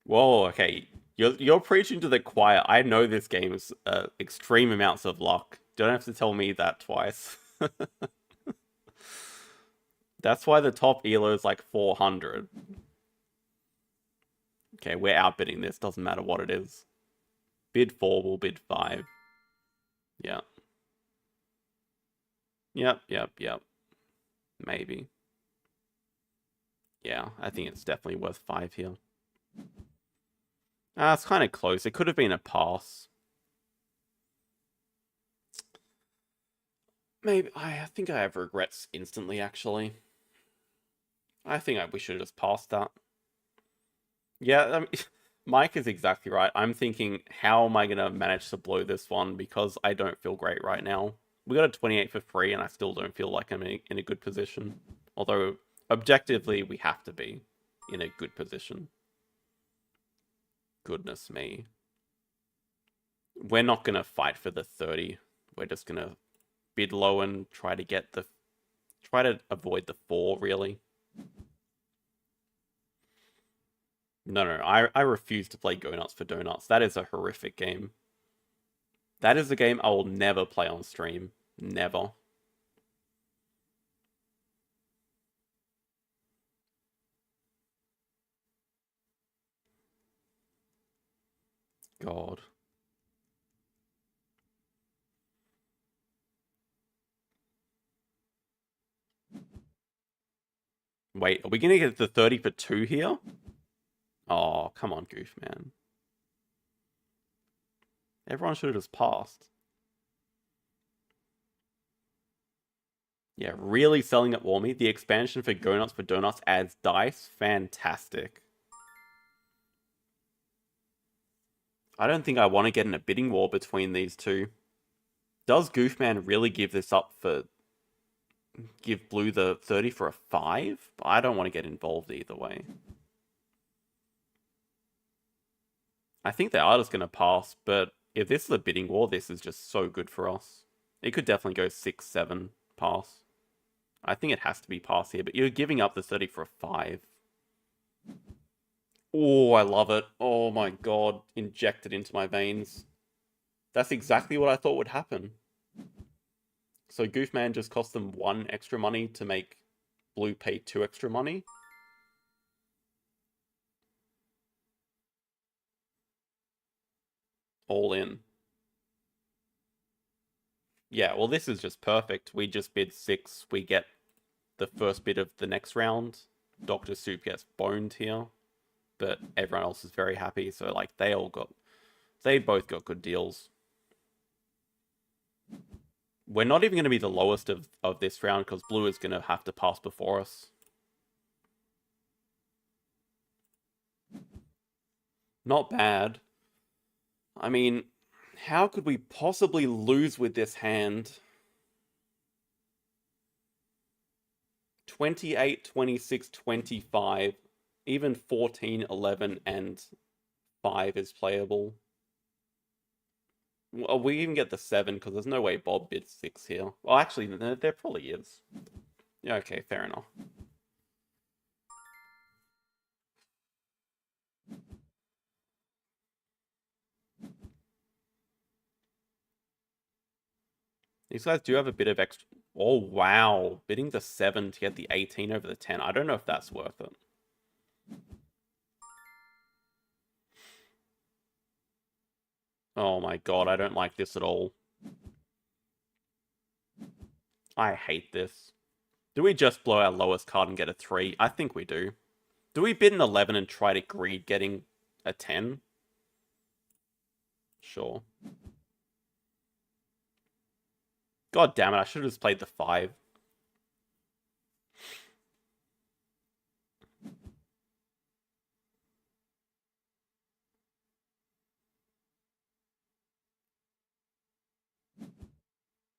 Whoa, okay. You're preaching to the choir. I know this game is extreme amounts of luck. Don't have to tell me that twice. That's why the top elo is like 400. Okay, we're outbidding this. Doesn't matter what it is. Bid 4, we'll bid 5. Yeah. Yep. Maybe. Yeah, I think it's definitely worth 5 here. It's kind of close. It could have been a pass. Maybe. I think I have regrets instantly, actually. I think we should have just passed that. Yeah, Mike is exactly right. I'm thinking, how am I going to manage to blow this one? Because I don't feel great right now. We got a 28 for free, and I still don't feel like I'm in a good position. Although, objectively, we have to be in a good position. Goodness me. We're not going to fight for the 30. We're just going to bid low and try to avoid the 4, really. No, I refuse to play Go Nuts for Donuts. That is a horrific game. That is a game I will never play on stream. Never. God. Wait, are we going to get the 30 for 2 here? Oh, come on, Goof, man. Everyone should have just passed. Yeah, really selling it for me. The expansion for Go Nuts for Donuts adds dice. Fantastic. I don't think I want to get in a bidding war between these two. Does Goofman really give this up for... give Blue the 30 for a 5? I don't want to get involved either way. I think they are just going to pass, but if this is a bidding war, this is just so good for us. It could definitely go 6, 7, pass. I think it has to be pass here, but you're giving up the 30 for a 5. Oh, I love it. Oh my god. Injected into my veins. That's exactly what I thought would happen. So Goofman just cost them 1 extra money to make Blue pay 2 extra money. All in. Yeah, well, this is just perfect. We just bid 6. We get the first bid of the next round. Dr. Soup gets boned here. But everyone else is very happy. So, like, they both got good deals. We're not even going to be the lowest of this round because Blue is going to have to pass before us. Not bad. I mean, how could we possibly lose with this hand? 28, 26, 25. Even 14, 11, and 5 is playable. Well, we even get the 7 because there's no way Bob bids 6 here. Well, actually, there probably is. Yeah, okay, fair enough. These guys do have a bit of extra... Oh, wow. Bidding the 7 to get the 18 over the 10. I don't know if that's worth it. Oh my god, I don't like this at all. I hate this. Do we just blow our lowest card and get a 3? I think we do. Do we bid an 11 and try to greed getting a 10? Sure. God damn it, I should have just played the 5.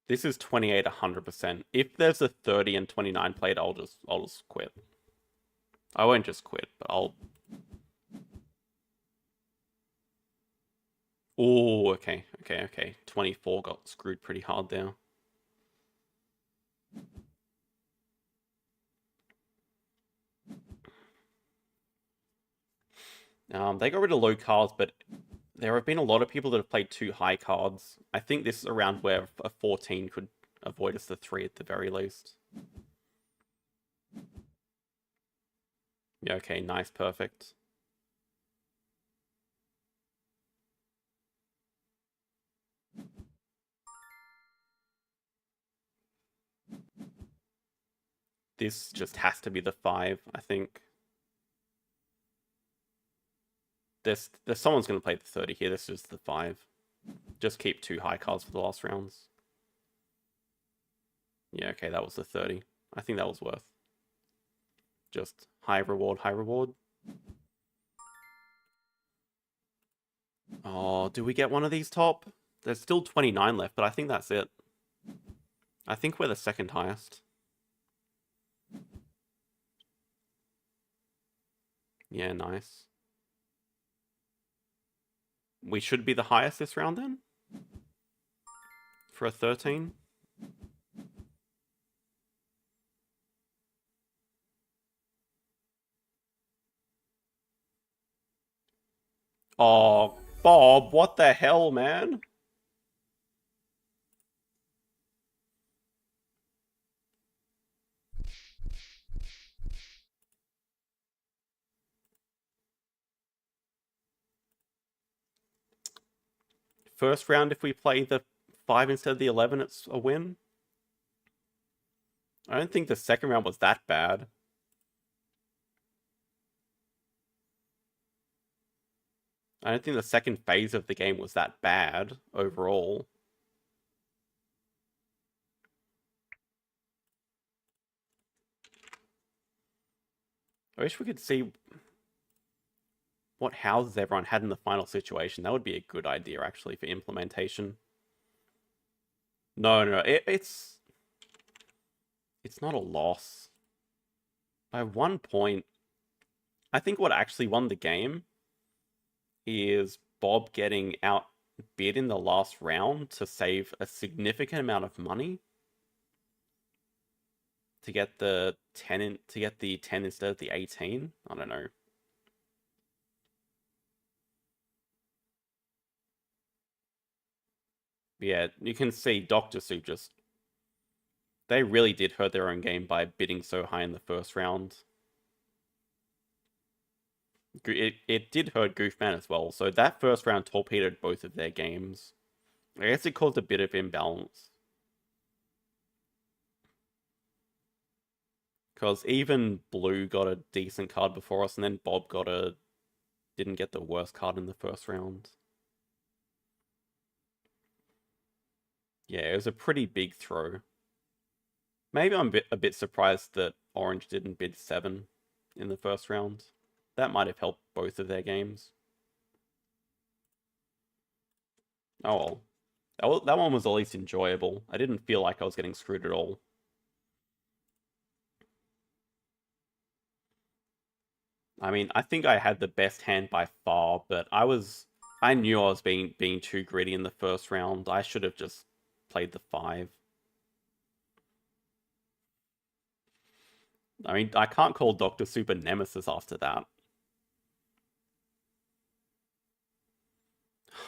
This is 28, 100%. If there's a 30 and 29 played, I'll just quit. I won't just quit, but I'll... Oh, okay. 24 got screwed pretty hard there. They got rid of low cards, but there have been a lot of people that have played 2 high cards. I think this is around where a 14 could avoid us the 3 at the very least. Yeah, okay, nice, perfect. This just has to be the 5, I think. There's someone's going to play the 30 here. This is the 5. Just keep 2 high cards for the last rounds. Yeah, okay, that was the 30. I think that was worth. Just high reward, high reward. Oh, do we get one of these top? There's still 29 left, but I think that's it. I think we're the second highest. Yeah, nice. We should be the highest this round then? For a 13? Oh, Bob, what the hell, man? First round, if we play the 5 instead of the 11, it's a win. I don't think the second round was that bad. I don't think the second phase of the game was that bad overall. I wish we could see what houses everyone had in the final situation. That would be a good idea, actually, for implementation. No, it's not a loss. By 1 point, I think what actually won the game is Bob getting outbid in the last round to save a significant amount of money to get the 10 instead of the 18. I don't know. But yeah, you can see Dr. Soup they really did hurt their own game by bidding so high in the first round. It did hurt Goofman as well. So that first round torpedoed both of their games. I guess it caused a bit of imbalance. Because even Blue got a decent card before us, and then Bob didn't get the worst card in the first round. Yeah, it was a pretty big throw. Maybe I'm a bit surprised that Orange didn't bid 7 in the first round. That might have helped both of their games. Oh well. That one was at least enjoyable. I didn't feel like I was getting screwed at all. I mean, I think I had the best hand by far, but I knew I was being too greedy in the first round. I should have just played the 5. I mean, I can't call Dr. Super Nemesis after that.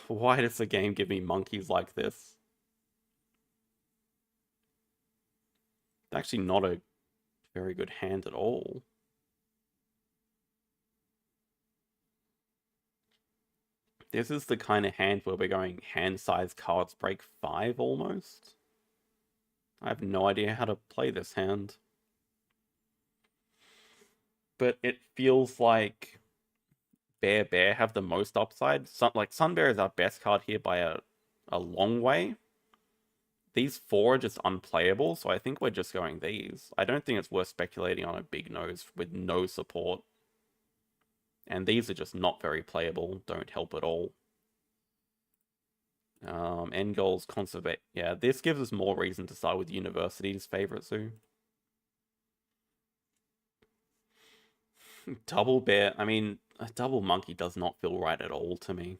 Why does the game give me monkeys like this? It's actually not a very good hand at all. This is the kind of hand where we're going hand size cards break 5 almost. I have no idea how to play this hand. But it feels like Bear have the most upside. Sunbear is our best card here by a long way. These 4 are just unplayable, so I think we're just going these. I don't think it's worth speculating on a big nose with no support. And these are just not very playable, don't help at all. End goals, conservate. Yeah, this gives us more reason to start with University's favorite zoo. Double bear. I mean, a double monkey does not feel right at all to me.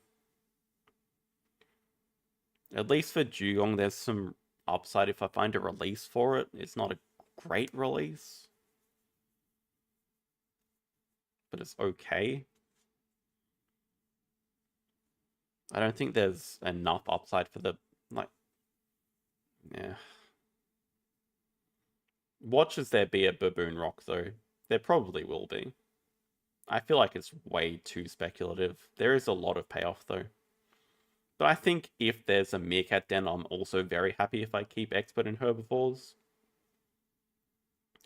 At least for Dugong, there's some upside if I find a release for it. It's not a great release, but it's okay. I don't think there's enough upside for the, like, yeah. Watches there be a Baboon Rock, though? There probably will be. I feel like it's way too speculative. There is a lot of payoff, though. But I think if there's a Meerkat Den, I'm also very happy if I keep Expert in Herbivores.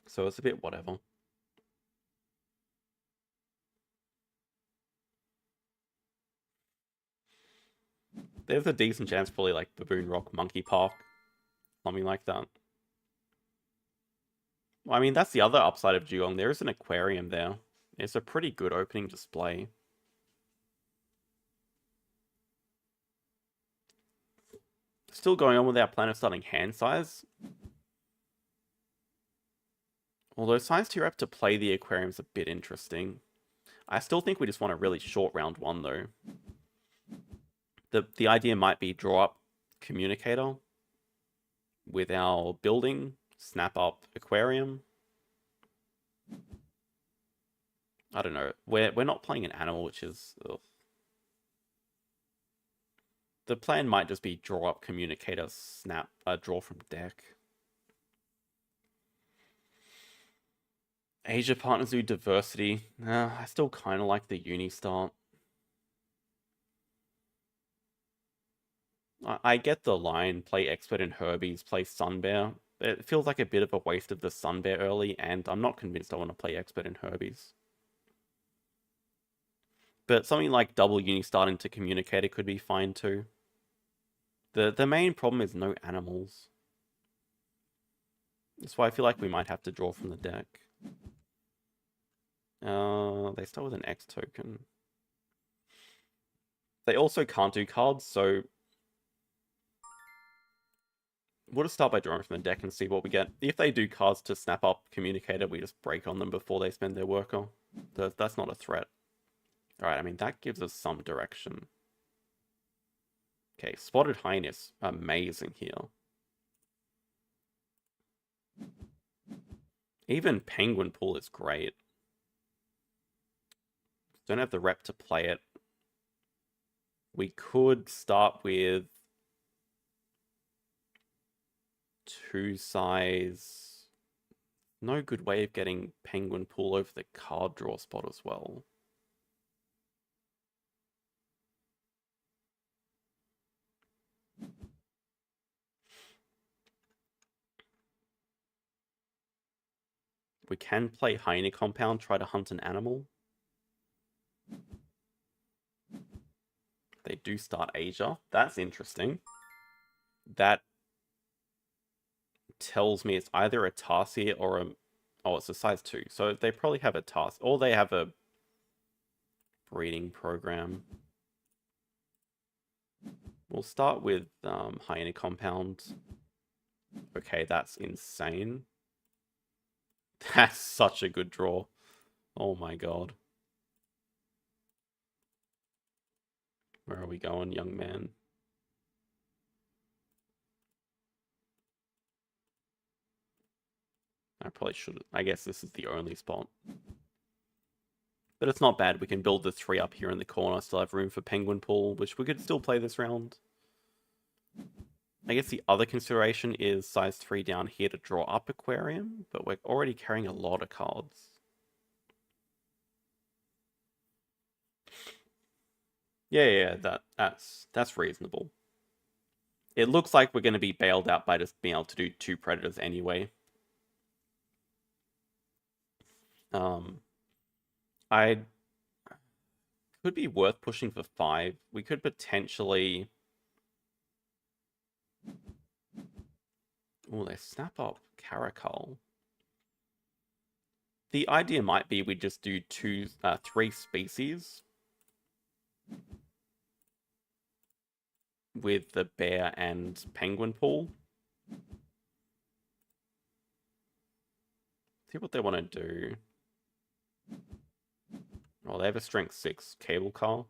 So it's a bit whatever. There's a decent chance probably like Baboon Rock, Monkey Park, something like that. Well, I mean, that's the other upside of Dugong. There is an aquarium there. It's a pretty good opening display. Still going on with our plan of starting hand size. Although size 2 rep to play the aquarium's a bit interesting. I still think we just want a really short round 1 though. The idea might be draw up communicator with our building, snap up aquarium. I don't know. We're not playing an animal, which is ugh. The plan might just be draw up communicator, snap, draw from deck. Asia Partners do diversity. I still kind of like the uni start. I get the line, play Expert in Herbies, play Sunbear. It feels like a bit of a waste of the Sunbear early, and I'm not convinced I want to play Expert in Herbies. But something like double Unistart into Communicator could be fine too. The main problem is no animals. That's why I feel like we might have to draw from the deck. They start with an X token. They also can't do cards, so we'll just start by drawing from the deck and see what we get. If they do cards to snap up Communicator, we just break on them before they spend their worker. That's not a threat. Alright, I mean, that gives us some direction. Okay, Spotted Highness. Amazing here. Even Penguin Pool is great. Don't have the rep to play it. We could start with 2 size. No good way of getting Penguin Pool over the card draw spot as well. We can play Hyena Compound, try to hunt an animal. They do start Asia. That's interesting. That tells me it's either a Tarsier or a... Oh, it's a size 2. So they probably have a Tarsier. Or they have a breeding program. We'll start with Hyena Compound. Okay, that's insane. That's such a good draw. Oh my god. Where are we going, young man? I probably should... I guess this is the only spot. But it's not bad. We can build the 3 up here in the corner. Still have room for Penguin Pool, which we could still play this round. I guess the other consideration is size 3 down here to draw up Aquarium, but we're already carrying a lot of cards. Yeah, that's reasonable. It looks like we're going to be bailed out by just being able to do 2 Predators anyway. I could be worth pushing for 5. We could potentially... Oh, they snap up Caracal. The idea might be we just do 3 species with the bear and penguin pool. See what they want to do. Oh, they have a strength 6 cable car.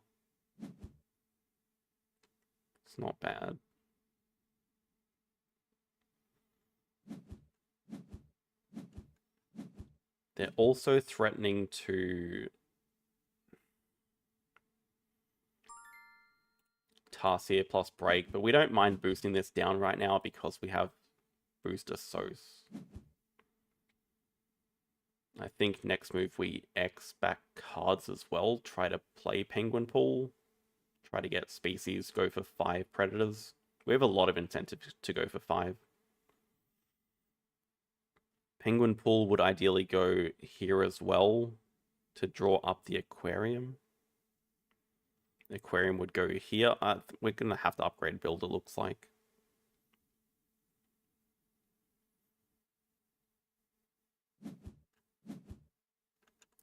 It's not bad. They're also threatening to Tarsier plus break, but we don't mind boosting this down right now because we have booster Sos. I think next move we X back cards as well, try to play Penguin Pool, try to get species, go for 5 Predators. We have a lot of incentive to go for 5. Penguin Pool would ideally go here as well to draw up the Aquarium. The Aquarium would go here. We're going to have to upgrade build, it looks like.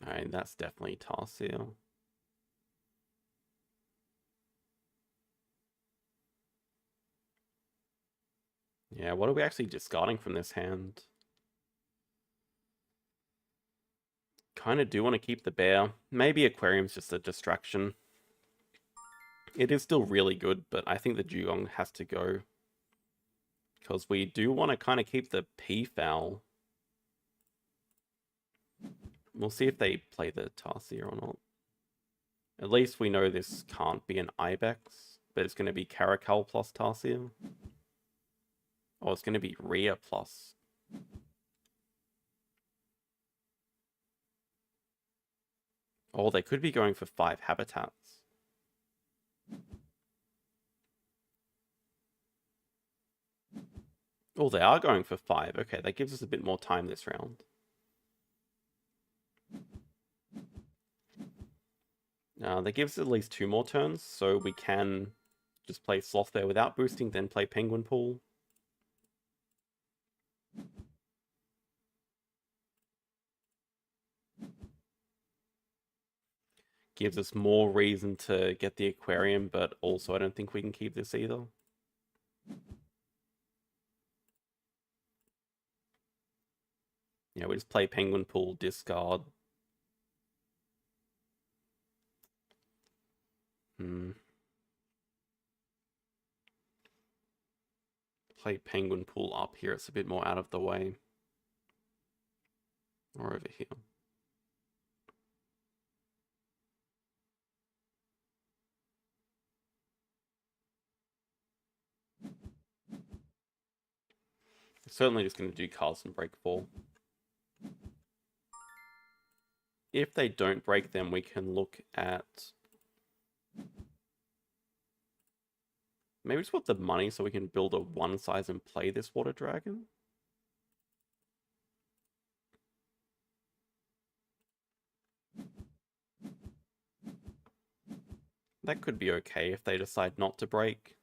Alright, that's definitely Tarsier. Yeah, what are we actually discarding from this hand? Kind of do want to keep the bear. Maybe Aquarium's just a distraction. It is still really good, but I think the Dugong has to go. Because we do want to kind of keep the Peafowl. We'll see if they play the Tarsier or not. At least we know this can't be an Ibex, but it's going to be Caracal plus Tarsier. Oh, it's going to be Rhea plus. Oh, they could be going for 5 habitats. Oh, they are going for 5. Okay, that gives us a bit more time this round. That gives at least 2 more turns, so we can just play Sloth Bear without boosting, then play Penguin Pool. Gives us more reason to get the aquarium, but also I don't think we can keep this either. Yeah, we just play Penguin Pool, discard. Play Penguin Pool up here, it's a bit more out of the way. Or over here. Certainly just going to do cards and break 4. If they don't break them, we can look at... Maybe just put the money so we can build a 1 size and play this Water Dragon. That could be okay if they decide not to break.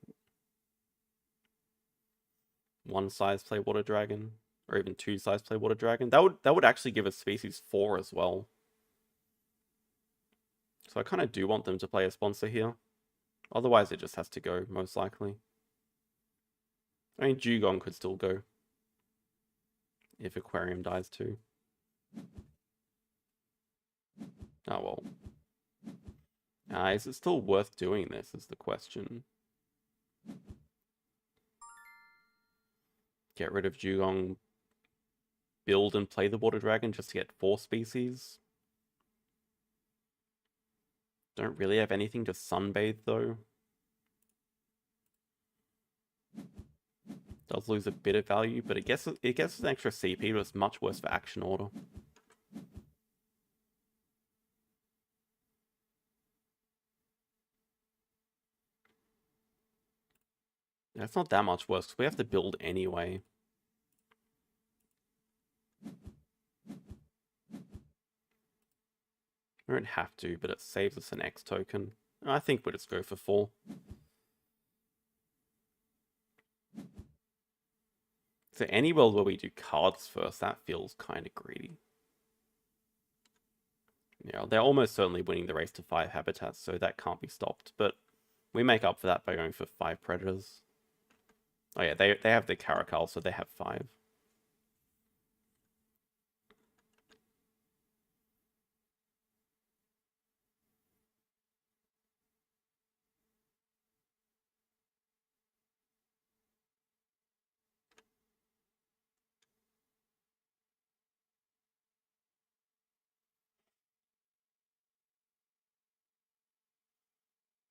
1 size play Water Dragon, or even 2 size play Water Dragon. That would actually give us species 4 as well. So I kind of do want them to play a sponsor here. Otherwise it just has to go, most likely. I mean, Dugong could still go. If Aquarium dies too. Oh well. Is it still worth doing this, is the question. Get rid of Dugong. Build and play the Water Dragon just to get 4 species. Don't really have anything to sunbathe though. Does lose a bit of value, but it gets an extra CP, but it's much worse for action order. It's not that much worse, because we have to build anyway. We don't have to, but it saves us an X token. I think we'll just go for 4. So any world where we do cards first, that feels kind of greedy. Yeah, they're almost certainly winning the race to 5 habitats, so that can't be stopped. But we make up for that by going for 5 predators. Oh yeah, they have the Caracal, so they have 5.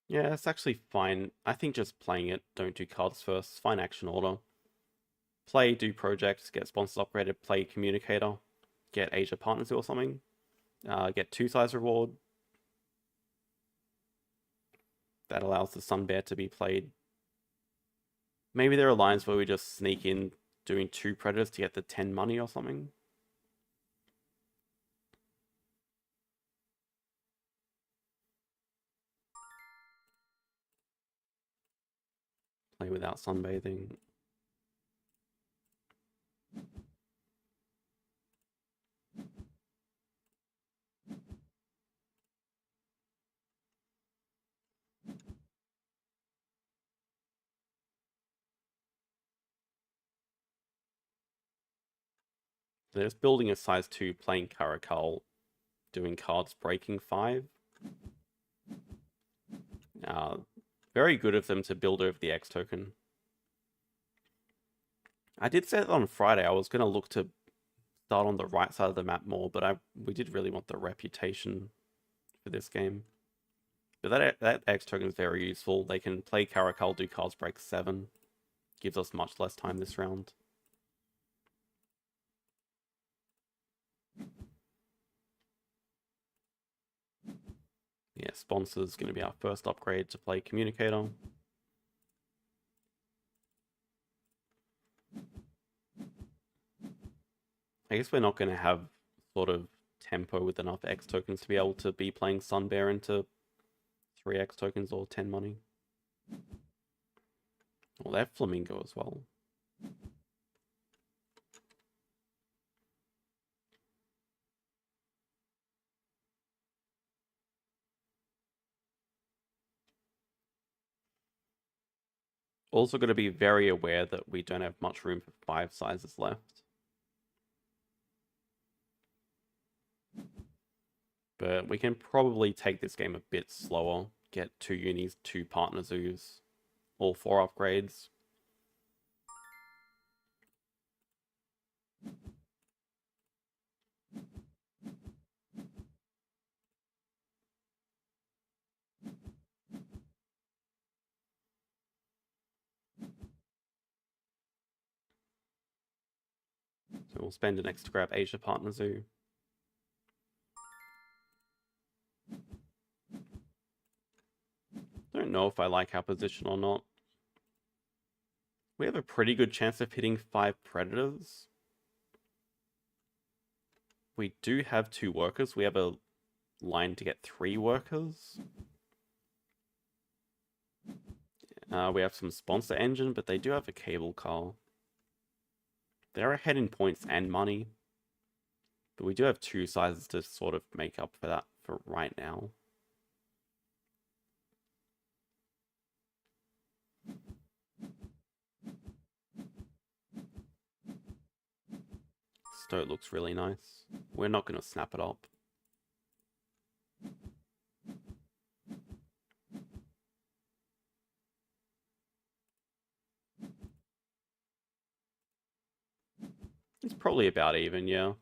Yeah, it's actually fine. I think just playing it, don't do cards first. Fine action order. Play, do projects, get sponsors upgraded, play communicator, get Asia partners or something. Get 2 size reward. That allows the Sun Bear to be played. Maybe there are lines where we just sneak in doing 2 predators to get the 10 money or something. Play without sunbathing. They're just building a size 2, playing Caracal, doing cards, breaking 5. Very good of them to build over the X token. I did say that on Friday I was going to look to start on the right side of the map more, but we did really want the reputation for this game. But that X token is very useful. They can play Caracal, do cards, break 7. Gives us much less time this round. Yeah, Sponsor's going to be our first upgrade to play Communicator. I guess we're not going to have sort of tempo with enough X tokens to be able to be playing Sun Bear into 3x tokens or 10 money. Well, they're flamingo as well. Also got to be very aware that we don't have much room for 5 sizes left. But we can probably take this game a bit slower. Get 2 unis, 2 partner zoos, all 4 upgrades. So we'll spend an X to grab Asia Partner Zoo. Don't know if I like our position or not. We have a pretty good chance of hitting 5 predators. We do have 2 workers. We have a line to get 3 workers. We have some sponsor engine, but they do have a cable car. They're ahead in points and money. But we do have 2 sizes to sort of make up for that for right now. Stoat looks really nice. We're not going to snap it up. It's probably about even, yeah.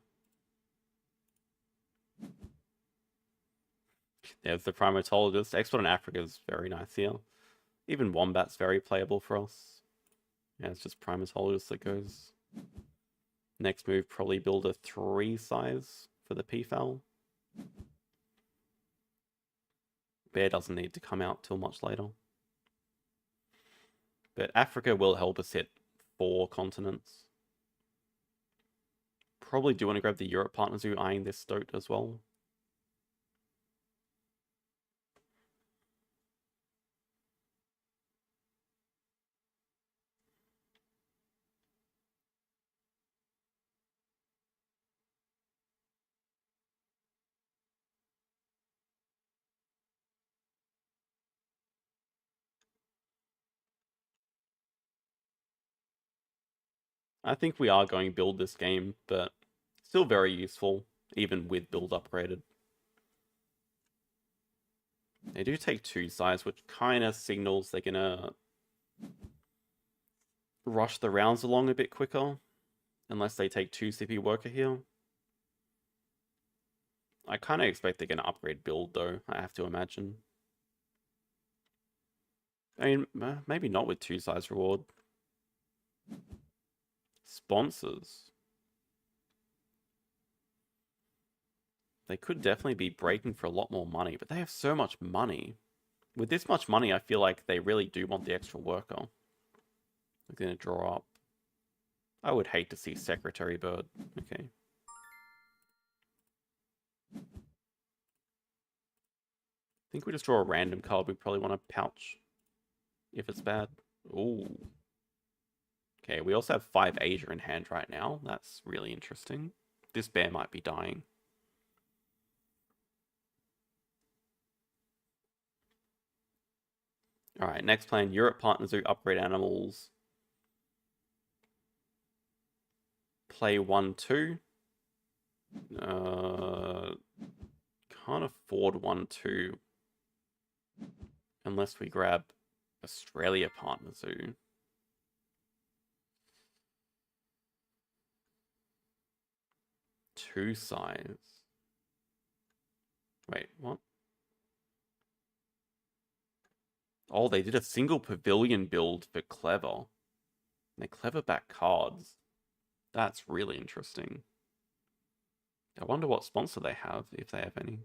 There's the primatologist. Export in Africa is very nice here. Even Wombat's very playable for us. Yeah, it's just primatologist that goes. Next move, probably build a 3 size for the PFAL. Bear doesn't need to come out till much later. But Africa will help us hit 4 continents. Probably do want to grab the Europe partners who are eyeing this Stoat as well. I think we are going to build this game, but still very useful, even with build upgraded. They do take 2 size, which kind of signals they're going to rush the rounds along a bit quicker, unless they take 2 CP worker here. I kind of expect they're going to upgrade build, though, I have to imagine. I mean, maybe not with 2 size reward. Sponsors. They could definitely be breaking for a lot more money, but they have so much money. With this much money, I feel like they really do want the extra worker. They're going to draw up. I would hate to see Secretary Bird. Okay. I think we just draw a random card. We probably want to pouch if it's bad. Ooh. Okay, we also have 5 Asia in hand right now. That's really interesting. This bear might be dying. Alright, next plan. Europe partners who upgrade animals. Play 1-2. Can't afford 1-2. Unless we grab Australia partner zoo. Two size. Wait, what? Oh, they did a single pavilion build for Clever. They're Clever back cards. That's really interesting. I wonder what sponsor they have, if they have any.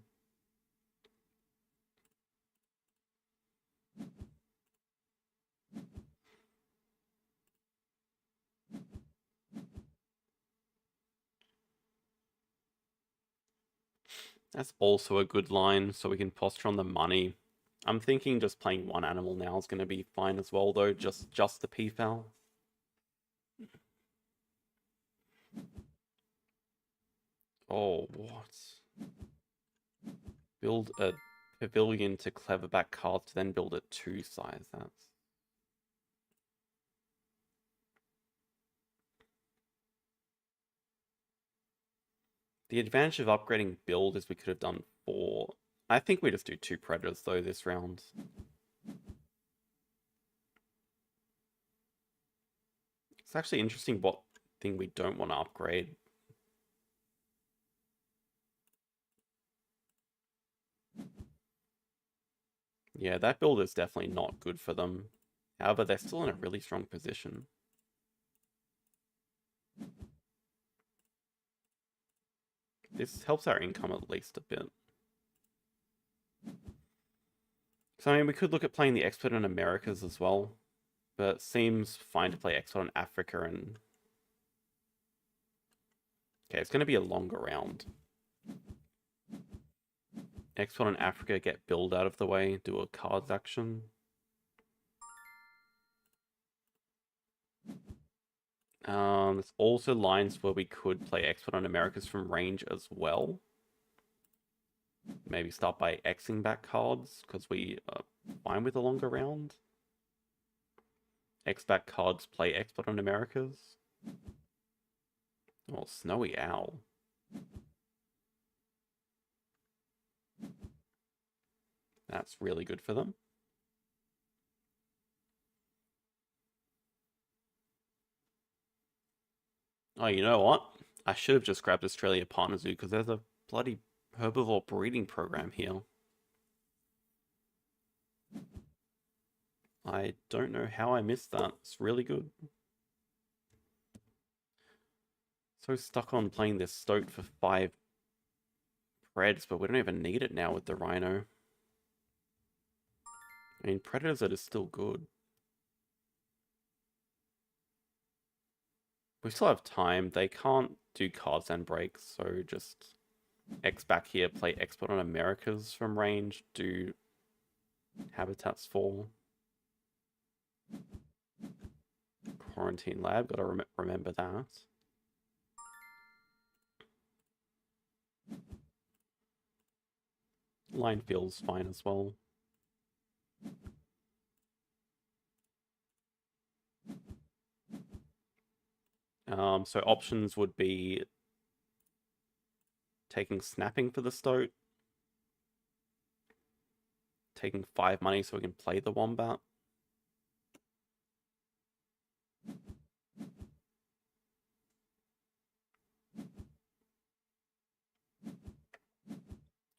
That's also a good line, so we can posture on the money. I'm thinking just playing one animal now is going to be fine as well, though. Just the Peafowl. Oh, what? Build a pavilion to cleverback cards, then build a 2-size. That's... The advantage of upgrading build is we could have done 4. I think we just do 2 predators, though, this round. It's actually interesting what thing we don't want to upgrade. Yeah, that build is definitely not good for them. However, they're still in a really strong position. This helps our income at least a bit. So, I mean, we could look at playing the Expert in Americas as well. But it seems fine to play Expert in Africa and... Okay, it's going to be a longer round. Expert in Africa, get build out of the way, do a cards action. There's also lines where we could play Expert on Americas from range as well. Maybe start by Xing back cards, because we are fine with a longer round. X back cards, play Expert on Americas. Oh, Snowy Owl. That's really good for them. Oh, you know what? I should have just grabbed Australia Partner Zoo because there's a bloody herbivore breeding program here. I don't know how I missed that. It's really good. So stuck on playing this Stoat for 5 Preds, but we don't even need it now with the Rhino. I mean, Predators are just still good. We still have time. They can't do cards and breaks, so just X back here, play Export on Americas from range, do Habitats 4. Quarantine Lab, gotta remember that. Line feels fine as well. So options would be taking Snapping for the Stoat, taking 5 money so we can play the Wombat.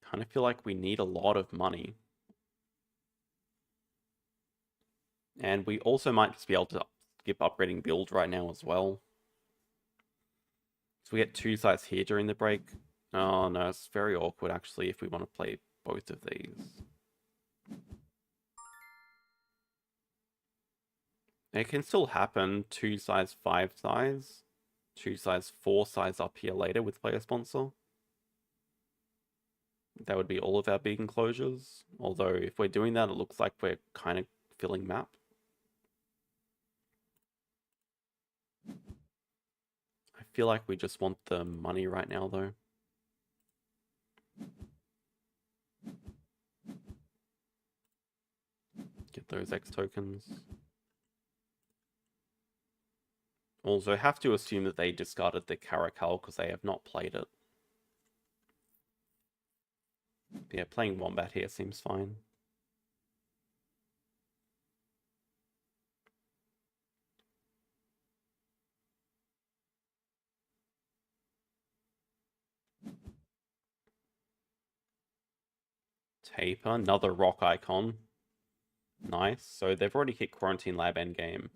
Kind of feel like we need a lot of money. And we also might just be able to skip upgrading build right now as well. So we get 2 sites here during the break. Oh no, it's very awkward actually if we want to play both of these. It can still happen 2 size, 5 size, 2 size, 4 size up here later with player sponsor. That would be all of our big enclosures. Although if we're doing that, it looks like we're kind of filling map. I feel like we just want the money right now though. Get those X tokens. Also have to assume that they discarded the Caracal because they have not played it. Yeah, playing Wombat here seems fine. Taper, another rock icon. Nice. So they've already hit Quarantine Lab endgame.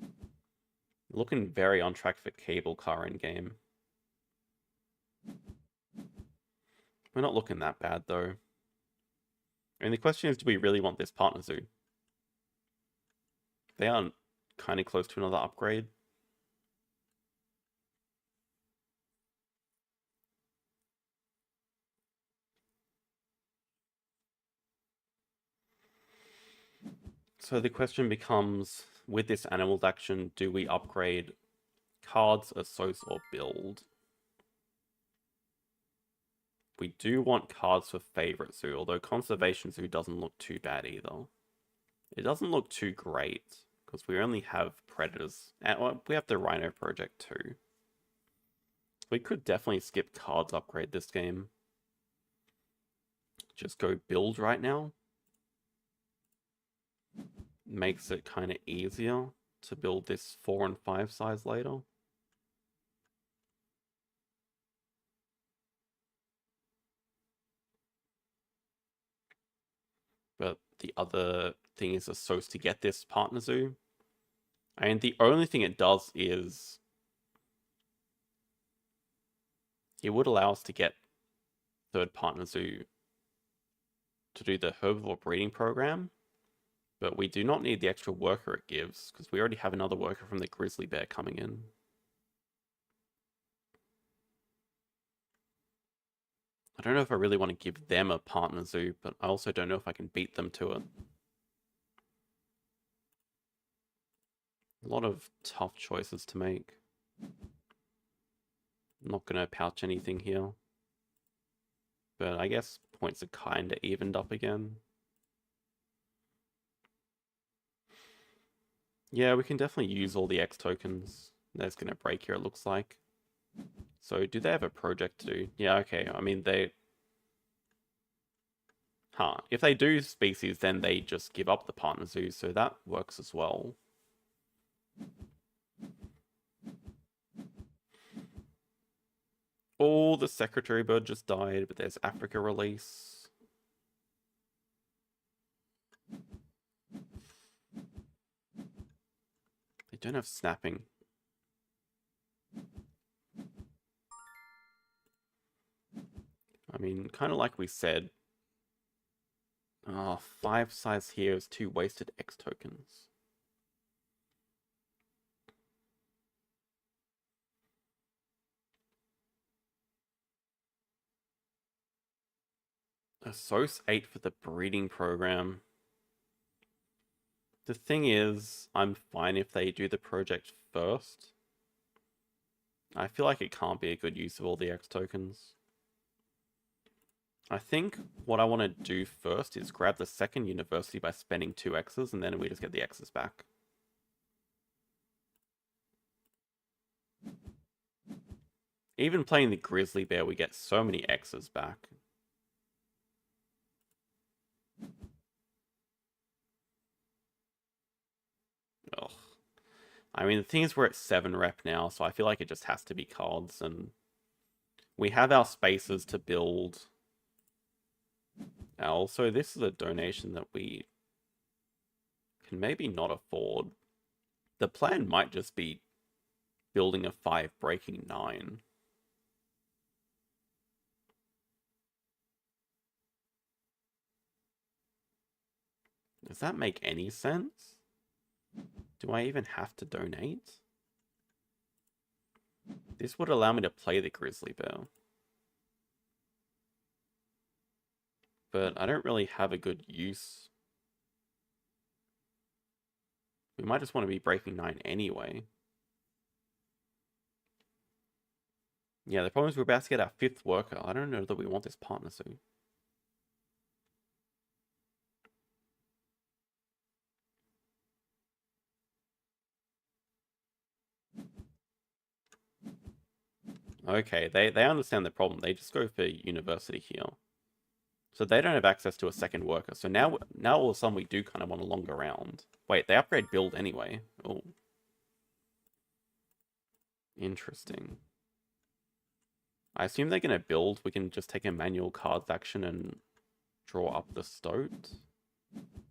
Looking very on track for Cable Car endgame. We're not looking that bad though. And the question is, do we really want this Partner Zoo? They aren't kind of close to another upgrade. So the question becomes, with this animals action, do we upgrade cards, associate, or build? We do want cards for favorite zoo, although conservation zoo doesn't look too bad either. It doesn't look too great, because we only have predators. And well, we have the rhino project too. We could definitely skip cards upgrade this game. Just go build right now. Makes it kind of easier to build this 4 and 5 size later. But the other thing is supposed to get this partner zoo. And the only thing it does is it would allow us to get third partner zoo to do the herbivore breeding program. But we do not need the extra worker it gives, because we already have another worker from the grizzly bear coming in. I don't know if I really want to give them a partner zoo, but I also don't know if I can beat them to it. A lot of tough choices to make. I'm not going to pouch anything here. But I guess points are kind of evened up again. Yeah, we can definitely use all the X tokens. That's going to break here, it looks like. So, do they have a project to do? Yeah, okay. I mean, they... If they do species, then they just give up the partner zoo, so that works as well. Oh, the secretary bird just died, but there's Africa release. They don't have snapping. I mean, kind of like we said. 5 size here is 2 wasted X tokens. A SOS 8 for the breeding program. The thing is, I'm fine if they do the project first. I feel like it can't be a good use of all the X tokens. I think what I want to do first is grab the second university by spending 2 X's, and then we just get the X's back. Even playing the grizzly bear, we get so many X's back. Ugh. I mean, the thing is we're at 7 rep now, so I feel like it just has to be cards, and we have our spaces to build. Also, this is a donation that we can maybe not afford. The plan might just be building a 5, breaking 9. Does that make any sense? Do I even have to donate? This would allow me to play the grizzly bear. But I don't really have a good use. We might just want to be breaking 9 anyway. Yeah, the problem is we're about to get our 5th worker. I don't know that we want this partner soon. Okay, they understand the problem. They just go for university here. So they don't have access to a second worker. So now all of a sudden we do kind of want a longer round. Wait, they upgrade build anyway. Oh. Interesting. I assume they're going to build. We can just take a manual cards action and draw up the stoat.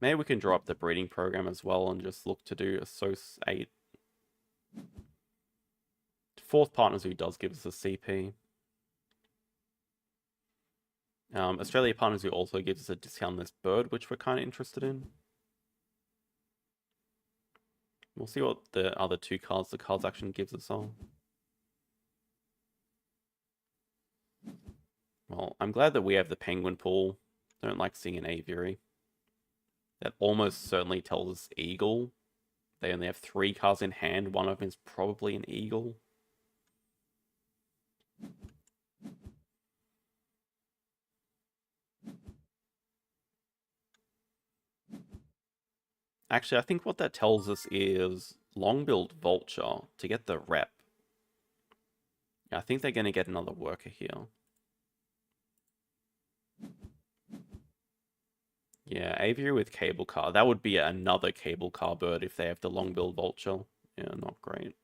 Maybe we can draw up the breeding program as well and just look to do a SOS 8. 4th partner who does give us a CP. Australia Partners who also gives us a discount on this bird, which we're kind of interested in. We'll see what the other 2 cards the cards action gives us all. Well, I'm glad that we have the penguin pool. Don't like seeing an aviary. That almost certainly tells us Eagle. They only have 3 cards in hand. One of them is probably an Eagle. Actually, I think what that tells us is long-billed Vulture to get the rep. Yeah, I think they're going to get another worker here. Yeah, Aviary with Cable Car. That would be another Cable Car bird if they have the long-billed Vulture. Yeah, not great.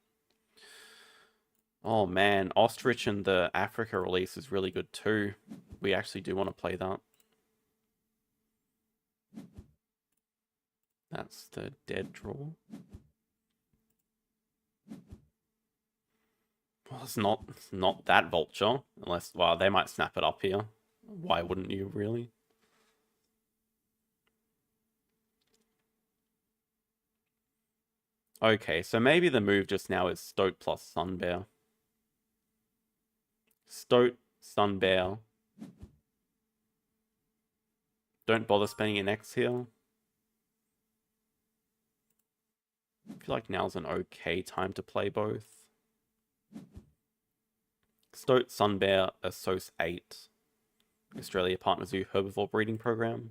Oh man, Ostrich and the Africa release is really good too. We actually do want to play that. That's the dead draw. Well, it's not that Vulture. Unless, well, they might snap it up here. Why wouldn't you, really? Okay, so maybe the move just now is Stoat plus Sunbear. Stoat, Sunbear. Don't bother spending an X here. I feel like now's an okay time to play both. Stoat, Sunbear, Asos 8. Australia Partner Zoo Herbivore Breeding Program.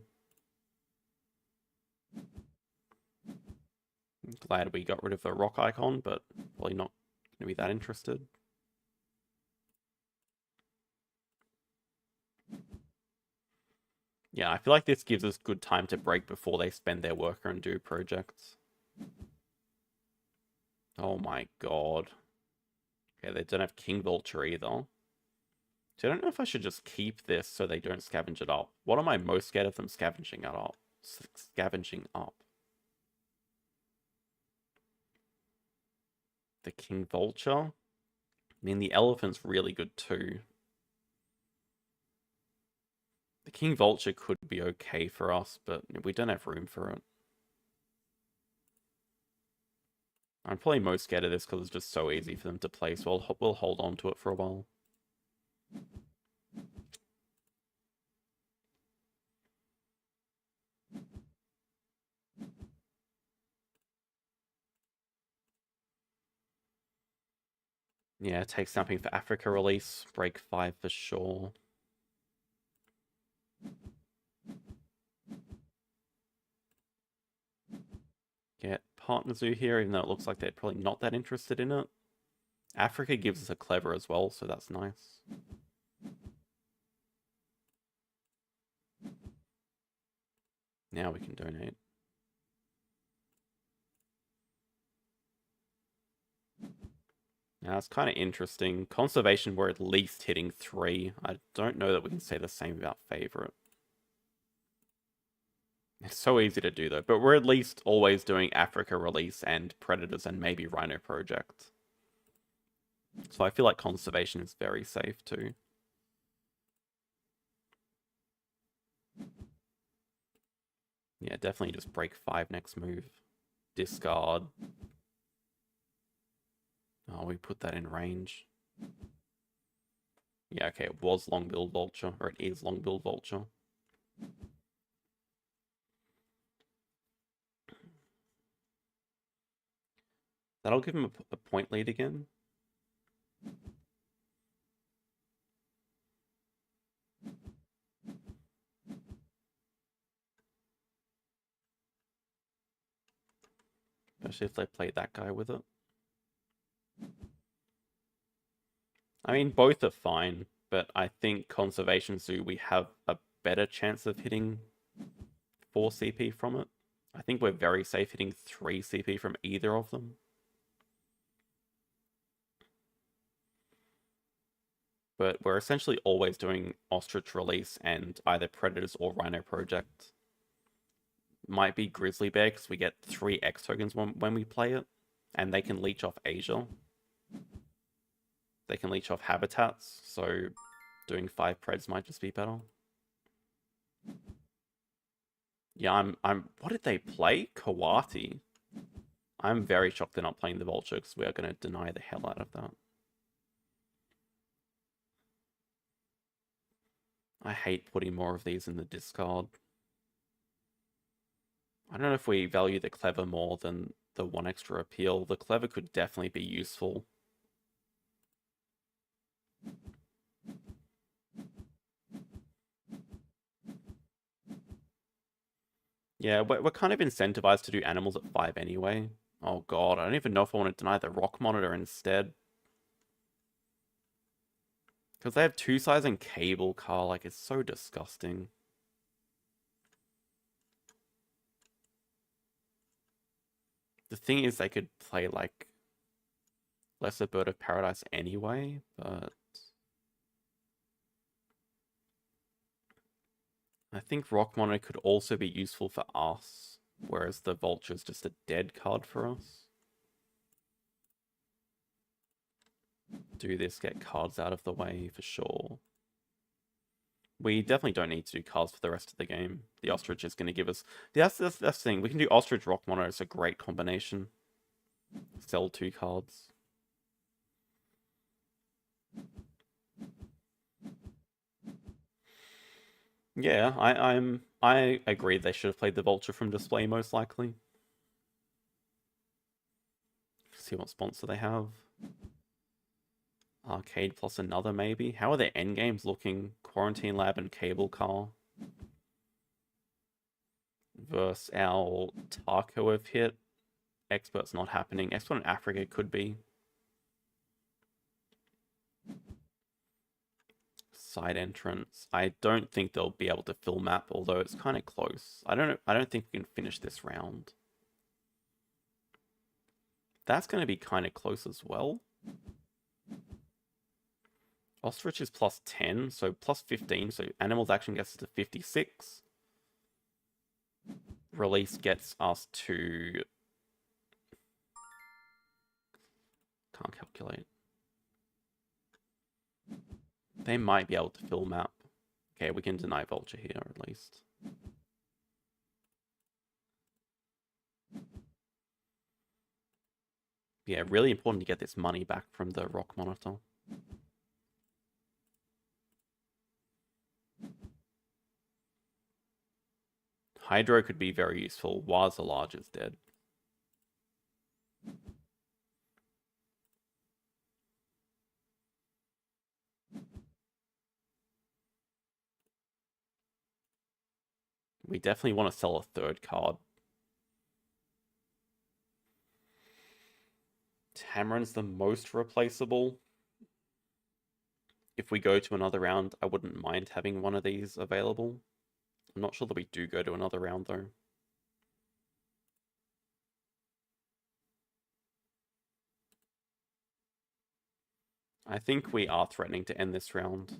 Glad we got rid of the rock icon, but probably not going to be that interested. Yeah, I feel like this gives us good time to break before they spend their worker and do projects. Oh my god. Okay, they don't have King Vulture either. So I don't know if I should just keep this so they don't scavenge it up. What am I most scared of them scavenging it up? Scavenging up. The King Vulture? I mean, the Elephant's really good too. The King Vulture could be okay for us, but we don't have room for it. I'm probably most scared of this because it's just so easy for them to play, so we'll hold on to it for a while. Yeah, take something for Africa release, break 5 for sure. Get Partner Zoo here, even though it looks like they're probably not that interested in it. Africa gives us a clever as well, so that's nice. Now we can donate. Now it's kind of interesting. Conservation, we're at least hitting 3. I don't know that we can say the same about Favorite. It's so easy to do though, but we're at least always doing Africa release and Predators and maybe Rhino Project. So I feel like Conservation is very safe too. Yeah, definitely just break 5 next move. Discard. Oh, we put that in range. Yeah, okay, it was long-billed Vulture, or it is long-billed Vulture. That'll give him a point lead again. Especially if they play that guy with it. I mean, both are fine, but I think Conservation Zoo, we have a better chance of hitting 4 CP from it. I think we're very safe hitting 3 CP from either of them. But we're essentially always doing Ostrich Release and either Predators or Rhino Project. Might be Grizzly Bear because we get 3 X tokens when we play it. And they can leech off Asia. They can leech off habitats, so doing 5 Preds might just be better. Yeah, what did they play? Kawati. I'm very shocked they're not playing the Vulture because we are going to deny the hell out of that. I hate putting more of these in the discard. I don't know if we value the clever more than the one extra appeal. The clever could definitely be useful. Yeah, we're kind of incentivized to do animals at 5 anyway. Oh god, I don't even know if I want to deny the rock monitor instead. Because they have 2 size and cable car, like it's so disgusting. The thing is they could play like Lesser Bird of Paradise anyway, but I think Rock Monitor could also be useful for us, whereas the Vulture's just a dead card for us. Do this, get cards out of the way for sure. We definitely don't need to do cards for the rest of the game. The Ostrich is going to give us... That's the thing. We can do Ostrich Rock Monitor. It's a great combination. Sell 2 cards. Yeah, I agree they should have played the Vulture from display most likely. See what sponsor they have. Arcade plus another maybe. How are their endgames looking? Quarantine Lab and Cable Car. Versus our Tarko have hit. Expert's not happening. Expert in Africa could be. Side entrance. I don't think they'll be able to fill map, although it's kind of close. I don't think we can finish this round. That's going to be kind of close as well. Ostrich is plus 10, so plus 15, so Animals Action gets to 56. Release gets us to... Can't calculate. They might be able to fill map. Okay, we can deny Vulture here at least. Yeah, really important to get this money back from the Rock Monitor. Hydro could be very useful. Waza Large is dead. We definitely want to sell a 3rd card. Tamarin's the most replaceable. If we go to another round, I wouldn't mind having one of these available. I'm not sure that we do go to another round, though. I think we are threatening to end this round.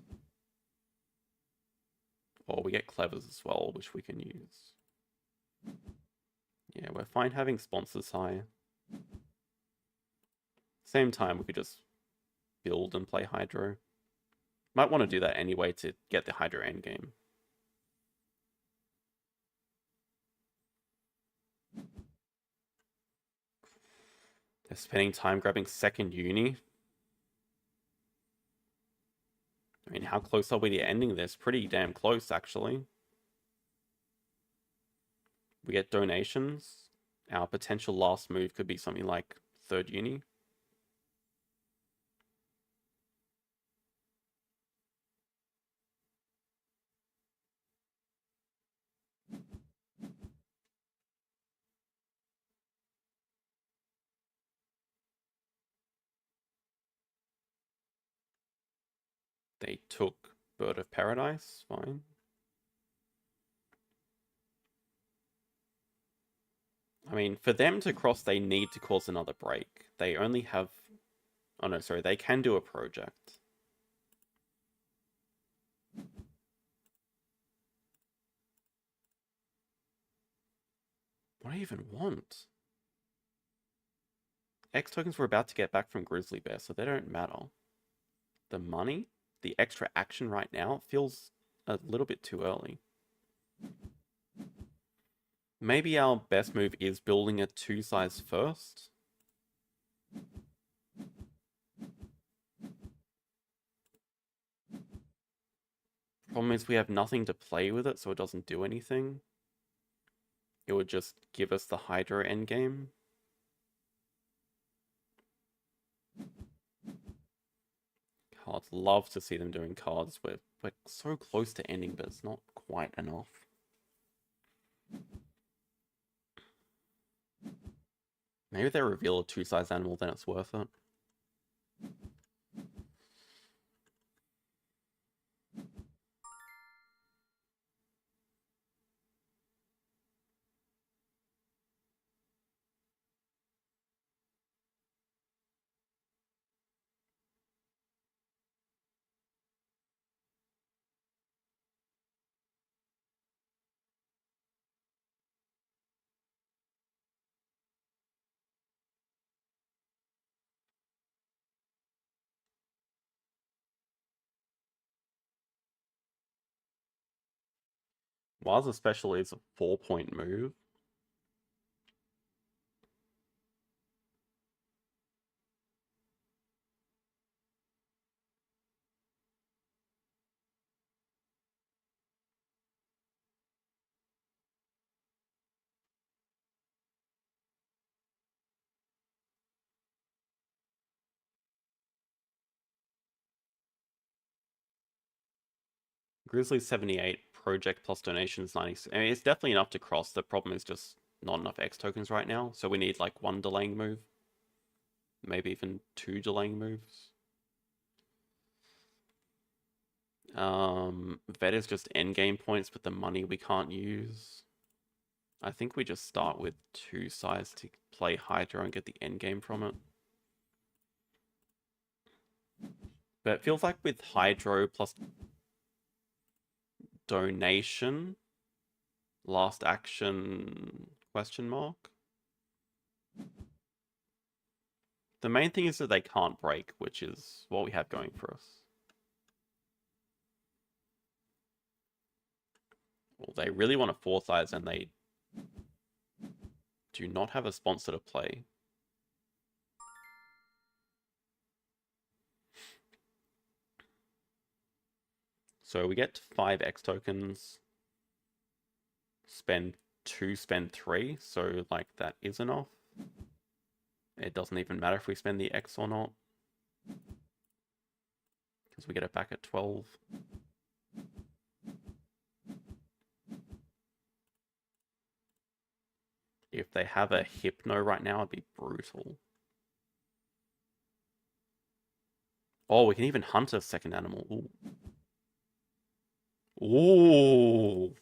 Or we get Clevers as well, which we can use. Yeah, we're fine having sponsors high. Same time, we could just build and play Hydro. Might want to do that anyway to get the Hydro endgame. They're spending time grabbing 2nd uni. I mean, how close are we to ending this? Pretty damn close, actually. We get donations. Our potential last move could be something like 3rd uni. They took Bird of Paradise, fine. I mean, for them to cross, they need to cause another break. They only have... Oh no, sorry, they can do a project. What do I even want? X tokens we're about to get back from Grizzly Bear, so they don't matter. The money, the extra action right now feels a little bit too early. Maybe our best move is building a 2-size first. Problem is we have nothing to play with it, so it doesn't do anything. it would just give us the Hydro endgame. Cards, love to see them doing cards. We're so close to ending, but it's not quite enough. Maybe if they reveal a 2-size animal, then it's worth it. Waza Special is a 4-point move. Grizzly 78, Project plus donations 96. I mean, it's definitely enough to cross. The problem is just not enough X tokens right now. So we need like 1 delaying move. Maybe even 2 delaying moves. Vet is just endgame points with the money we can't use. I think we just start with 2 size to play Hydro and get the endgame from it. But it feels like with Hydro plus donation, last action question mark. The main thing is that they can't break, which is what we have going for us. Well, they really want a 4-size and they do not have a sponsor to play. So we get 5 X tokens, spend 2, spend 3, so like that is enough. It doesn't even matter if we spend the X or not, because we get it back at 12. If they have a Hypno right now, it'd be brutal. Oh, we can even hunt a second animal. Ooh. Ooh.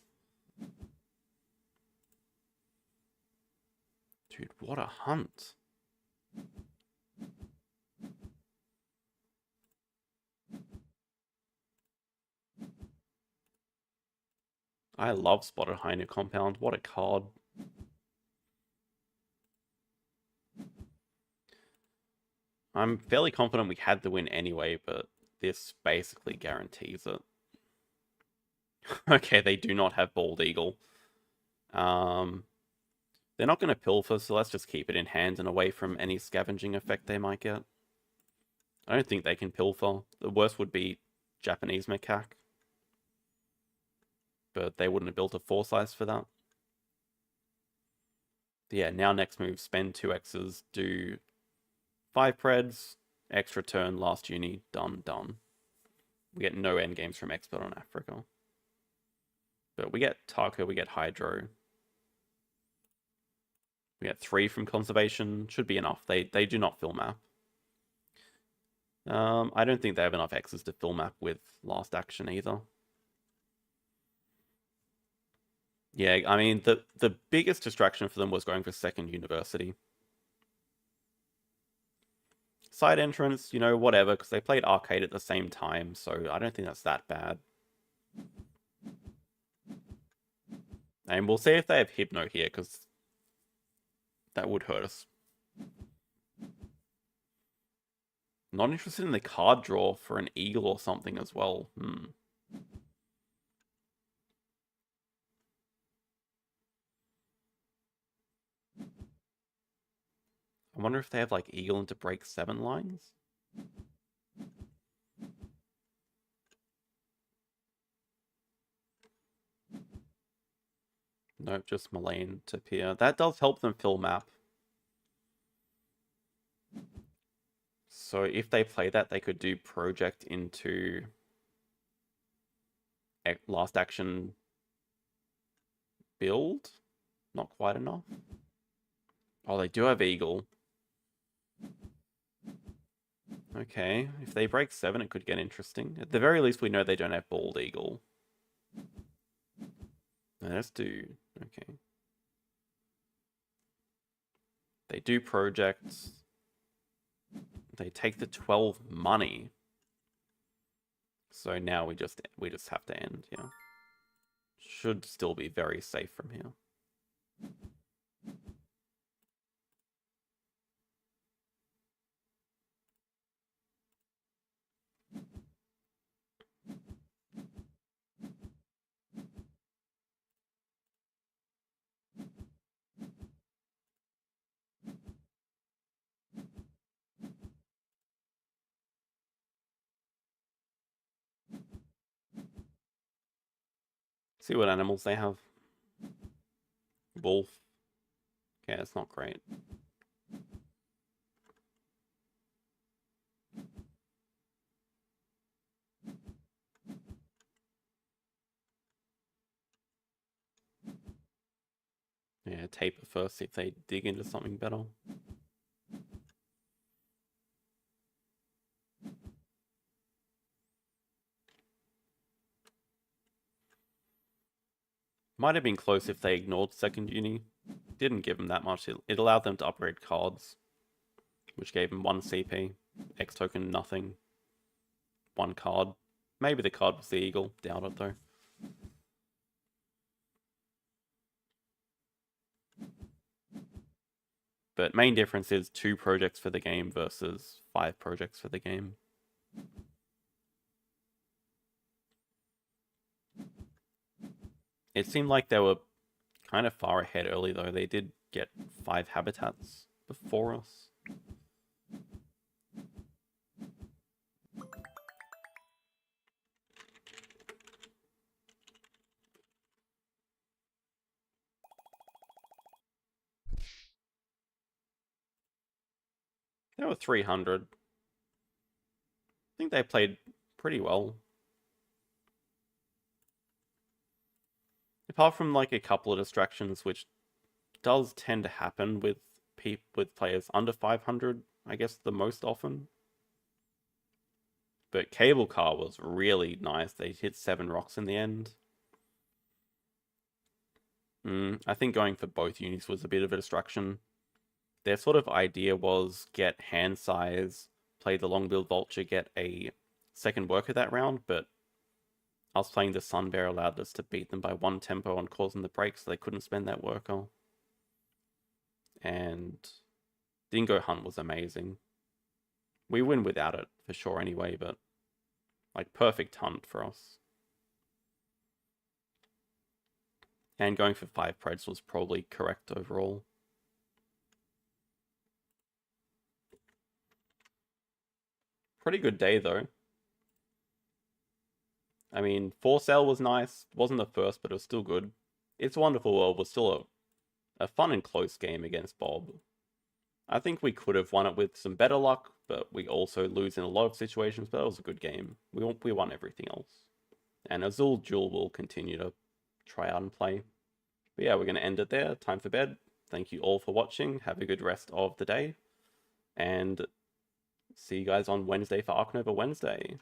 Dude, what a hunt. I love Spotted Hyena Compound. What a card. I'm fairly confident we had the win anyway, but this basically guarantees it. Okay, they do not have Bald Eagle. They're not going to pilfer, so let's just keep it in hand and away from any scavenging effect they might get. I don't think they can pilfer. The worst would be Japanese macaque. But they wouldn't have built a 4-size for that. Yeah, now next move, spend 2 X's, do 5 preds, extra turn, last uni, done. We get no endgames from Expert on Africa. But we get Taka, we get Hydro. We get 3 from Conservation, should be enough. They do not fill map. I don't think they have enough X's to fill map with last action either. Yeah, I mean, the biggest distraction for them was going for second university. Side entrance, you know, whatever, because they played arcade at the same time, so I don't think that's that bad. And we'll see if they have Hypno here, because that would hurt us. Not interested in the card draw for an eagle or something as well. I wonder if they have like eagle into break 7 lines. Nope, just Mullane to Pier. That does help them fill map. So if they play that, they could do Project into last action build. Not quite enough. Oh, they do have Eagle. Okay, if they break 7, it could get interesting. At the very least, we know they don't have Bald Eagle. Let's do... Okay. They do projects. They take the 12 money. So now we just have to end, yeah. Should still be very safe from here. See what animals they have. Wolf. Okay, it's not great. Yeah, taper first, see if they dig into something better. Might have been close if they ignored second uni. Didn't give them that much. It allowed them to upgrade cards, which gave them 1 CP. X token, nothing. 1 card. Maybe the card was the Eagle. Doubt it, though. But main difference is 2 projects for the game versus 5 projects for the game. It seemed like they were kind of far ahead early, though. They did get 5 habitats before us. They were 300. I think they played pretty well. Apart from like a couple of distractions, which does tend to happen with players under 500, I guess the most often. But Cable Car was really nice. They hit 7 rocks in the end. I think going for both unis was a bit of a distraction. Their sort of idea was get hand size, play the long build vulture, get a second worker that round, but us playing the Sun Bear allowed us to beat them by 1 tempo on causing the break, so they couldn't spend that worker. And Dingo Hunt was amazing. We win without it, for sure anyway, but like perfect hunt for us. And going for 5 Preds was probably correct overall. Pretty good day, though. I mean, For Sale was nice. Wasn't the first, but it was still good. It's a Wonderful World was still a fun and close game against Bob. I think we could have won it with some better luck, but we also lose in a lot of situations, but it was a good game. We won everything else. And Azul Duel will continue to try out and play. But yeah, we're going to end it there. Time for bed. Thank you all for watching. Have a good rest of the day. And see you guys on Wednesday for Ark Nova Wednesday.